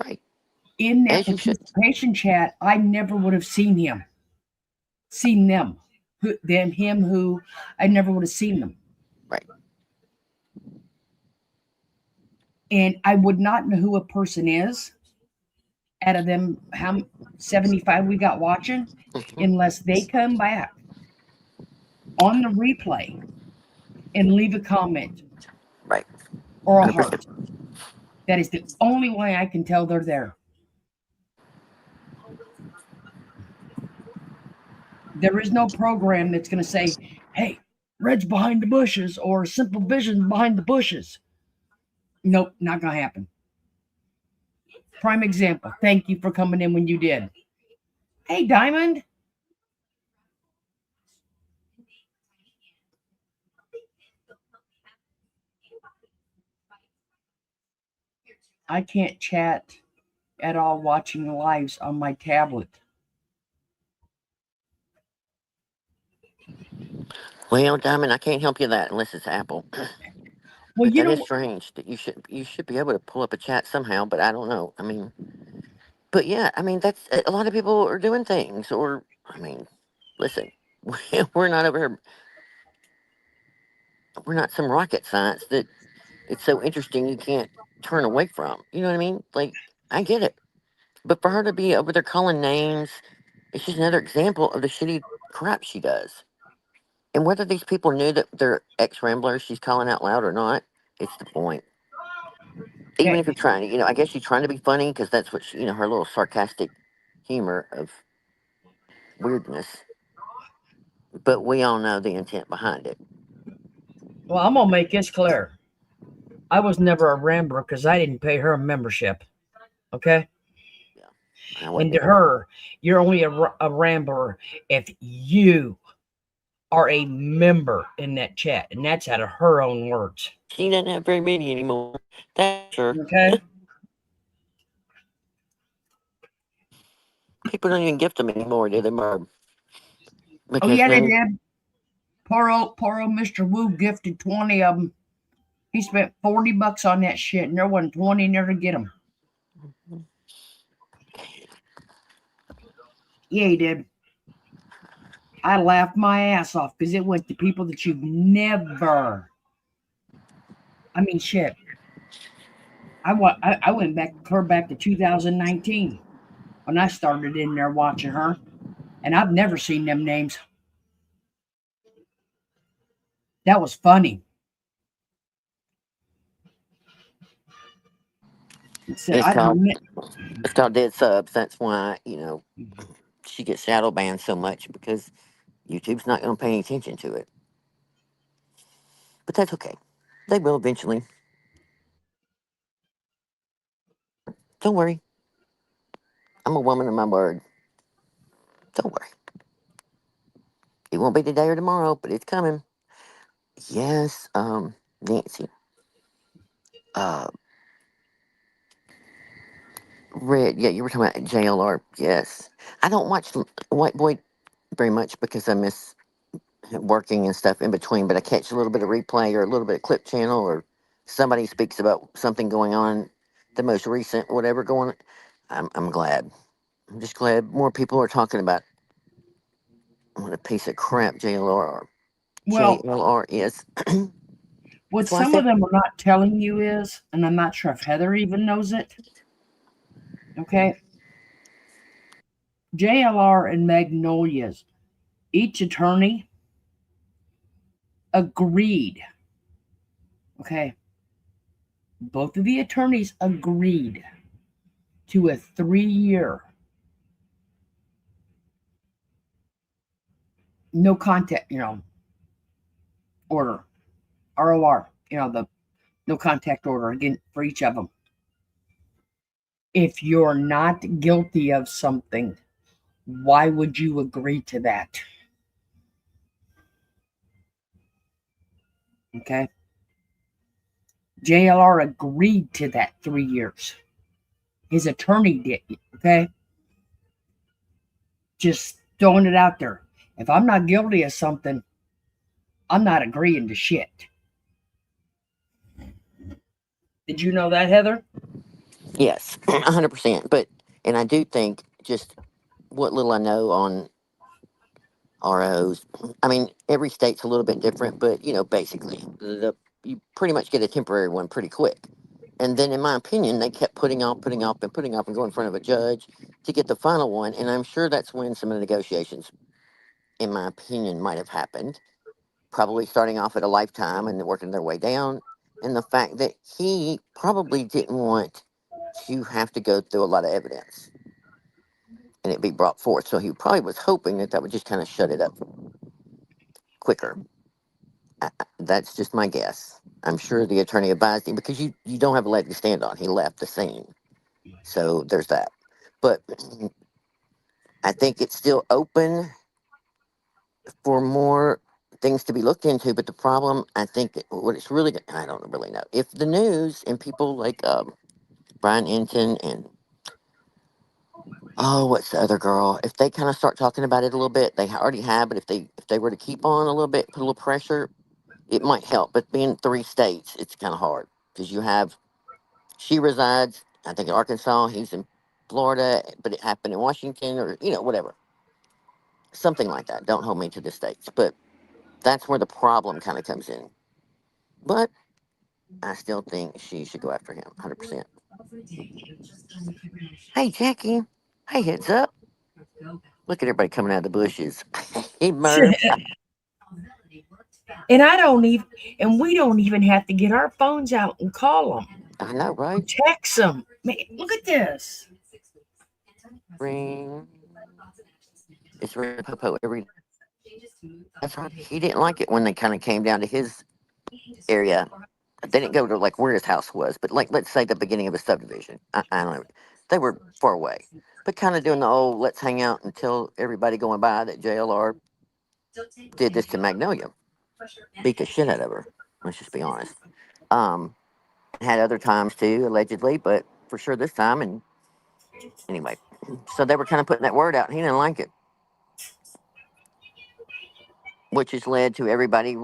right. in that As you should. participation chat, I never would have seen them, him, who I never would have seen them. Right. And I would not know who a person is out of them, how 75 we got watching, Mhm. unless they come back on the replay and leave a comment Right. or a 100%. heart. That is the only way I can tell they're there. There is no program that's going to say, hey, Red's behind the bushes or Simple Vision behind the bushes. Nope, not going to happen. Prime example. Thank you for coming in when you did. Hey, Diamond. I can't chat at all watching lives on my tablet. Well, Diamond, I can't help you that unless it's Apple. Well, But you that is know, strange that you should be able to pull up a chat somehow, but I don't know. I mean, but yeah, I mean that's a lot of people are doing things, or I mean, listen, we're not over here. We're not some rocket science that it's so interesting you can't turn away from. You know what I mean? Like, I get it, but for her to be over there calling names, it's just another example of the shitty crap she does. And whether these people knew that they're ex ramblers she's calling out loud or not, it's the point. Even eh, if you're trying to, I guess she's trying to be funny because that's what she, her little sarcastic humor of weirdness. But we all know the intent behind it. well, I'm going to make this clear. I was never a Rambler because I didn't pay her a membership. Okay? Yeah, I wouldn't And to either. her, you're only a Rambler if you are a member in that chat, and that's out of her own words. She doesn't have very many anymore. That's sure. Okay. People don't even gift them anymore, do they, Merv? Oh Because yeah, they no, did. Poor old Mr. Wu gifted 20 of them. He spent $40 on that shit, and there wasn't 20 in there to get them. Yeah, he did. I laughed my ass off because it went to people that you've never. I mean, shit. I went back to 2019 when I started in there watching her, and I've never seen them names. That was funny. Said it's I called admit, it's called dead subs. That's why she gets shadow banned so much because YouTube's not going to pay any attention to it. But that's okay. They will eventually. Don't worry. I'm a woman of my word. Don't worry. It won't be today or tomorrow, but it's coming. Yes, Nancy. Uh, Red. Yeah, you were talking about JLR. Yes, I don't watch White Boy very much because I miss working and stuff in between. But I catch a little bit of replay or a little bit of clip channel or somebody speaks about something going on, the most recent whatever going. I'm glad. I'm just glad more people are talking about what a piece of crap JLR well, JLR is. what That's why I some of said them are not telling you is, and I'm not sure if Heather even knows it. Okay, JLR and Magnolias, each attorney agreed. Okay, both of the attorneys agreed to a 3-year no contact, order, ROR, the no contact order again for each of them. If you're not guilty of something, why would you agree to that? Okay. JLR agreed to that 3 years. His attorney did. Okay. Just throwing it out there. If I'm not guilty of something, I'm not agreeing to shit. Did you know that, Heather? yes, 100%. But and I do think just what little I know on ROs. I mean, every state's a little bit different, but basically, you pretty much get a temporary one pretty quick. And then, in my opinion, they kept putting off, putting off, and putting off, and going in front of a judge to get the final one. And I'm sure that's when some of the negotiations, in my opinion, might have happened. Probably starting off at a lifetime and then working their way down. And the fact that he probably didn't want to have to go through a lot of evidence and it be brought forth. So he probably was hoping that that would just kind of shut it up quicker. That's just my guess. I'm sure the attorney advised him because you don't have a leg to stand on. He left the scene. So there's that. But I think it's still open for more things to be looked into. But the problem, I think, what it's really, I don't really know. If the news and people like Brian Enton and, oh, what's the other girl? If they kind of start talking about it a little bit, they already have, but if they were to keep on a little bit, put a little pressure, it might help. But being 3 states, it's kind of hard because she resides, I think, in Arkansas. He's in Florida, but it happened in Washington or whatever, something like that. Don't hold me to the states, but that's where the problem kind of comes in. But I still think she should go after him, 100%. Hey, Jackie. Hey, heads up. Look at everybody coming out of the bushes. Hey, Merv. And I don't even, and we don't even have to get our phones out and call them, I know, right? text them. Man, look at this. Ring. It's ring popo every. That's right. He didn't like it when they kind of came down to his area. They didn't go to like where his house was, but like let's say the beginning of a subdivision. I don't know. They were far away, but kind of doing the old let's hang out and tell everybody going by that JLR did this to Magnolia, beat the shit out of her. Let's just be honest. Um, had other times too, allegedly, but for sure this time. And anyway, so they were kind of putting that word out, and he didn't like it, which has led to everybody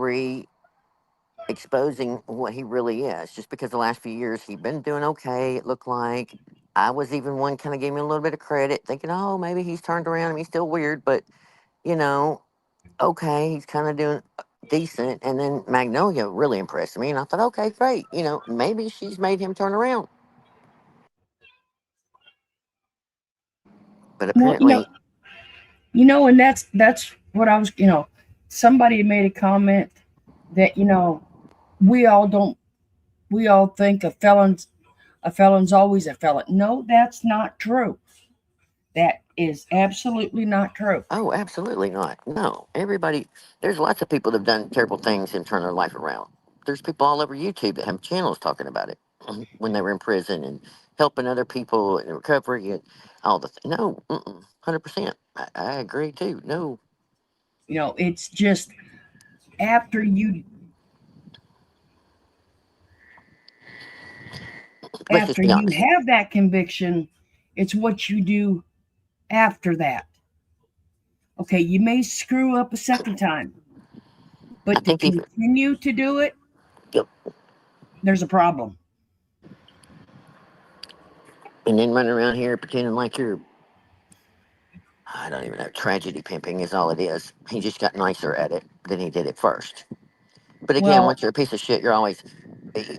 exposing what he really is. Just because the last few years he'd been doing okay, it looked like. I was even one kind of gave me a little bit of credit, thinking, oh, maybe he's turned around and he's still weird, but you know, okay, he's kind of doing decent. And then Magnolia really impressed me, and I thought, okay, great, maybe she's made him turn around. But Well, apparently, and that's what I was, somebody made a comment that, we all don't, we all think a felon's always a felon. No, that's not true. That is absolutely not true. oh, absolutely not. No, everybody, there's lots of people that have done terrible things and turned their life around. There's people all over YouTube that have channels talking about it when they were in prison and helping other people in recovery and all the no, 100%. I agree too. No, It's just after you let's just after be you honest. have that conviction, it's what you do after that. Okay, you may screw up a second time, I but to think even, continue to do it, yep, there's a problem. and then running around here pretending like you're, I don't even know, tragedy pimping is all it is. He just got nicer at it than he did at first. But again, Well, once you're a piece of shit, you're always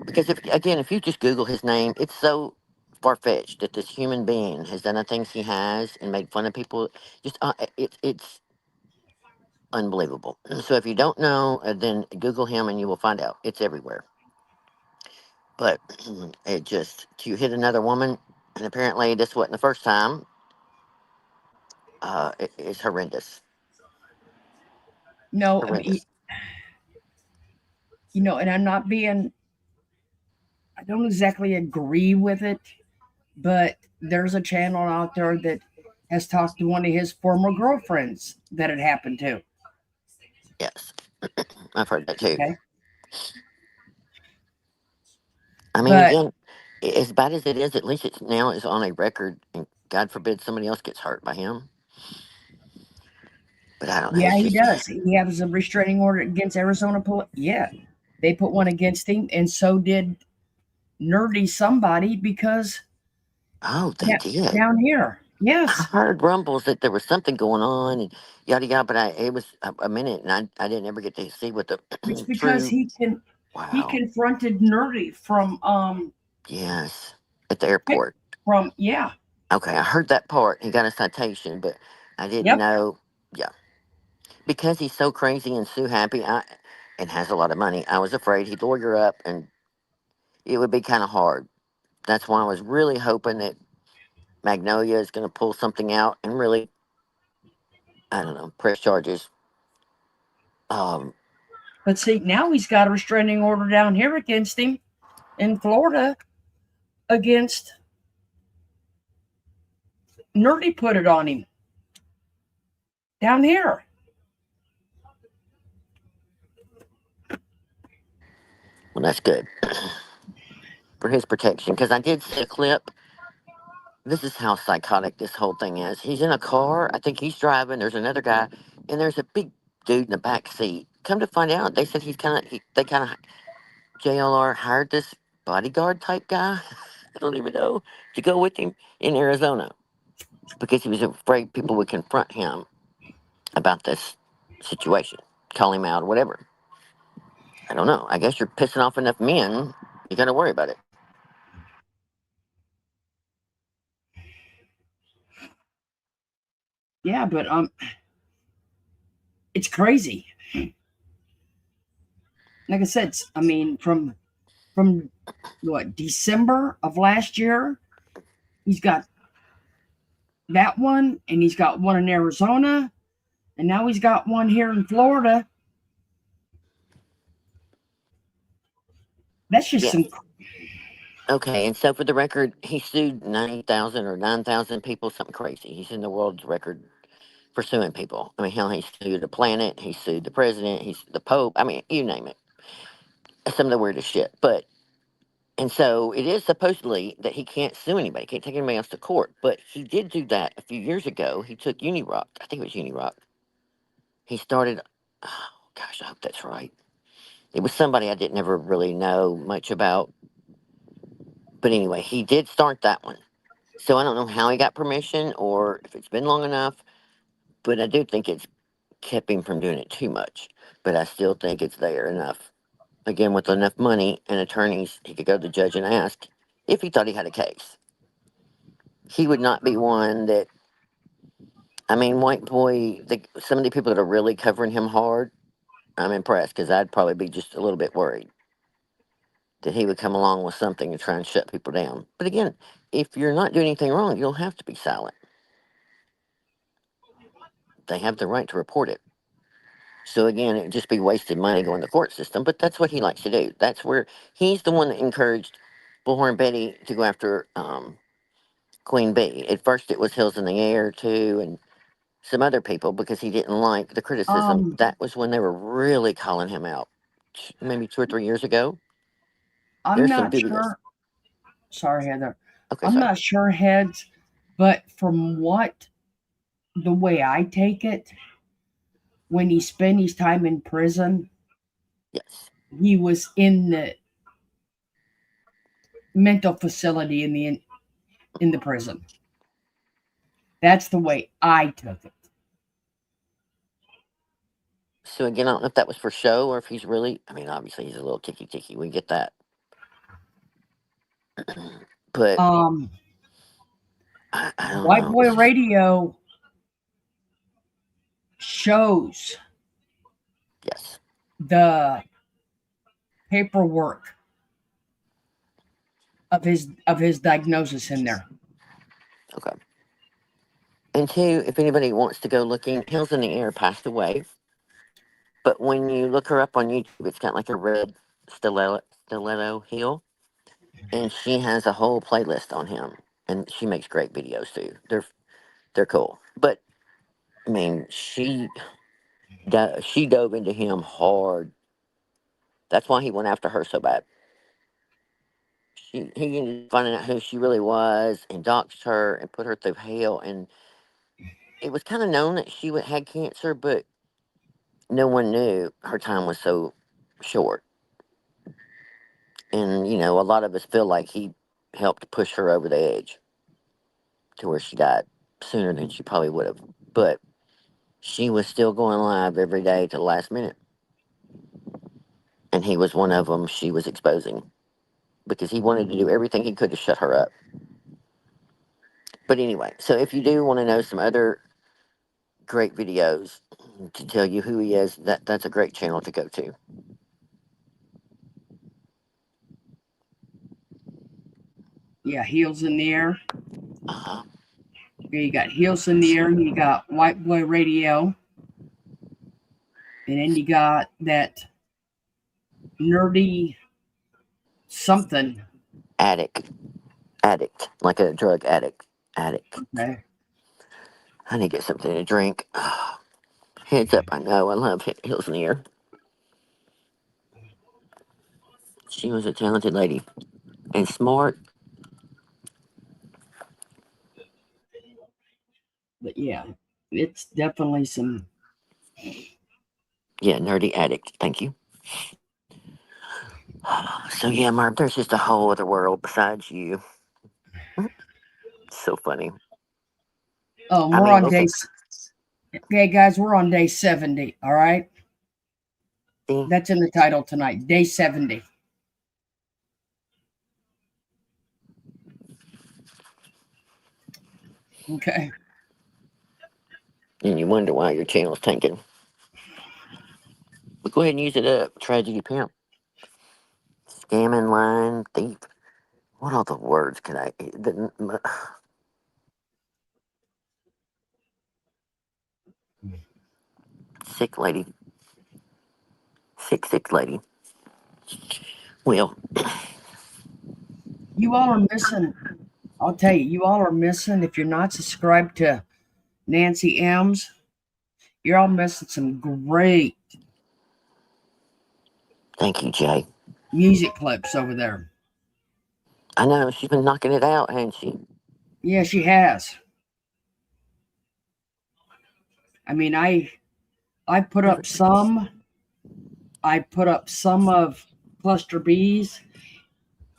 because if you just Google his name, it's so far fetched that this human being has done the things he has and made fun of people. Just it's unbelievable. So if you don't know, then Google him and you will find out. It's everywhere. But it just to hit another woman, and apparently this wasn't the first time. It's horrendous. no, Horrendous. and I don't exactly agree with it, but there's a channel out there that has talked to one of his former girlfriends that it happened to. Yes, I've heard that too. Okay. I mean, But again, as bad as it is, at least it's now is on a record, and God forbid somebody else gets hurt by him. But I don't know. yeah, It's he just, does. He has a restraining order against Arizona police. Yeah, they put one against him, and so did Nerdy somebody because oh, they did. down here. I Yes, heard rumbles that there was something going on and yada yada, but it was a minute, and I didn't ever get to see what the it's because true. he Wow. confronted Nerdy Yes, at the airport. from yeah. Okay, I heard that part. He got a citation, but I didn't Yep. know. Yeah, because he's so crazy and so happy, and has a lot of money. I was afraid he'd lawyer up, and it would be kind of hard. That's why I was really hoping that Magnolia is going to pull something out and really, I don't know, press charges. Um, But see, now he's got a restraining order down here against him in Florida against Nerdy put it on him down here. well, that's good for his protection because I did see a clip. This is how psychotic this whole thing is. He's in a car. I think he's driving. There's another guy, and there's a big dude in the back seat. Come to find out, they said they kind of JLR hired this bodyguard type guy. I don't even know to go with him in Arizona because he was afraid people would confront him about this situation, call him out or whatever. I don't know. I guess you're pissing off enough men, you got to worry about it. Yeah, but it's crazy. Like I said, I mean, from what December of last year, he's got that one, and he's got one in Arizona, and now he's got one here in Florida. That's just Yeah. some. Okay. And so for the record, he sued 90,000 or 9,000 people, something crazy. He's in the world's record for suing people. I mean, hell, he sued the planet, he sued the president, he's the Pope. I mean, you name it. Some of the weirdest shit. But and so it is supposedly that he can't sue anybody, can't take anybody else to court. But he did do that a few years ago. He took Unirock. I think it was Unirock. He started. Oh gosh, I hope that's right. It was somebody I didn't ever really know much about. But anyway, he did start that one. So I don't know how he got permission or if it's been long enough. But I do think it's kept him from doing it too much. But I still think it's there enough. Again, with enough money and attorneys, he could go to the judge and ask if he thought he had a case. He would not be one that, I mean, white boy, some of the people that are really covering him hard, I'm impressed because I'd probably be just a little bit worried that he would come along with something and try and shut people down. But again, if you're not doing anything wrong, you don't have to be silent. They have the right to report it. So again, it'd just be wasted money going to the court system, but that's what he likes to do. That's where he's the one that encouraged Bullhorn Betty to go after Queen Bee. At first, it was Hills in the Air too, and some other people because he didn't like the criticism. That was when they were really calling him out, maybe 2 or 3 years ago. I'm There's some not videos. sure. Sorry, Heather. Okay, I'm sorry. not sure, Heads, but from the way I take it, when he spent his time in prison, Yes. he was in the mental facility in the prison. That's the way I took it. So again, I don't know if that was for show or if he's really. I mean, obviously he's a little ticky. We get that. But I don't White know. Boy Radio shows Yes. the paperwork of his diagnosis in there. Okay. And two, if anybody wants to go looking, Hills in the Air passed away. But when you look her up on YouTube, it's got like a red stiletto heel, and she has a whole playlist on him, and she makes great videos too. They're cool. But I mean, she dove into him hard. That's why he went after her so bad. He ended up finding out who she really was and doxed her and put her through hell. And it was kind of known that she had cancer, but no one knew her time was so short. And, you know, a lot of us feel like he helped push her over the edge to where she died sooner than she probably would have. But she was still going live every day to the last minute. And he was one of them she was exposing because he wanted to do everything he could to shut her up. But anyway, so if you do want to know some other great videos to tell you who he is, that's a great channel to go to. Yeah, Heels in the Air. Uh-huh. You got Heels in the Air, and you got White Boy Radio, and then you got that nerdy something. Addict, like a drug addict. Okay. I need to get something to drink. Heads up, I know I love Hills in the Air. She was a talented lady and smart. But yeah, it's definitely some. Yeah, nerdy addict. Thank you. So yeah, Marv, there's just a whole other world besides you. So funny. Oh, I we're mean, on listen, Okay, guys, we're on day 70. All right, see, that's in the title tonight. Day 70. Okay. and you wonder why your channel's tanking. But go ahead and use it up. Tragedy pimp, scamming, lying, thief. What other words can I? Sick lady. Sick lady. Well, You all are missing. I'll tell you, you all are missing. If you're not subscribed to Nancy M's, You're all missing some great Thank you, Jay. music clips over there. I know she's been knocking it out, hasn't she? Yeah, she has. I mean, I put up some. I put up some of cluster bees.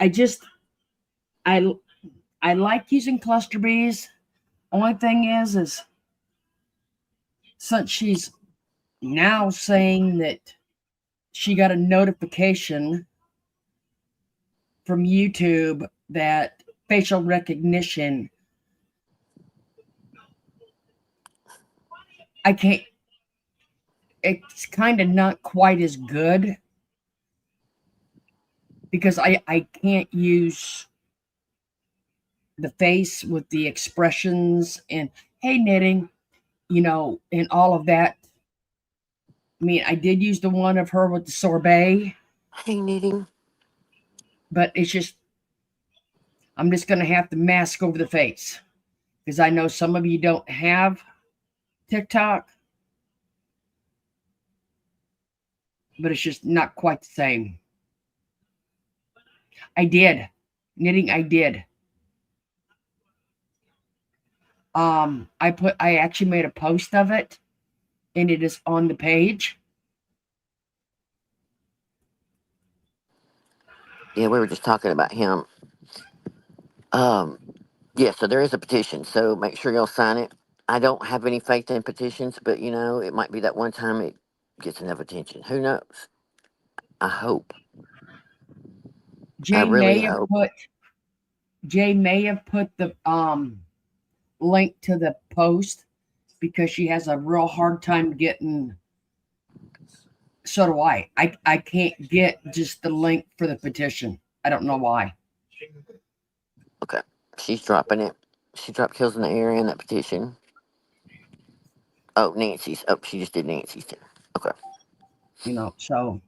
I just I I like using cluster bees. Only thing is since she's now saying that she got a notification from YouTube that facial recognition, I can't. It's kind of not quite as good because I can't use the face with the expressions and hey knitting, and all of that. I mean, I did use the one of her with the sorbet, Hey, knitting. but it's just I'm just gonna have to mask over the face because I know some of you don't have TikTok, but it's just not quite the same. I did knitting. I did. I actually made a post of it, and it is on the page. Yeah, we were just talking about him. Um, yeah, so there is a petition, so make sure y'all sign it. I don't have any faith in petitions, but it might be that one time it gets enough attention. Who knows? I hope. I Jay really may have hope. put Jay may have put the link to the post because she has a real hard time getting. So do I. I can't get just the link for the petition. I don't know why. Okay, she's dropping it. She dropped kills in the air and that petition. Oh, Nancy's. Oh, she just did Nancy's too. Okay. So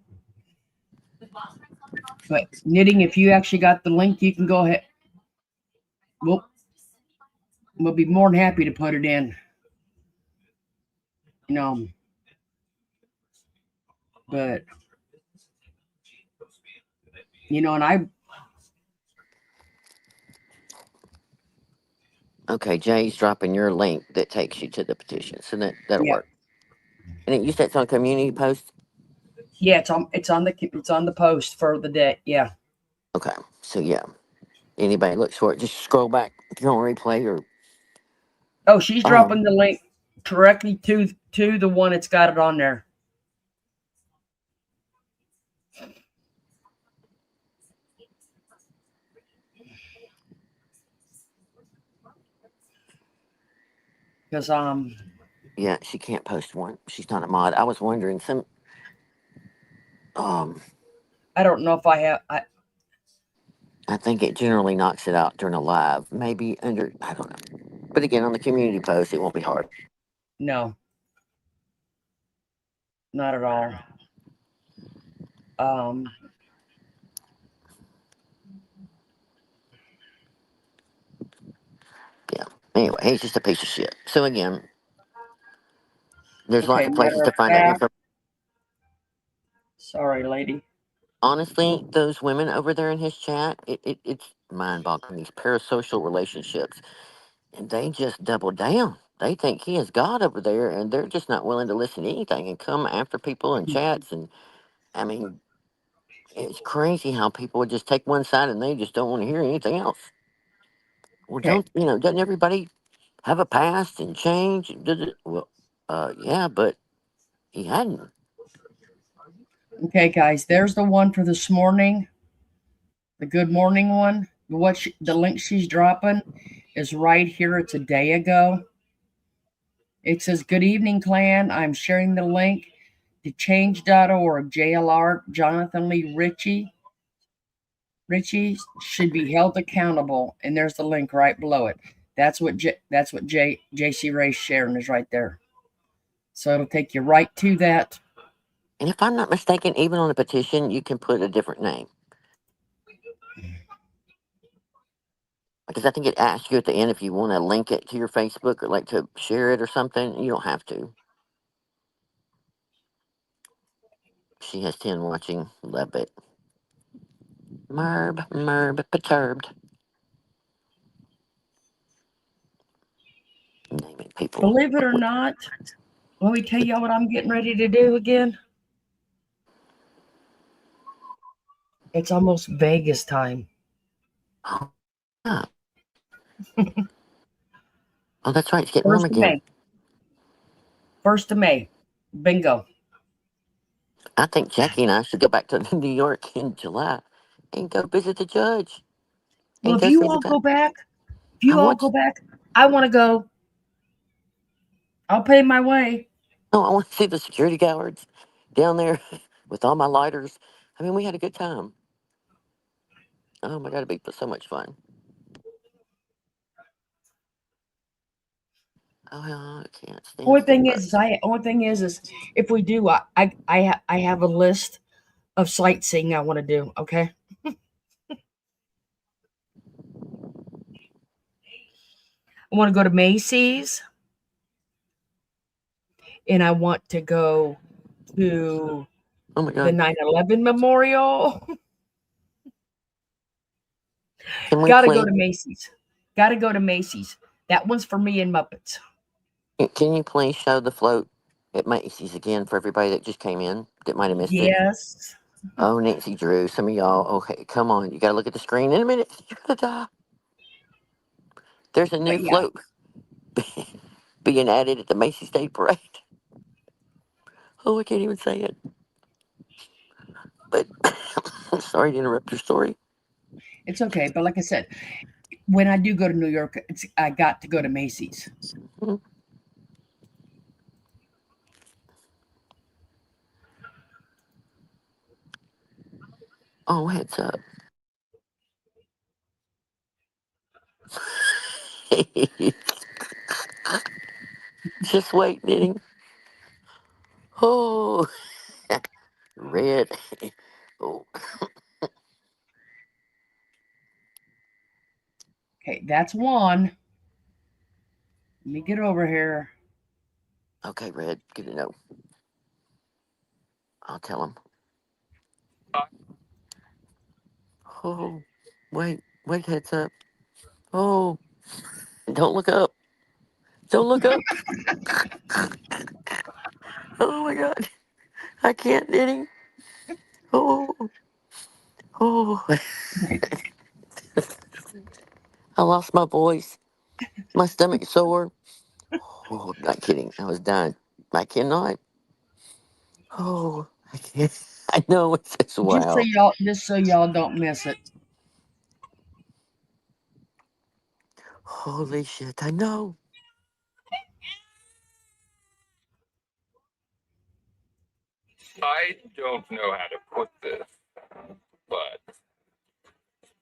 but knitting, if you actually got the link, you can go ahead. We'll be more than happy to put it in. You know, but and Okay, Jay's dropping your link that takes you to the petition, so that'll yeah, work. And you said it's on community post. yeah, it's on the post for the day. Yeah. Okay, so yeah, anybody looks for it, just scroll back if you're on replay or Oh, she's um. dropping the link directly to the one that's got it on there. Because Yeah, she can't post one. She's not a mod. I was wondering some. Um, I don't know if I have. I think it generally knocks it out during a live. Maybe under. I don't know. But again, on the community post, it won't be hard. No, not at all. Um, Yeah. Anyway, he's just a piece of shit. So again, there's lots okay, of places matter to of find out fact, information. sorry, lady. Honestly, those women over there in his chat, it's mind-boggling. These parasocial relationships, and they just double down. They think he is God over there, and they're just not willing to listen to anything and come after people in chats. And I mean, it's crazy how people would just take one side and they just don't want to hear anything else. Well, Okay, doesn't everybody have a past and change? Well, yeah, but he hadn't. okay, guys. There's the one for this morning. The good morning one. The link she's dropping is right here. It's a day ago. It says, "Good evening, clan. I'm sharing the link to change.org. JLR Jonathan Lee Ritchie should be held accountable." And there's the link right below it. That's what JC Ray's sharing is right there. So it'll take you right to that. And if I'm not mistaken, even on the petition, you can put a different name. Because I think it asks you at the end if you want to link it to your Facebook or like to share it or something. You don't have to. She has 10 watching. Love it. Merb, perturbed. Naming people. Believe it or not, let me tell y'all what I'm getting ready to do again. It's almost Vegas time. Oh, yeah. Oh, that's right. It's getting warm 1st of again. May. 1st of May. Bingo. I think Jackie and I should go back to New York in July and go visit the judge Well, and if go you see all go the. back, I want. I want to go. I'll pay my way. Oh, I want to see the security guards down there with all my lighters. I mean, we had a good time. Oh my God, it'd be so much fun. Oh, yeah, I can't stand Starbucks. Only thing is if we do, I have a list of sightseeing I want to do. Okay, I want to go to Macy's, and I want to go to Oh my the God, 9/11 memorial. can we Got to go please? to Macy's. Got to go to Macy's. That one's for me and Muppets. Can you please show the float at Macy's again for everybody that just came in that might have missed it? Yes, Oh, Nancy Drew, some of y'all. Okay, come on, you gotta look at the screen in a minute. You're gonna die. There's a new but yeah, float being added at the Macy's Day Parade. Oh, I can't even say it. But I'm sorry to interrupt your story. it's okay. But like I said, when I do go to New York, I got to go to Macy's. Mhm. Oh, heads up. Just wait, knitting. Oh, red. Oh, Okay, that's one. Let me get over here. okay, red. Good to know. I'll tell him. Oh, wait, heads up. Oh, don't look up. Don't look up. Oh my God, I can't, knitting. Oh, oh, I lost my voice. My stomach's sore. Oh, I'm not kidding. I was dying. I cannot. Oh, I can't. I know it's just wow. Just so y'all don't miss it. Holy shit, I know. I don't know how to put this, but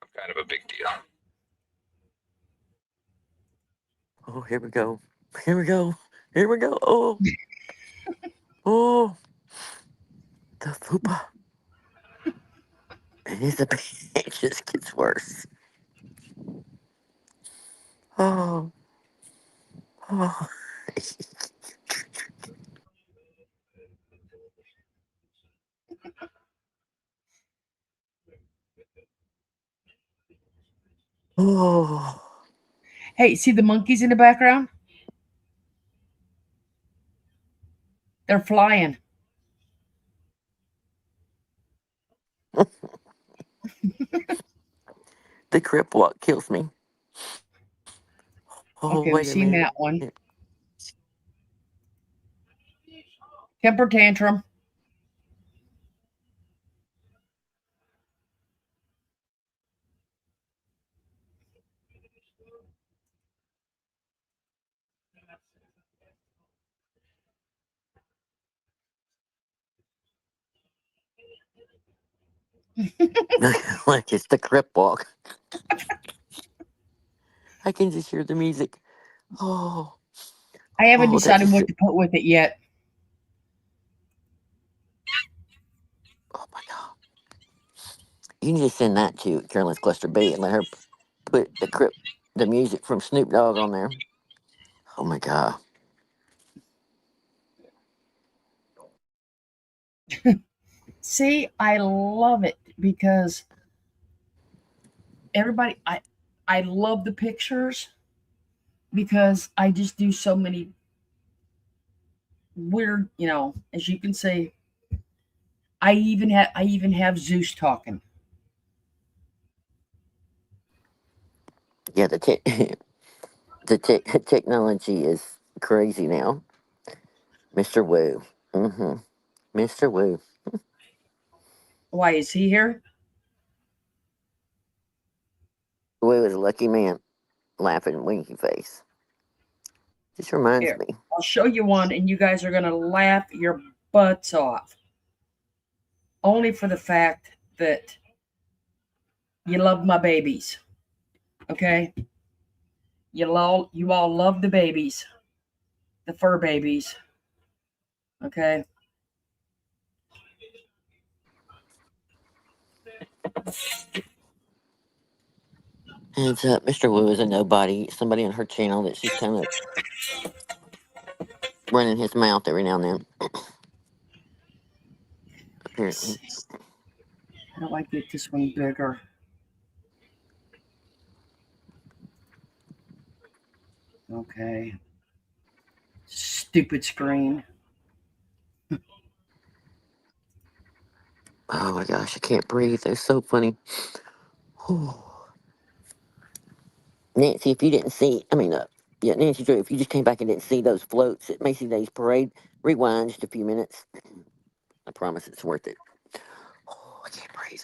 I'm kind of a big deal. Oh, here we go. Here we go. Here we go. Oh, oh, the fupa. It is a it just gets worse. Oh, oh. Oh, Hey, see the monkeys in the background? They're flying. the crip walk kills me. Oh, Okay, we wait a seen minute. that one. Temper tantrum. Like it's the crip walk. I can just hear the music. Oh, I haven't oh, that's decided just what it. to put with it yet. Oh my God. You need to send that to Carolyn's Cluster B and let her put the music from Snoop Dogg on there. Oh my God. See, I love it because everybody, I love the pictures because I just do so many weird, as you can say, I even have Zeus talking. Yeah, technology is crazy now. Mr. Wu. Mm-hmm. Mr. Wu. Why is he here? Wu is a lucky man. Laughing winky face. Just reminds Here, me. I'll show you one, and you guys are gonna laugh your butts off. Only for the fact that you love my babies. Okay? You all love the babies, the fur babies. Okay? And Mr. Wu is a nobody. Somebody on her channel that she's kind of running his mouth every now and then. Let's Apparently. see. How do I get this one bigger? Okay. Stupid screen. Oh my gosh, I can't breathe. They're so funny. Nancy, if you didn't see, yeah, Nancy Drew, if you just came back and didn't see those floats at Macy Day's parade, rewind just a few minutes. I promise it's worth it. Oh, I can't breathe.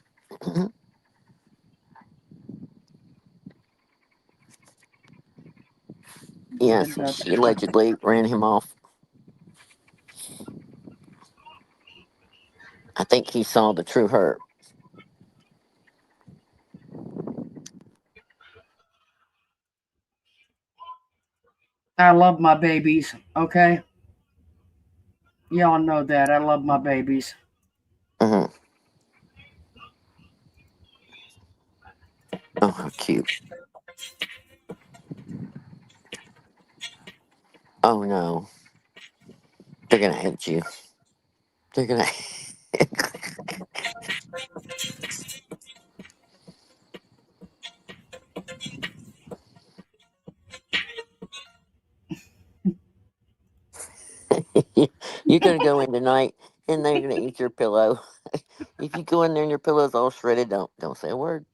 Yes, she allegedly ran him off. I think he saw the true her. I love my babies. Okay? Y'all know that. I love my babies. Hmm. Oh, how cute. Oh no. They're gonna hate you. They're gonna. You're gonna go in tonight, and they're gonna eat your pillow. If you go in there and your pillow's all shredded, don't say a word.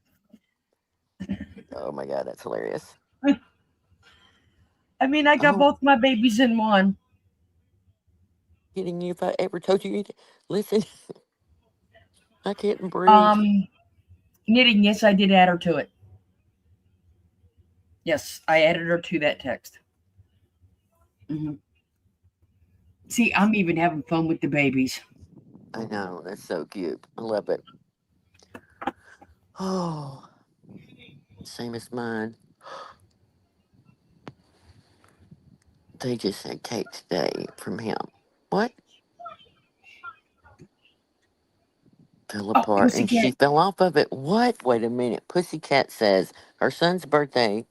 Oh my god, that's hilarious. I mean, I got Oh, both my babies in one. kidding you if I ever told you anything. Listen, I can't breathe. Um, Knitting, yes, I did add her to it. Yes, I added her to that text. Hmm. See, I'm even having fun with the babies. I know, that's so cute. I love it. Oh, same as mine. They just had cake today from him. What? Fell Oh, apart and she pussycat. fell off of it. What? Wait a minute. Pussycat says her son's birthday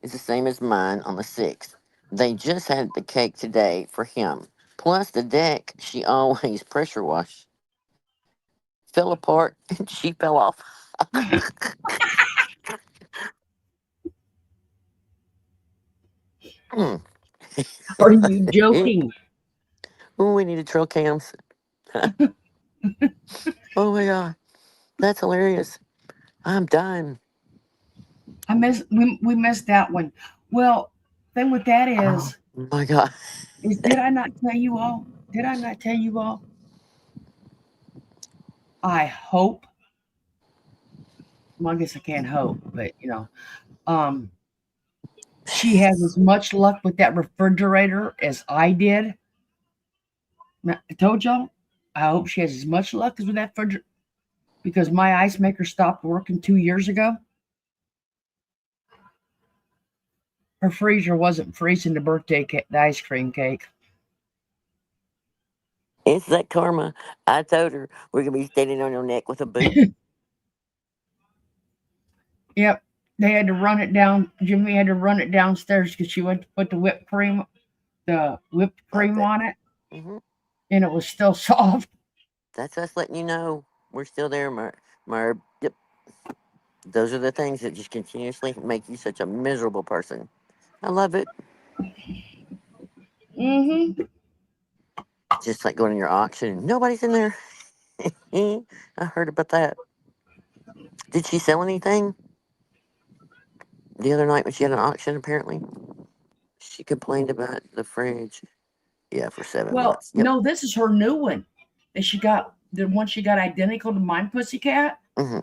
is the same as mine on the 6th. They just had the cake today for him. Plus the deck she always pressure wash fell apart and she fell off. Mm. Are you joking? Ooh, we need a trail cams. Oh my god. That's hilarious. I'm done. We missed that one. Well, thing with that Oh my god. is did I not tell you all? Did I not tell you all? I hope. Well, I guess I can't hope, but um, she has as much luck with that refrigerator as I did. Now, I told y'all. I hope she has as much luck as with that refrigerator because my ice maker stopped working 2 years ago. Her freezer wasn't freezing the birthday cake, the ice cream cake. It's that karma. I told her we're gonna be standing on your neck with a boot. Yep, they had to run it down. Jimmy had to run it downstairs because she went to put the whipped Stop cream it. on it, Hmm. and it was still soft. That's us letting you know we're still there, Merb. Yep. Those are the things that just continuously make you such a miserable person. I love it. Mm-hmm. Just like going to your auction. Nobody's in there. I heard about that. Did she sell anything the other night when she had an auction, apparently? She complained about the fridge. Yeah, for 7 months. Yep. No, this is her new one that she got. The one she got identical to mine, Pussycat. Hmm.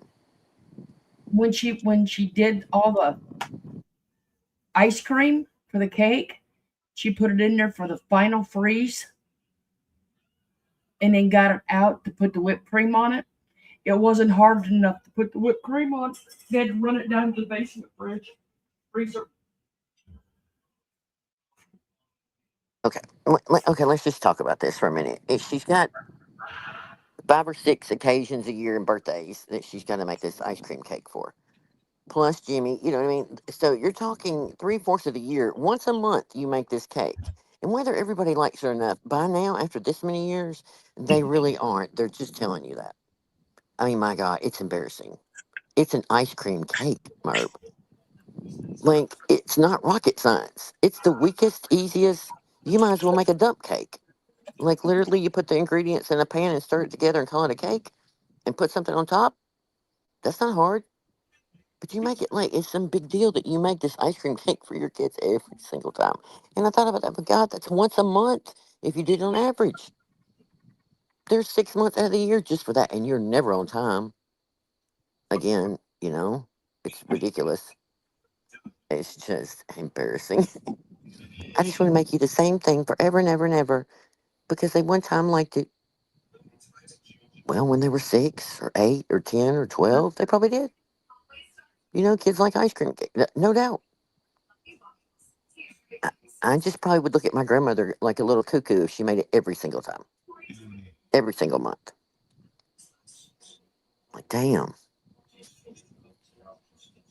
When she did all the ice cream for the cake, she put it in there for the final freeze, and then got it out to put the whipped cream on it. It wasn't hard enough to put the whipped cream on. They had to run it down to the basement freezer. Okay. Okay, let's just talk about this for a minute. If she's got 5 or 6 occasions a year and birthdays that she's got to make this ice cream cake for, plus Jimmy, you know what I mean? So you're talking 3/4 of the year. Once a month, you make this cake. And whether everybody likes it or not, by now, after this many years, they really aren't. They're just telling you that. I mean, my God, it's embarrassing. It's an ice cream cake, Merb. Like, it's not rocket science. It's the weakest, easiest. You might as well make a dump cake. Like, literally, you put the ingredients in a pan and stir it together and call it a cake and put something on top. That's not hard. But you make it like it's some big deal that you make this ice cream cake for your kids every single time. And I thought about that, but God, that's once a month if you did it on average. There's 6 months out of the year just for that, and you're never on time. Again, it's ridiculous. It's just embarrassing. I just want to make you the same thing forever and ever and ever because they one time liked it. Well, when they were 6 or 8 or 10 or 12, they probably did. Kids like ice cream cake, no doubt. I, I just probably would look at my grandmother like a little cuckoo if she made it every single time, every single month. Like, damn.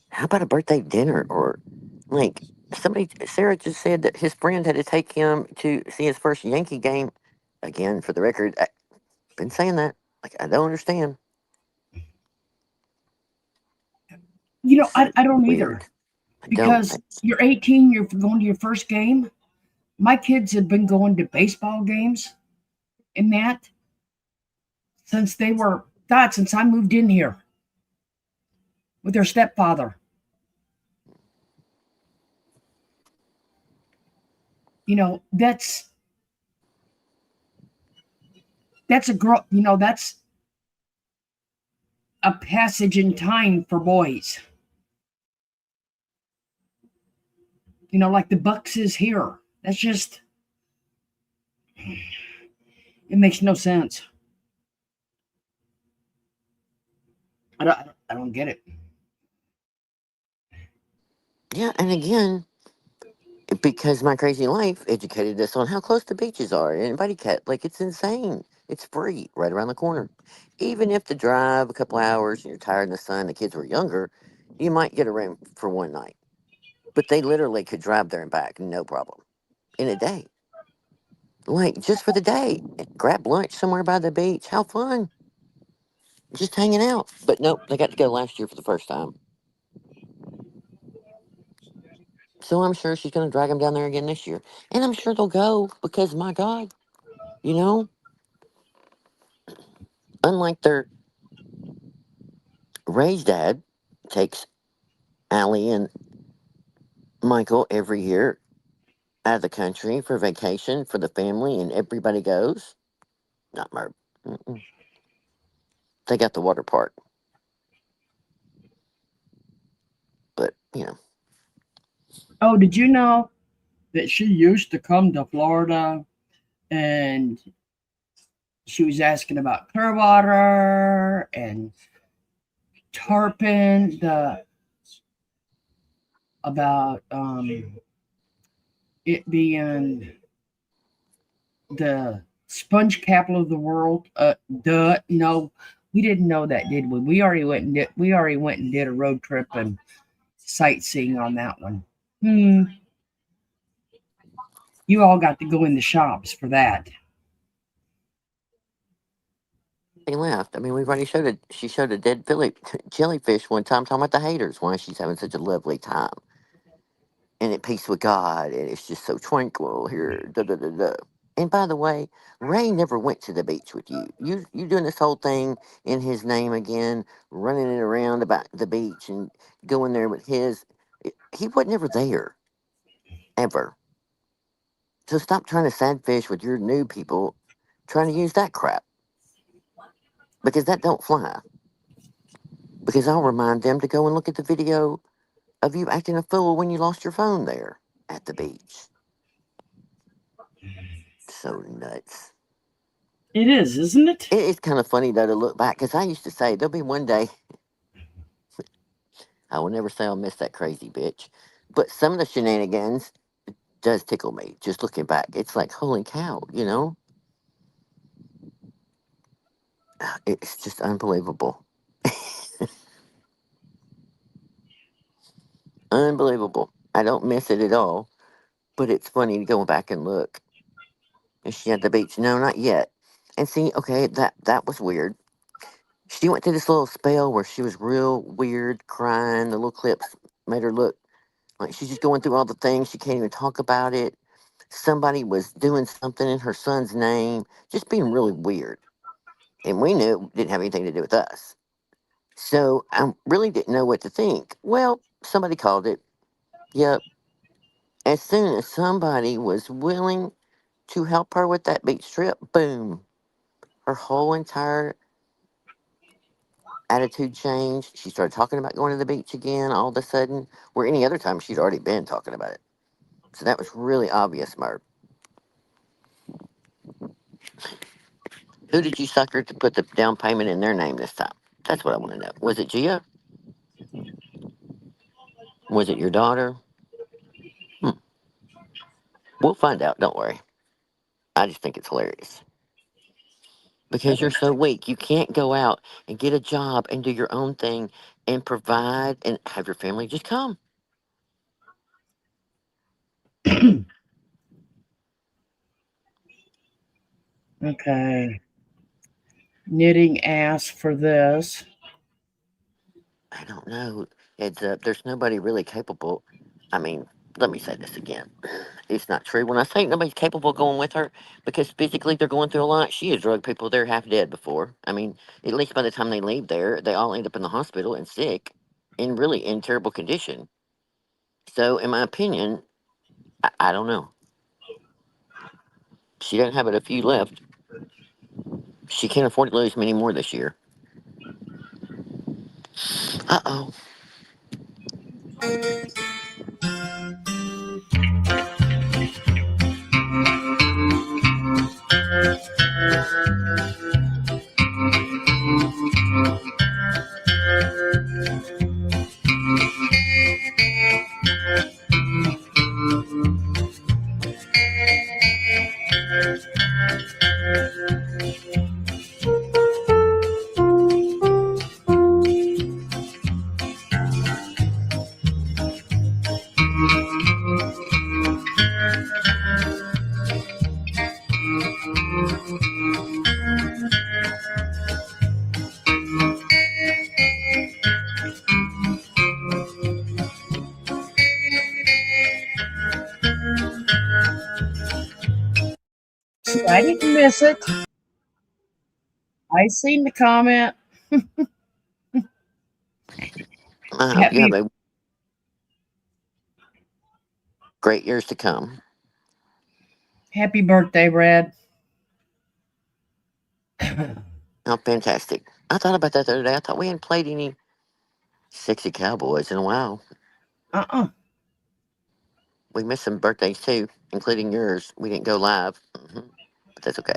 How about a birthday dinner or like Sarah just said that his friend had to take him to see his first Yankee game. Again, for the record, I've been saying that. Like, I don't understand. I don't Weird. either, I don't. because you're 18, you're going to your first game. My kids have been going to baseball games and that since they were since I moved in here with their stepfather. That's a girl. That's a passage in time for boys. Like the Bucks is here. That's just, it makes no sense. I don't get it. Yeah, and again, because my crazy life educated us on how close the beaches are and Buddy Cat. Like, it's insane. It's free right around the corner. Even if the drive a couple hours and you're tired in the sun, the kids were younger, you might get a room for one night. But they literally could drive there and back, no problem, in a day. Like, just for the day. Grab lunch somewhere by the beach. How fun. Just hanging out. But nope, they got to go last year for the first time. So I'm sure she's going to drag them down there again this year. And I'm sure they'll go because, my God, you know, unlike their Ray's dad takes Allie and Michael every year out of the country for vacation for the family and everybody goes. Not Merv. Mm-mm. They got the water park. But, Oh, did you know that she used to come to Florida and she was asking about Clearwater and Tarpon, about it being the sponge capital of the world. No, we didn't know that, did we? We already went and did a road trip and sightseeing on that one. You all got to go in the shops for that. They left. I mean, we've already showed it. She showed a dead jellyfish one time, talking about the haters, why she's having such a lovely time and at peace with God, and it's just so tranquil here. Da da da da. And by the way, Ray never went to the beach with you. You doing this whole thing in his name again, running it around about the beach and going there with his. He wasn't ever there, ever. So stop trying to sad fish with your new people, trying to use that crap, because that don't fly. Because I'll remind them to go and look at the video of you acting a fool when you lost your phone there at the beach. So nuts. It is, isn't it? It's kind of funny though to look back, because I used to say there'll be one day I will never say I'll miss that crazy bitch, but some of the shenanigans does tickle me. Just looking back, it's like holy cow, you know. It's just unbelievable, unbelievable. I don't miss it at all, but it's funny to go back and look. Is she at the beach? No, not yet. And see, okay, that was weird. She went through this little spell where she was real weird, crying. The little clips made her look like she's just going through all the things. She can't even talk about it. Somebody was doing something in her son's name, just being really weird. And we knew it didn't have anything to do with us. So I really didn't know what to think. Well, somebody called it. Yep. As soon as somebody was willing to help her with that beach trip, boom, her whole entire attitude changed. She started talking about going to the beach again all of a sudden, where any other time she'd already been talking about it. So that was really obvious, Merv. Who did you sucker to put the down payment in their name this time? That's what I want to know. Was it Gia? Was it your daughter? Hmm. We'll find out. Don't worry. I just think it's hilarious. Because you're so weak. You can't go out and get a job and do your own thing and provide and have your family just come. Okay. Knitting asked for this. I don't know. It's there's nobody really capable. I mean, let me say this again. It's not true when I say nobody's capable of going with her, because physically they're going through a lot. She has drugged people there half dead before. I mean, at least by the time they leave there, they all end up in the hospital and sick and really in terrible condition. So, in my opinion, I don't know. She doesn't have but a few left. She can't afford to lose many more this year. Uh oh. See, I didn't miss it. I seen the comment. I hope you have Happy a great years to come. happy birthday, Brad. Oh, fantastic. I thought about that the other day. I thought we hadn't played any sexy cowboys in a while. Uh-uh. We missed some birthdays too, including yours. We didn't go live, but that's okay.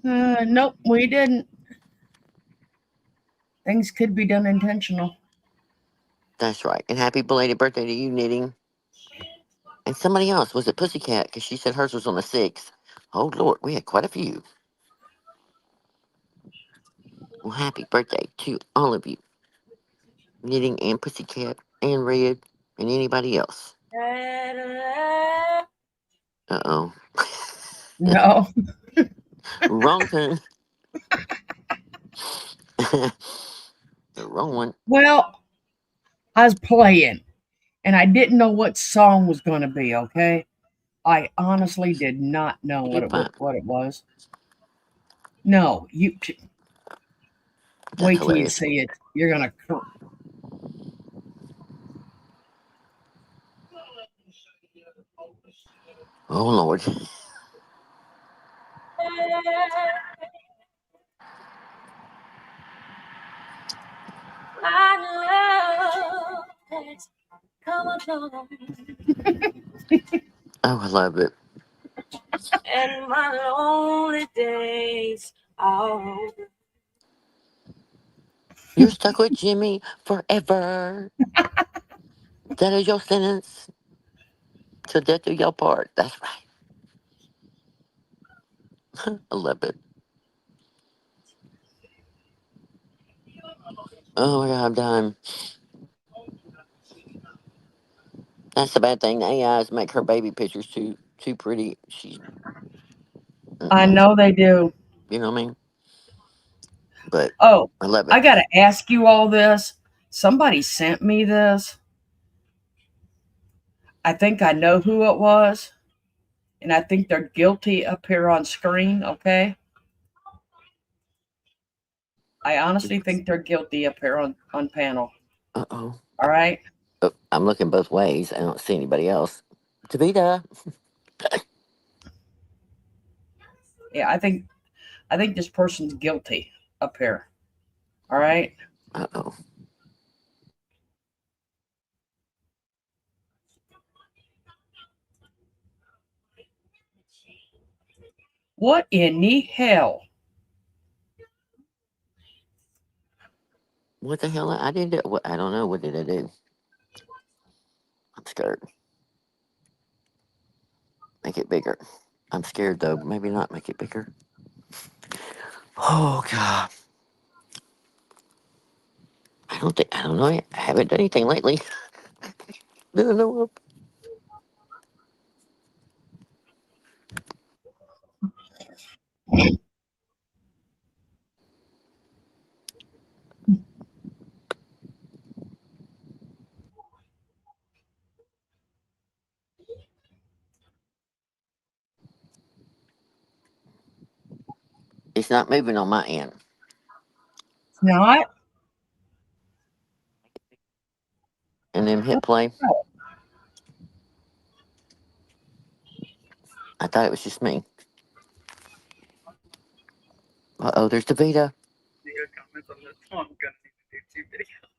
Nope, we didn't. Things could be done intentional. That's right. And happy belated birthday to you, Knitting. And somebody else, was it Pussycat? Because she said hers was on the 6th. Oh, Lord, we had quite a few. Well, happy birthday to all of you, Knitting and Pussycat and Red and anybody else. Uh oh. No. Wrong tune. The wrong one. Well, I was playing and I didn't know what song was going to be, okay? I honestly did not know You did fine. what it was. No, you That's wait till you hilarious. see it. You're going to Oh Lord. My love has come along, Oh, I love it. and my lonely days are over. You're stuck with Jimmy forever. That is your sentence. Till death do your part. That's right. I love it. Oh my God, I'm done. That's the bad thing. The AIs make her baby pictures too pretty. She's, I mm-mm, know they do. you know what I mean? But Oh, I love it. I got to ask you all this. Somebody sent me this. I think I know who it was, and I think they're guilty up here on screen, okay? I honestly think they're guilty up here on panel. Uh oh. All right? I'm looking both ways. I don't see anybody else. Tavita. Yeah, I think this person's guilty up here. All right? Uh oh. What in the hell? What the hell? I didn't do. I don't know. What did I do? I'm scared. Make it bigger. I'm scared though. Maybe not make it bigger. Oh God. I don't think. I don't know. I haven't done anything lately. No, no. It's not moving on my end. It's not? And then hit play. I thought it was just me. Uh oh. There's Tavita. Comments on this. Oh, I'm gonna need to do 2 videos.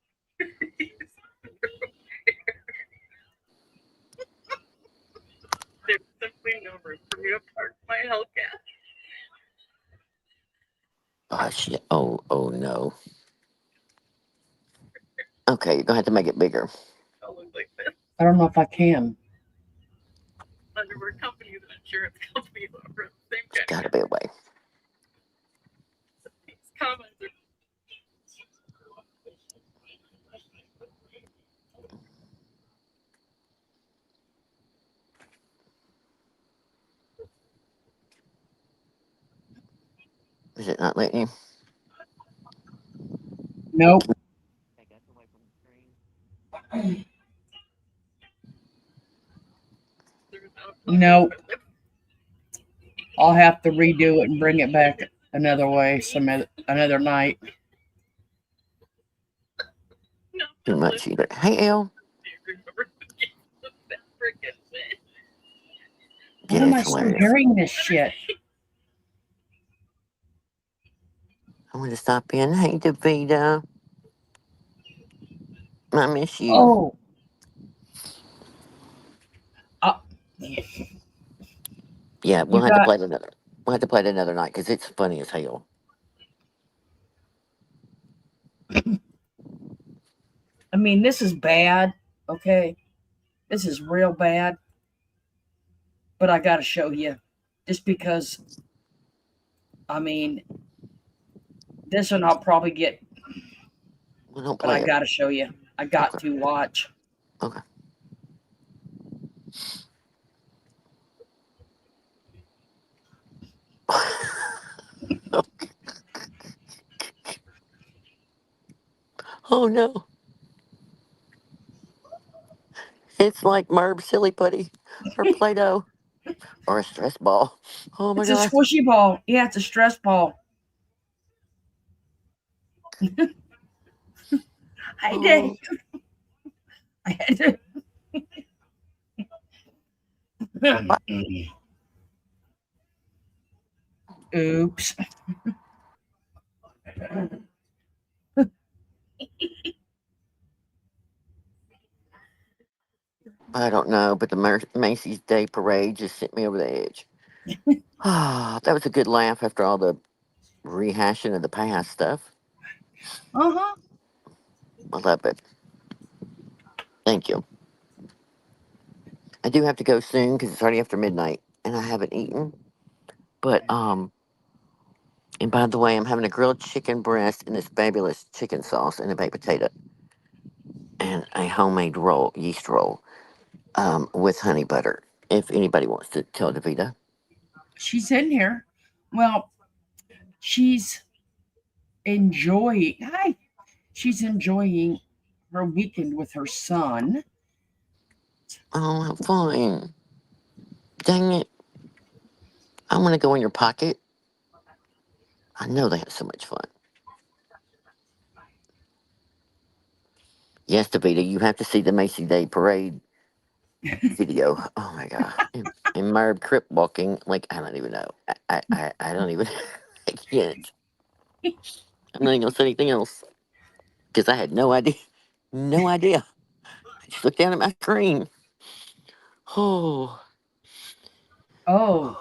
There's simply no room for me to park my Hellcat. Oh shit. Oh no. Okay, you're gonna have to make it bigger. I'll look like this. I don't know if I can. Underwear companies and insurance companies offer the same There's kind gotta be a way. of these comments. Is it not letting you? Nope. Nope. I'll have to redo it and bring it back another way, another night. Too much either. Hey, Elle. Why Yeah, am it's I still hilarious. hearing this shit? I'm gonna stop in. Hey, Davida. I miss you. Oh, uh, Yeah, you we'll have to got. play it another. We'll have to play it another night because it's funny as hell. I mean, this is bad. Okay, this is real bad. But I got to show you, just because. I mean, this one I'll probably get, Well, don't but I play it. got to show you. I got Okay. to watch. Okay. Oh no. It's like Merb silly putty or Play Doh or a stress ball. Oh my It's a gosh. squishy ball. Yeah, it's a stress ball. I did. Oh, I had what? to. Oops. I don't know, but the Macy's Day Parade just sent me over the edge. Ah, that was a good laugh after all the rehashing of the past stuff. Uh huh. I love it. Thank you. I do have to go soon because it's already after midnight and I haven't eaten. But and by the way, I'm having a grilled chicken breast and this fabulous chicken sauce and a baked potato and a homemade roll, yeast roll, with honey butter. If anybody wants to tell Davita. She's in here. Well, she's enjoying. Hi. She's enjoying her weekend with her son. Oh, how fun! Dang it! I'm gonna go in your pocket. I know they have so much fun. Yes, Davita, you have to see the Macy Day Parade video. Oh my god! And Merb crip walking like I don't even know. I don't even. I can't. I'm not even gonna say anything else because I had no idea. No idea. I just looked down at my screen. Oh, Oh,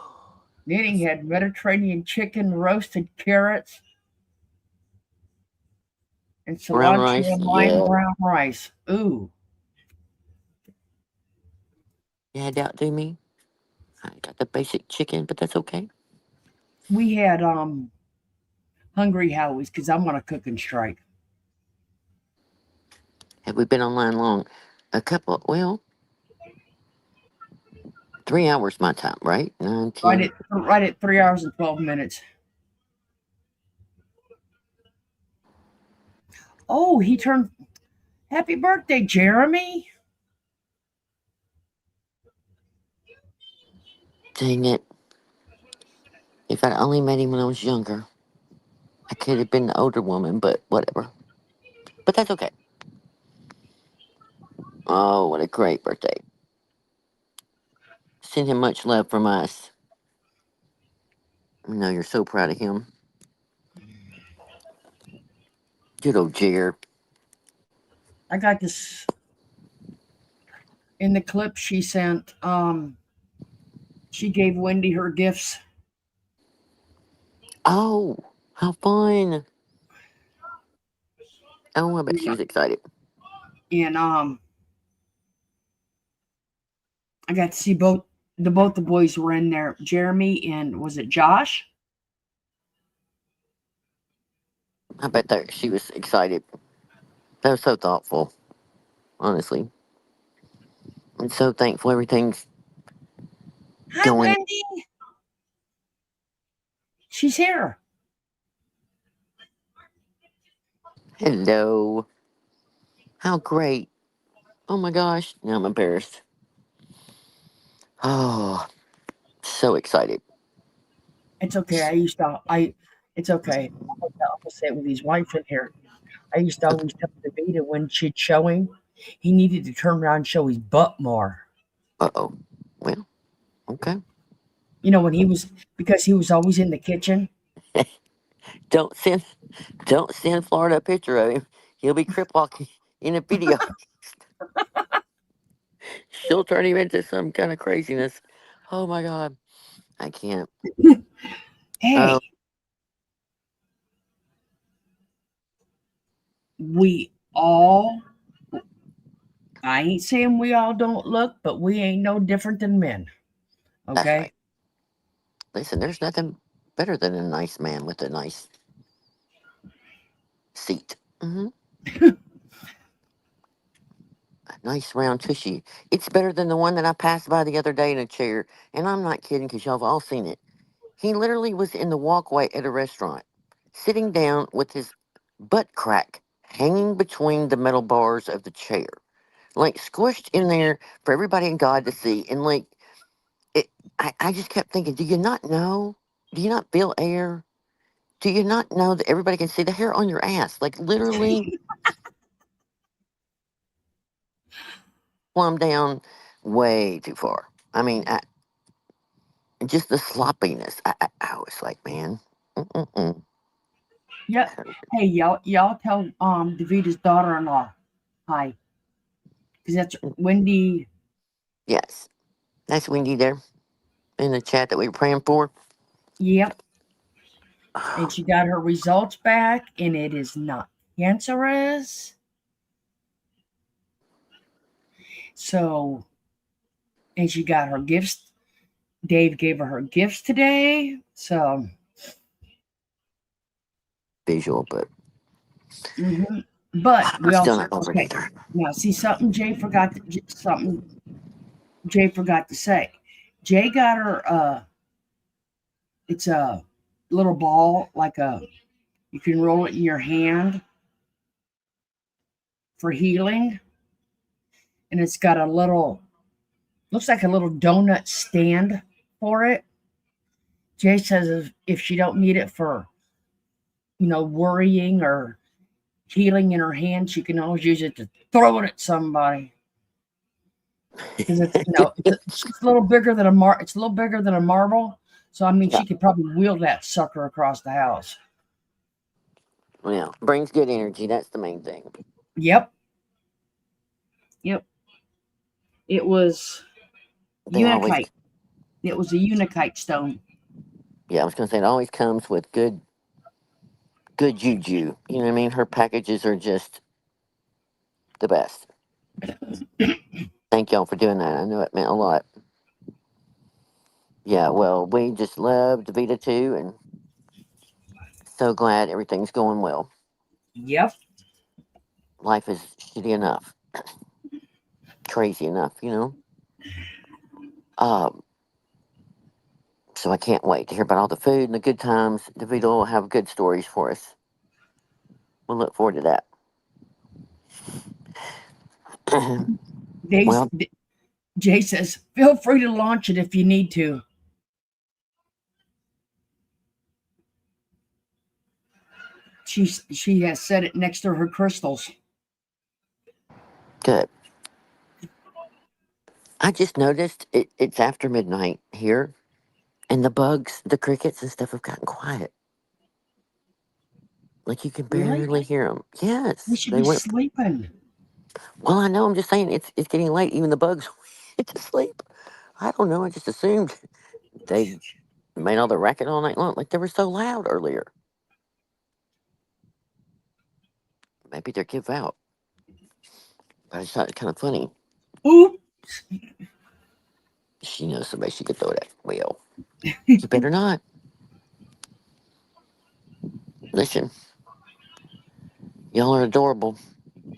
Nanny had Mediterranean chicken, roasted carrots, and brown cilantro rice. and lime Yeah, brown rice. Ooh, you had to outdo me. I got the basic chicken, but that's okay. we had hungry howies because I'm on a cooking strike. Have we been online long? A couple. Well, 3 hours my time, right? Nine, Right 10. at right at 3 hours and 12 minutes. Oh, he turned. Happy birthday, Jeremy! Dang it! If I'd only met him when I was younger, I could have been the older woman. But whatever. But that's okay. Oh, what a great birthday! Send him much love from us. I know you're so proud of him. Good old Jer. I got this in the clip she sent. She gave Wendy her gifts, Oh, how fun! Oh, I bet she was excited. and I got to see both the boys were in there. Jeremy and was it Josh? I bet that she was excited. That was so thoughtful, honestly. I'm so thankful everything's Hi, going. Wendy. She's here. Hello. How great. Oh my gosh. Now I'm embarrassed. Oh, so excited. It's okay. I used to. I. It's okay. I'll say it with his wife in here. I used to Okay. always tell Davida when she'd show him, he needed to turn around and show his butt more. Uh oh. Well, okay. You know when he was because he was always in the kitchen. Don't send don't send Florida a picture of him. He'll be crip walking in a video. She'll turn him into some kind of craziness. Oh my god. I can't. Oh, Hey, we all. I ain't saying we all don't look, but we ain't no different than men. that's Okay. right. Listen, there's nothing better than a nice man with a nice seat. A nice round tushy. It's better than the one that I passed by the other day in a chair. And I'm not kidding because y'all have all seen it. He literally was in the walkway at a restaurant, sitting down with his butt crack hanging between the metal bars of the chair, like squished in there for everybody and God to see. And like, it, I just kept thinking, do you not know? Do you not feel air? Do you not know that everybody can see the hair on your ass? Like, literally plumb down way too far. I mean, just the sloppiness. I was like, man, mm-mm-mm. Yep. Hey, y'all tell Davita's daughter-in-law hi, because that's Wendy. Yes, that's Wendy there in the chat that we were praying for. Yep. And she got her results back, and it is not cancerous. So, and she got her gifts. Dave gave her gifts today. So, Visual, but mhm. But we I'm still also not over it okay. either. Now, see something Jay forgot to say. Jay got her. It's a little ball, like a you can roll it in your hand for healing, and it's got a little looks like a little donut stand for it. Jay says if she don't need it for worrying or healing in her hand, she can always use it to throw it at somebody because it's a little bigger than it's a little bigger than a marble. So I mean, Yeah, she could probably wheel that sucker across the house. well, brings good energy. That's the main thing. Yep, yep. It was They always, unikite. It was a unikite stone. yeah, I was gonna say it always comes with good juju. You know what I mean? Her packages are just the best. Thank y'all for doing that. I know it meant a lot. Yeah, well, we just love Vita too, and so glad everything's going well. Yep. Life is shitty enough, crazy enough, you know. Um, so I can't wait to hear about all the food and the good times. Vita will have good stories for us. We'll look forward to that. They, Well, Jay says, feel free to launch it if you need to. She has set it next to her crystals. good. I just noticed it's after midnight here, and the bugs, the crickets and stuff have gotten quiet. Like you can Really? barely hear them. We Yes, should they be went. sleeping. Well, I know. I'm just saying it's getting late. Even the bugs went to sleep. I don't know. I just assumed they made all the racket all night long. Like they were so loud earlier. Maybe they're give out. But I just thought it kind of funny. Oop. She knows somebody she could throw that. Well, you better not. Listen, y'all are adorable.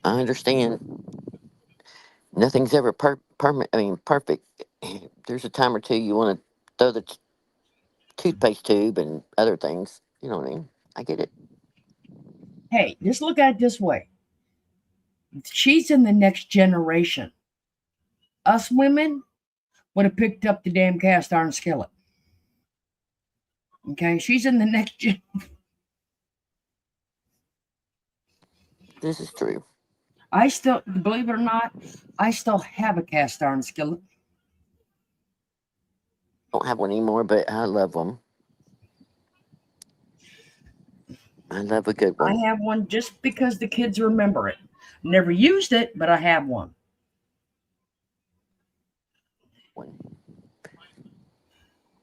I understand. Nothing's ever permanent. I mean, perfect. There's a time or two you want to throw the toothpaste tube and other things. You know what I mean? I get it. Hey, just look at it this way. She's in the next generation. Us women would have picked up the damn cast iron skillet. Okay, she's in the next gen. This is true. I still, believe it or not, I still have a cast iron skillet. Don't have one anymore, but I love them. I love a good I one. have one just because the kids remember it. Never used it, but I have one.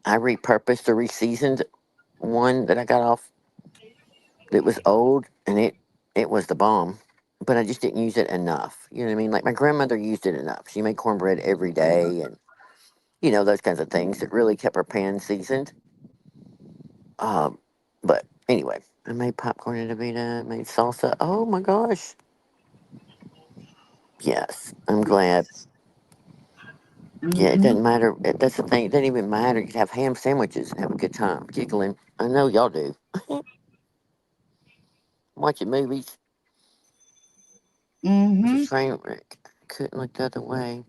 I repurposed or reseasoned one that I got off that was old, and it was the bomb. But I just didn't use it enough. You know what I mean? Like my grandmother used it enough. She made cornbread every day, and those kinds of things that really kept her pan seasoned. Um, but anyway, I made popcorn in a Vita, made salsa. Oh my gosh. Yes, I'm glad. Yeah, it Mm-hmm. doesn't matter. That's the thing. It doesn't even matter. You can have ham sandwiches and have a good time, giggling. I know y'all do. Watching movies. It's a Mm-hmm. train wreck. Couldn't look the other way.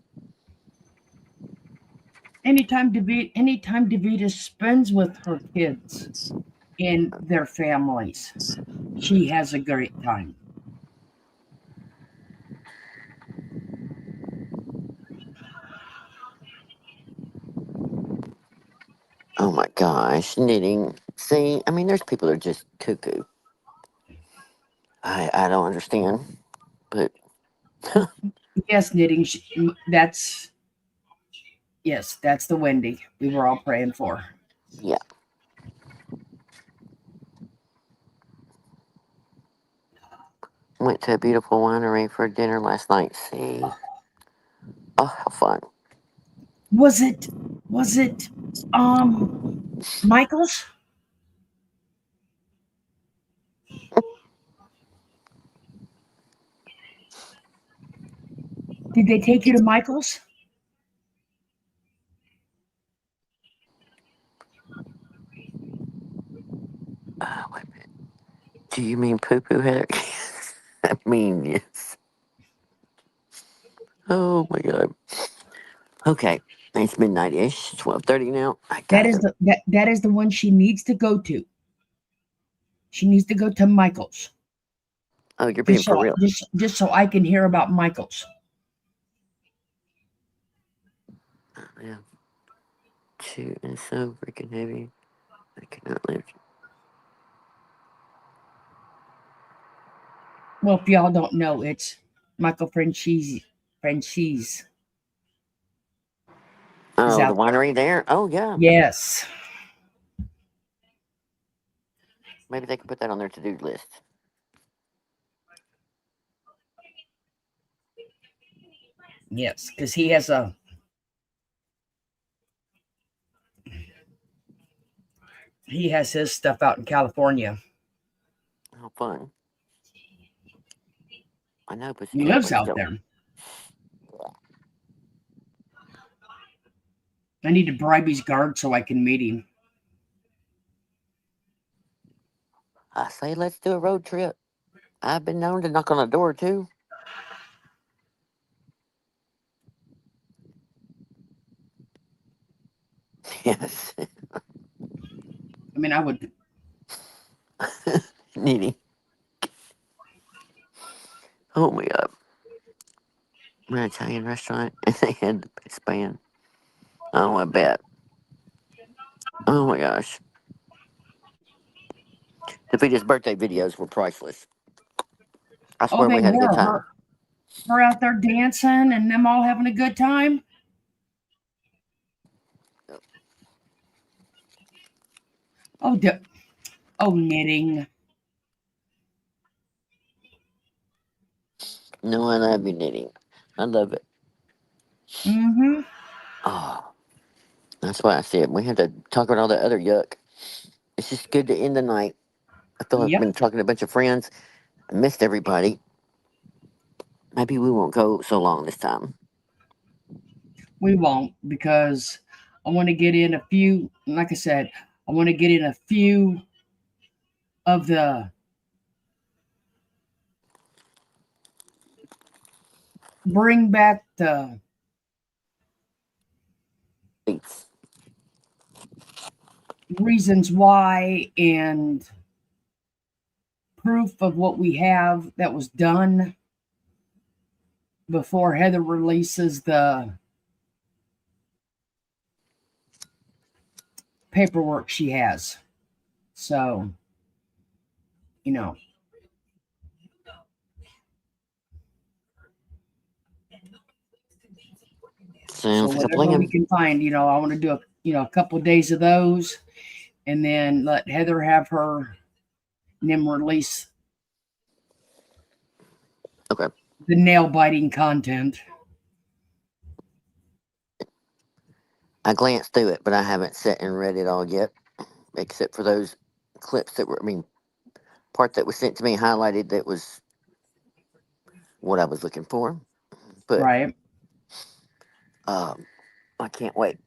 Anytime Davita spends with her kids and their families, she has a great time. Oh my gosh, knitting. See, I mean, there's people that are just cuckoo. I don't understand, but Yes, knitting. That's yes, that's the Wendy we were all praying for. yeah. Went to a beautiful winery for dinner last night. See, oh, how fun! Was it? Was it? Um, Michael's? Did they take you to Michael's? Wait a minute. Do you mean poo poo, Heather? I mean yes. Oh my god. Okay, it's midnight ish. 12:30 now. I That got is it. the one she needs to go to. She needs to go to Michael's. Oh, you're being for real. Just so I can hear about Michael's. Yeah. Two and so freaking heavy. I cannot lift. Well, if y'all don't know, it's Michael Franchise. Franchise is Oh, the out there. winery there. Oh yeah. Yes. Maybe they could put that on their to-do list. Yes, because he has his stuff out in California. How fun. I know He Pussycat lives was out still. there. I need to bribe his guard so I can meet him. I say let's do a road trip. I've been known to knock on a door too. Yes. I mean, I would. Needy. Oh my god. We're at an Italian restaurant and they had the best band. Oh, I bet. Oh my gosh. Davita's birthday videos were priceless. I Oh, swear they we had a good were time. her out there dancing and them all having a good time. Oh, knitting. No, I love you, knitting. I love it. Mm-hmm. Oh, that's why I said we had to talk about all that other yuck. It's just good to end the night. I feel like I've Yep. been talking to a bunch of friends. I missed everybody. Maybe we won't go so long this time. We won't because I want to get in a few. Like I said, I want to get in a few of the bring back the Thanks. reasons why and proof of what we have that was done before Heather releases the paperwork she has. So, you know, so Sounds like a whatever we plan. can find, I want to do a couple of days of those and then let Heather have her and then release Okay. the nail biting content. I glanced through it, but I haven't sat and read it all yet, except for those clips that were, I mean, part that was sent to me highlighted that was what I was looking for. But Right. um, I can't wait.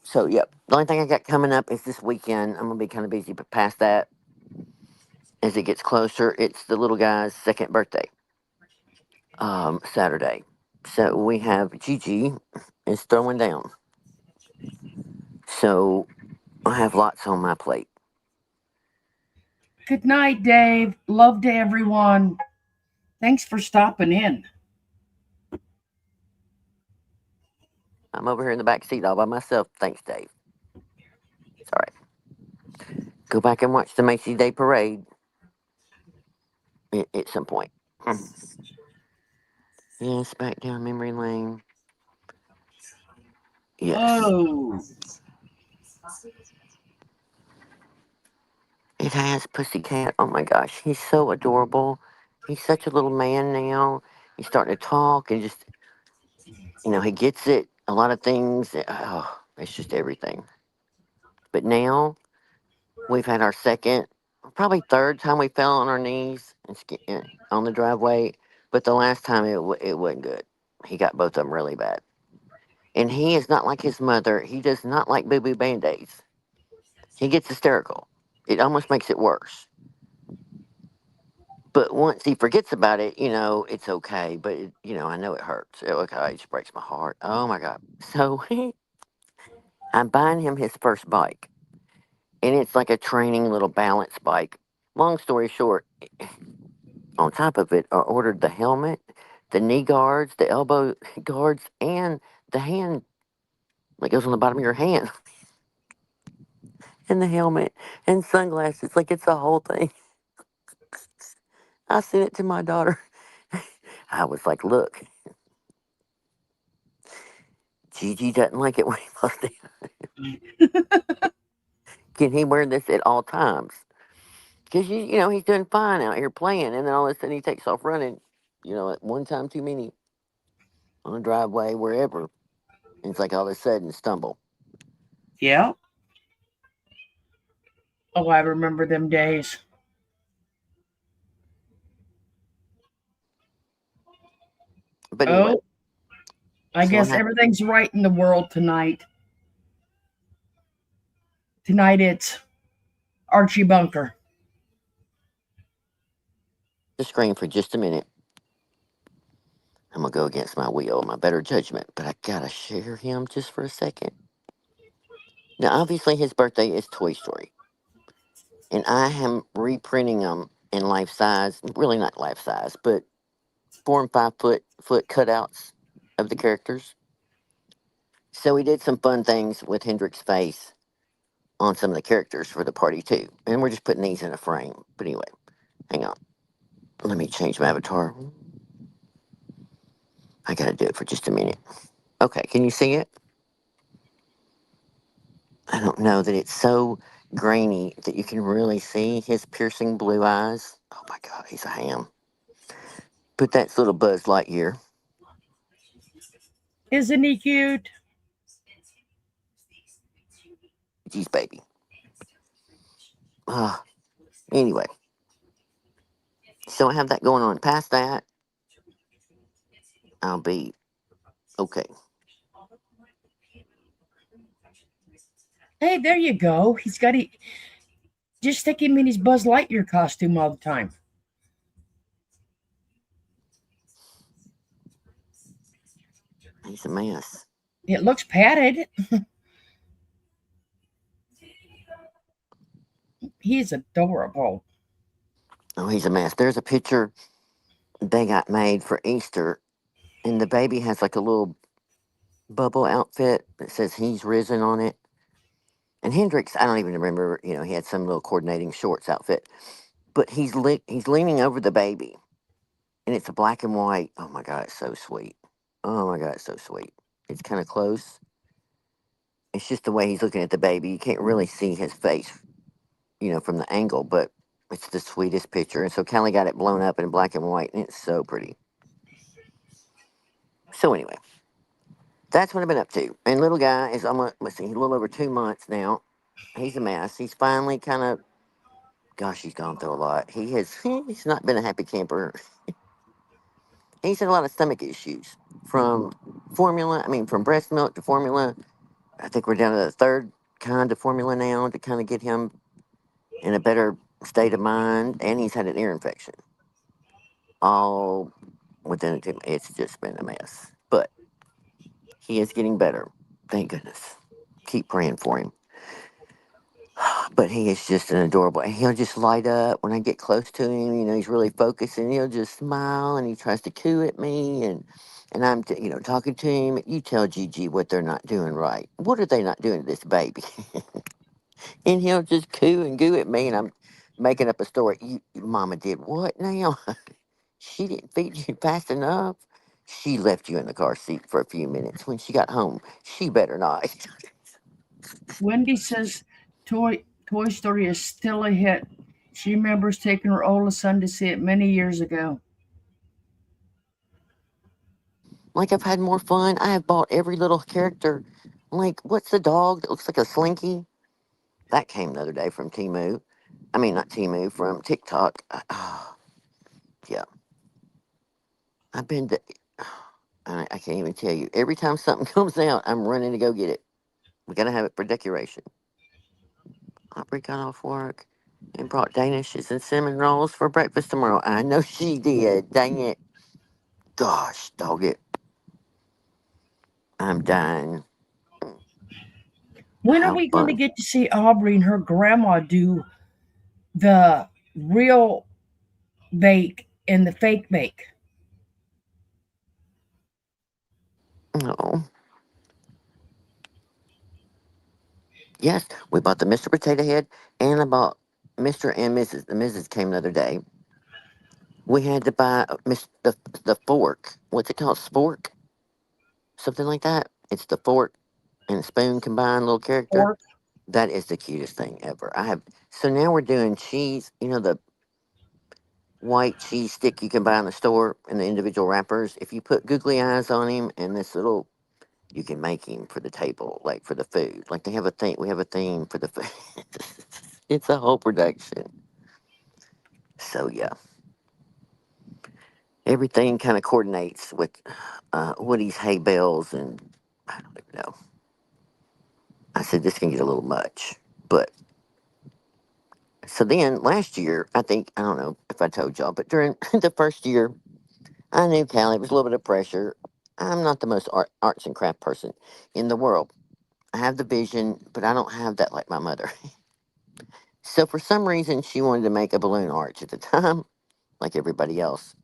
So, yep. The only thing I got coming up is this weekend. I'm going to be kind of busy, but past that, as it gets closer, it's the little guy's second birthday. Saturday. So we have Gigi is throwing down. So I have lots on my plate. Good night, Dave. Love to everyone. Thanks for stopping in. I'm over here in the back seat all by myself. Thanks, Dave. It's all right. Go back and watch the Macy's Day Parade at some point. Yes, back down memory lane. Yes. Oh, It has Pussycat. Oh my gosh, he's so adorable. He's such a little man now. He's starting to talk and just, he gets it. A lot of things. Oh, it's just everything. But now we've had our second, probably third time we fell on our knees on the driveway. But the last time it wasn't good. He got both of them really bad. And he is not like his mother. He does not like boo boo band aids. He gets hysterical. It almost makes it worse. But once he forgets about it, it's okay. But, I know it hurts. Okay, it just breaks my heart. Oh my God. So I'm buying him his first bike. And it's like a training little balance bike. Long story short, on top of it, I ordered the helmet, the knee guards, the elbow guards, and the hand that goes on the bottom of your hand, and the helmet, and sunglasses. Like it's a whole thing. I sent it to my daughter. I was like, look, Gigi doesn't like it when he falls down. Can he wear this at all times? Because, he's doing fine out here playing, and then all of a sudden he takes off running, at one time too many on a driveway, wherever. And it's like all of a sudden stumble. yeah. Oh, I remember them days. But anyway, Oh, I so I guess have everything's right in the world tonight. Tonight it's Archie Bunker. the screen for just a minute. I'm going to go against my will, my better judgment, but I got to share him just for a second. Now, obviously, his birthday is Toy Story. And I am reprinting them in life size, really not life size, but 4 and 5 foot cutouts of the characters. So we did some fun things with Hendrix's face on some of the characters for the party too. And we're just putting these in a frame. But anyway, hang on. Let me change my avatar. I gotta do it for just a minute. Okay, can you see it? I don't know that it's so grainy that you can really see his piercing blue eyes. Oh my god, he's a ham. But that's little Buzz Lightyear. Isn't he cute? Geez, baby. Ah, anyway, so I have that going on. Past that, I'll be okay. Hey, there you go. He's got it. Just stick him in his Buzz Lightyear costume all the time. He's a mess. It looks padded. He's adorable. Oh, he's a mess. There's a picture they got made for Easter, and the baby has like a little bubble outfit that says he's risen on it. And Hendrix, I don't even remember, he had some little coordinating shorts outfit. But he's leaning over the baby, and it's a black and white. Oh my God, it's so sweet. Oh my God, it's so sweet. It's kind of close. It's just the way he's looking at the baby. You can't really see his face, from the angle, but it's the sweetest picture. And so Callie got it blown up in black and white, and it's so pretty. So anyway, that's what I've been up to. And little guy is almost, let's see, he's a little over 2 months now. He's a mess. He's finally kind of, gosh, he's gone through a lot. He's not been a happy camper. He's had a lot of stomach issues from from breast milk to formula. I think we're down to the third kind of formula now to kind of get him in a better state of mind. And he's had an ear infection all within the team. It's just been a mess. But he is getting better. Thank goodness. Keep praying for him. But he is just an adorable. And he'll just light up when I get close to him. You know, he's really focused, and he'll just smile, and he tries to coo at me, and I'm, talking to him. You tell Gigi what they're not doing right. What are they not doing to this baby? And he'll just coo and goo at me, and I'm making up a story. Mama did what now? She didn't feed you fast enough. She left you in the car seat for a few minutes. When she got home, she better not. Wendy says Toy Story is still a hit. She remembers taking her oldest son to see it many years ago. Like, I've had more fun. I have bought every little character. Like, what's the dog that looks like a slinky? That came the other day from Timu. I mean, not Timu, from TikTok. Yeah. I've been to, I can't even tell you. Every time something comes out, I'm running to go get it. We got to have it for decoration. Aubrey got off work and brought Danishes and cinnamon rolls for breakfast tomorrow. I know she did. Dang it. Gosh, dog it. I'm dying. When are How we going to fun. get to see Aubrey and her grandma do the real bake and the fake bake? Oh. Yes, we bought the Mr. Potato Head, and I bought Mr. and Mrs. The Mrs. came the other day. We had to buy the fork. What's it called? Spork? Something like that. It's the fork and spoon combined little character. Or That is the cutest thing ever. I have. So now we're doing cheese. You know, the white cheese stick you can buy in the store in the individual wrappers. If you put googly eyes on him and this little, you can make him for the table, like for the food. Like they have a thing. We have a theme for the food. It's a whole production. So yeah, everything kind of coordinates with Woody's hay bales, and I don't even know. I said this can get a little much, but so then last year, I don't know if I told y'all, but during the first year, I knew Callie was a little bit of pressure. I'm not the most arts and craft person in the world. I have the vision, but I don't have that like my mother. So for some reason, she wanted to make a balloon arch at the time, like everybody else.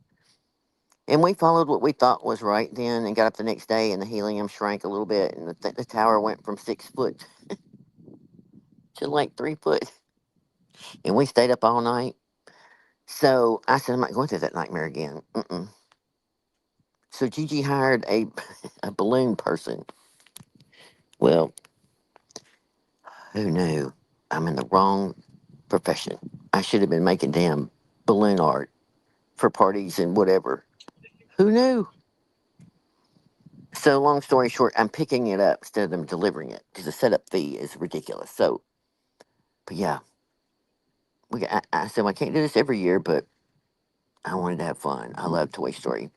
And we followed what we thought was right then and got up the next day, and the helium shrank a little bit, and the tower went from 6 foot to like 3 foot. And we stayed up all night. So I said, I'm not going through that nightmare again. Mm-mm. So Gigi hired a balloon person. Well, who knew? I'm in the wrong profession. I should have been making damn balloon art for parties and whatever. Who knew? So long story short, I'm picking it up instead of them delivering it because the setup fee is ridiculous. So, but yeah, I said, well, I can't do this every year, but I wanted to have fun. I love Toy Story.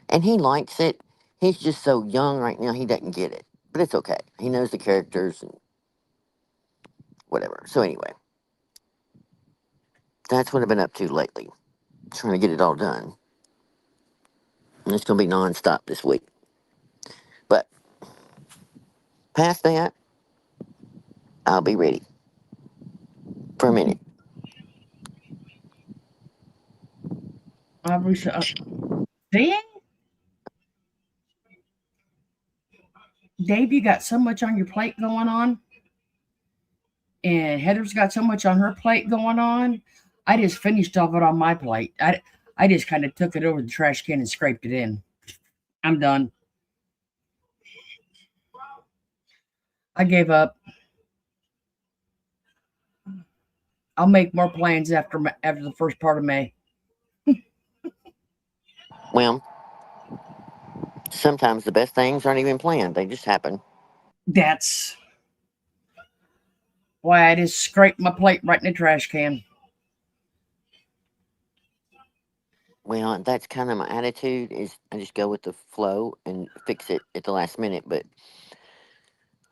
And he likes it. He's just so young right now, he doesn't get it. But it's okay. He knows the characters and whatever. So anyway, that's what I've been up to lately. Trying to get it all done. And it's going to be nonstop this week. But past that, I'll be ready for a minute. Aubrey said, see, Dave, you got so much on your plate going on, and Heather's got so much on her plate going on. I just finished off it on my plate. I just kind of took it over the trash can and scraped it in. I'm done. I gave up. I'll make more plans after the first part of May. Well, sometimes the best things aren't even planned, they just happen. That's why I just scraped my plate right in the trash can. Well, that's kind of my attitude is I just go with the flow and fix it at the last minute, but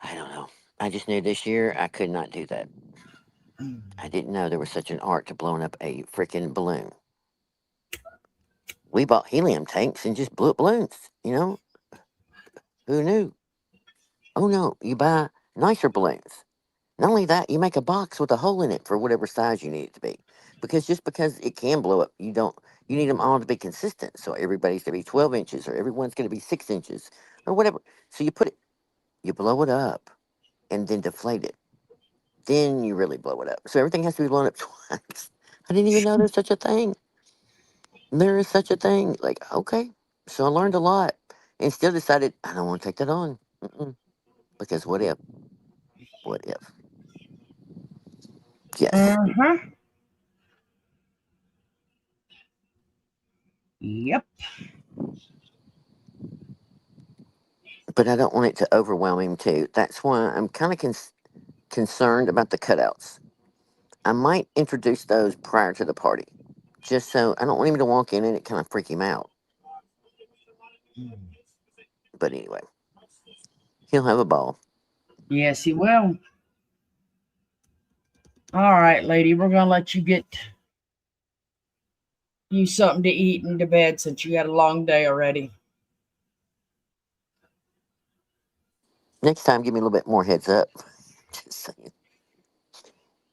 I don't know. I just knew this year I could not do that. I didn't know there was such an art to blowing up a freaking balloon. We bought helium tanks and just blew up balloons. You know, who knew? Oh no, you buy nicer balloons. Not only that, you make a box with a hole in it for whatever size you need it to be. Because just because it can blow up, you need them all to be consistent. So everybody's going to be 12 inches or everyone's going to be 6 inches or whatever. So you blow it up and then deflate it. Then you really blow it up. So everything has to be blown up twice. I didn't even know there's such a thing. There is such a thing. Like, okay. So I learned a lot and still decided I don't want to take that on. Because what if? What if? Yes. Uh-huh. Yep. But I don't want it to overwhelm him too. That's why I'm kind of concerned about the cutouts. I might introduce those prior to the party, just so I don't want him to walk in and it kind of freak him out. But anyway, he'll have a ball. Yes, he will. All right, lady, we're gonna let you get you something to eat and to bed since you had a long day already. Next time, give me a little bit more heads up. Just saying.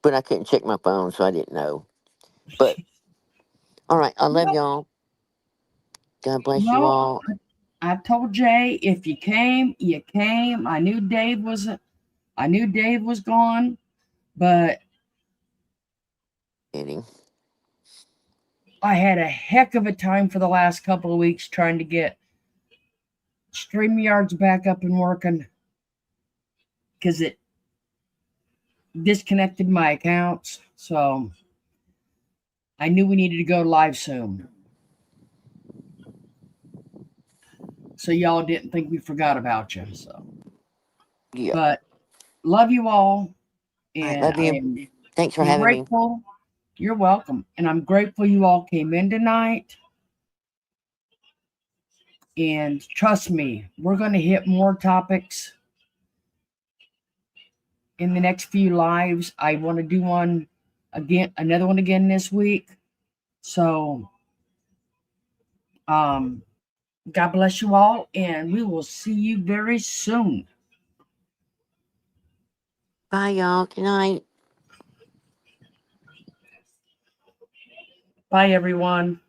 But I couldn't check my phone, so I didn't know. But all right, I love Well, y'all. God bless you well, all. I told Jay if you came, you came. I knew Dave was gone, but Eddie. I had a heck of a time for the last couple of weeks trying to get StreamYards back up and working because it disconnected my accounts. So I knew we needed to go live soon. So y'all didn't think we forgot about you. So, Yeah. but love you all, All right, and love I you. am Thanks for having me. grateful. You're welcome, and I'm grateful you all came in tonight. And trust me, we're going to hit more topics in the next few lives. I want to do another one again this week. So, um, God bless you all, and we will see you very soon. Bye, y'all. Good night. Bye, everyone.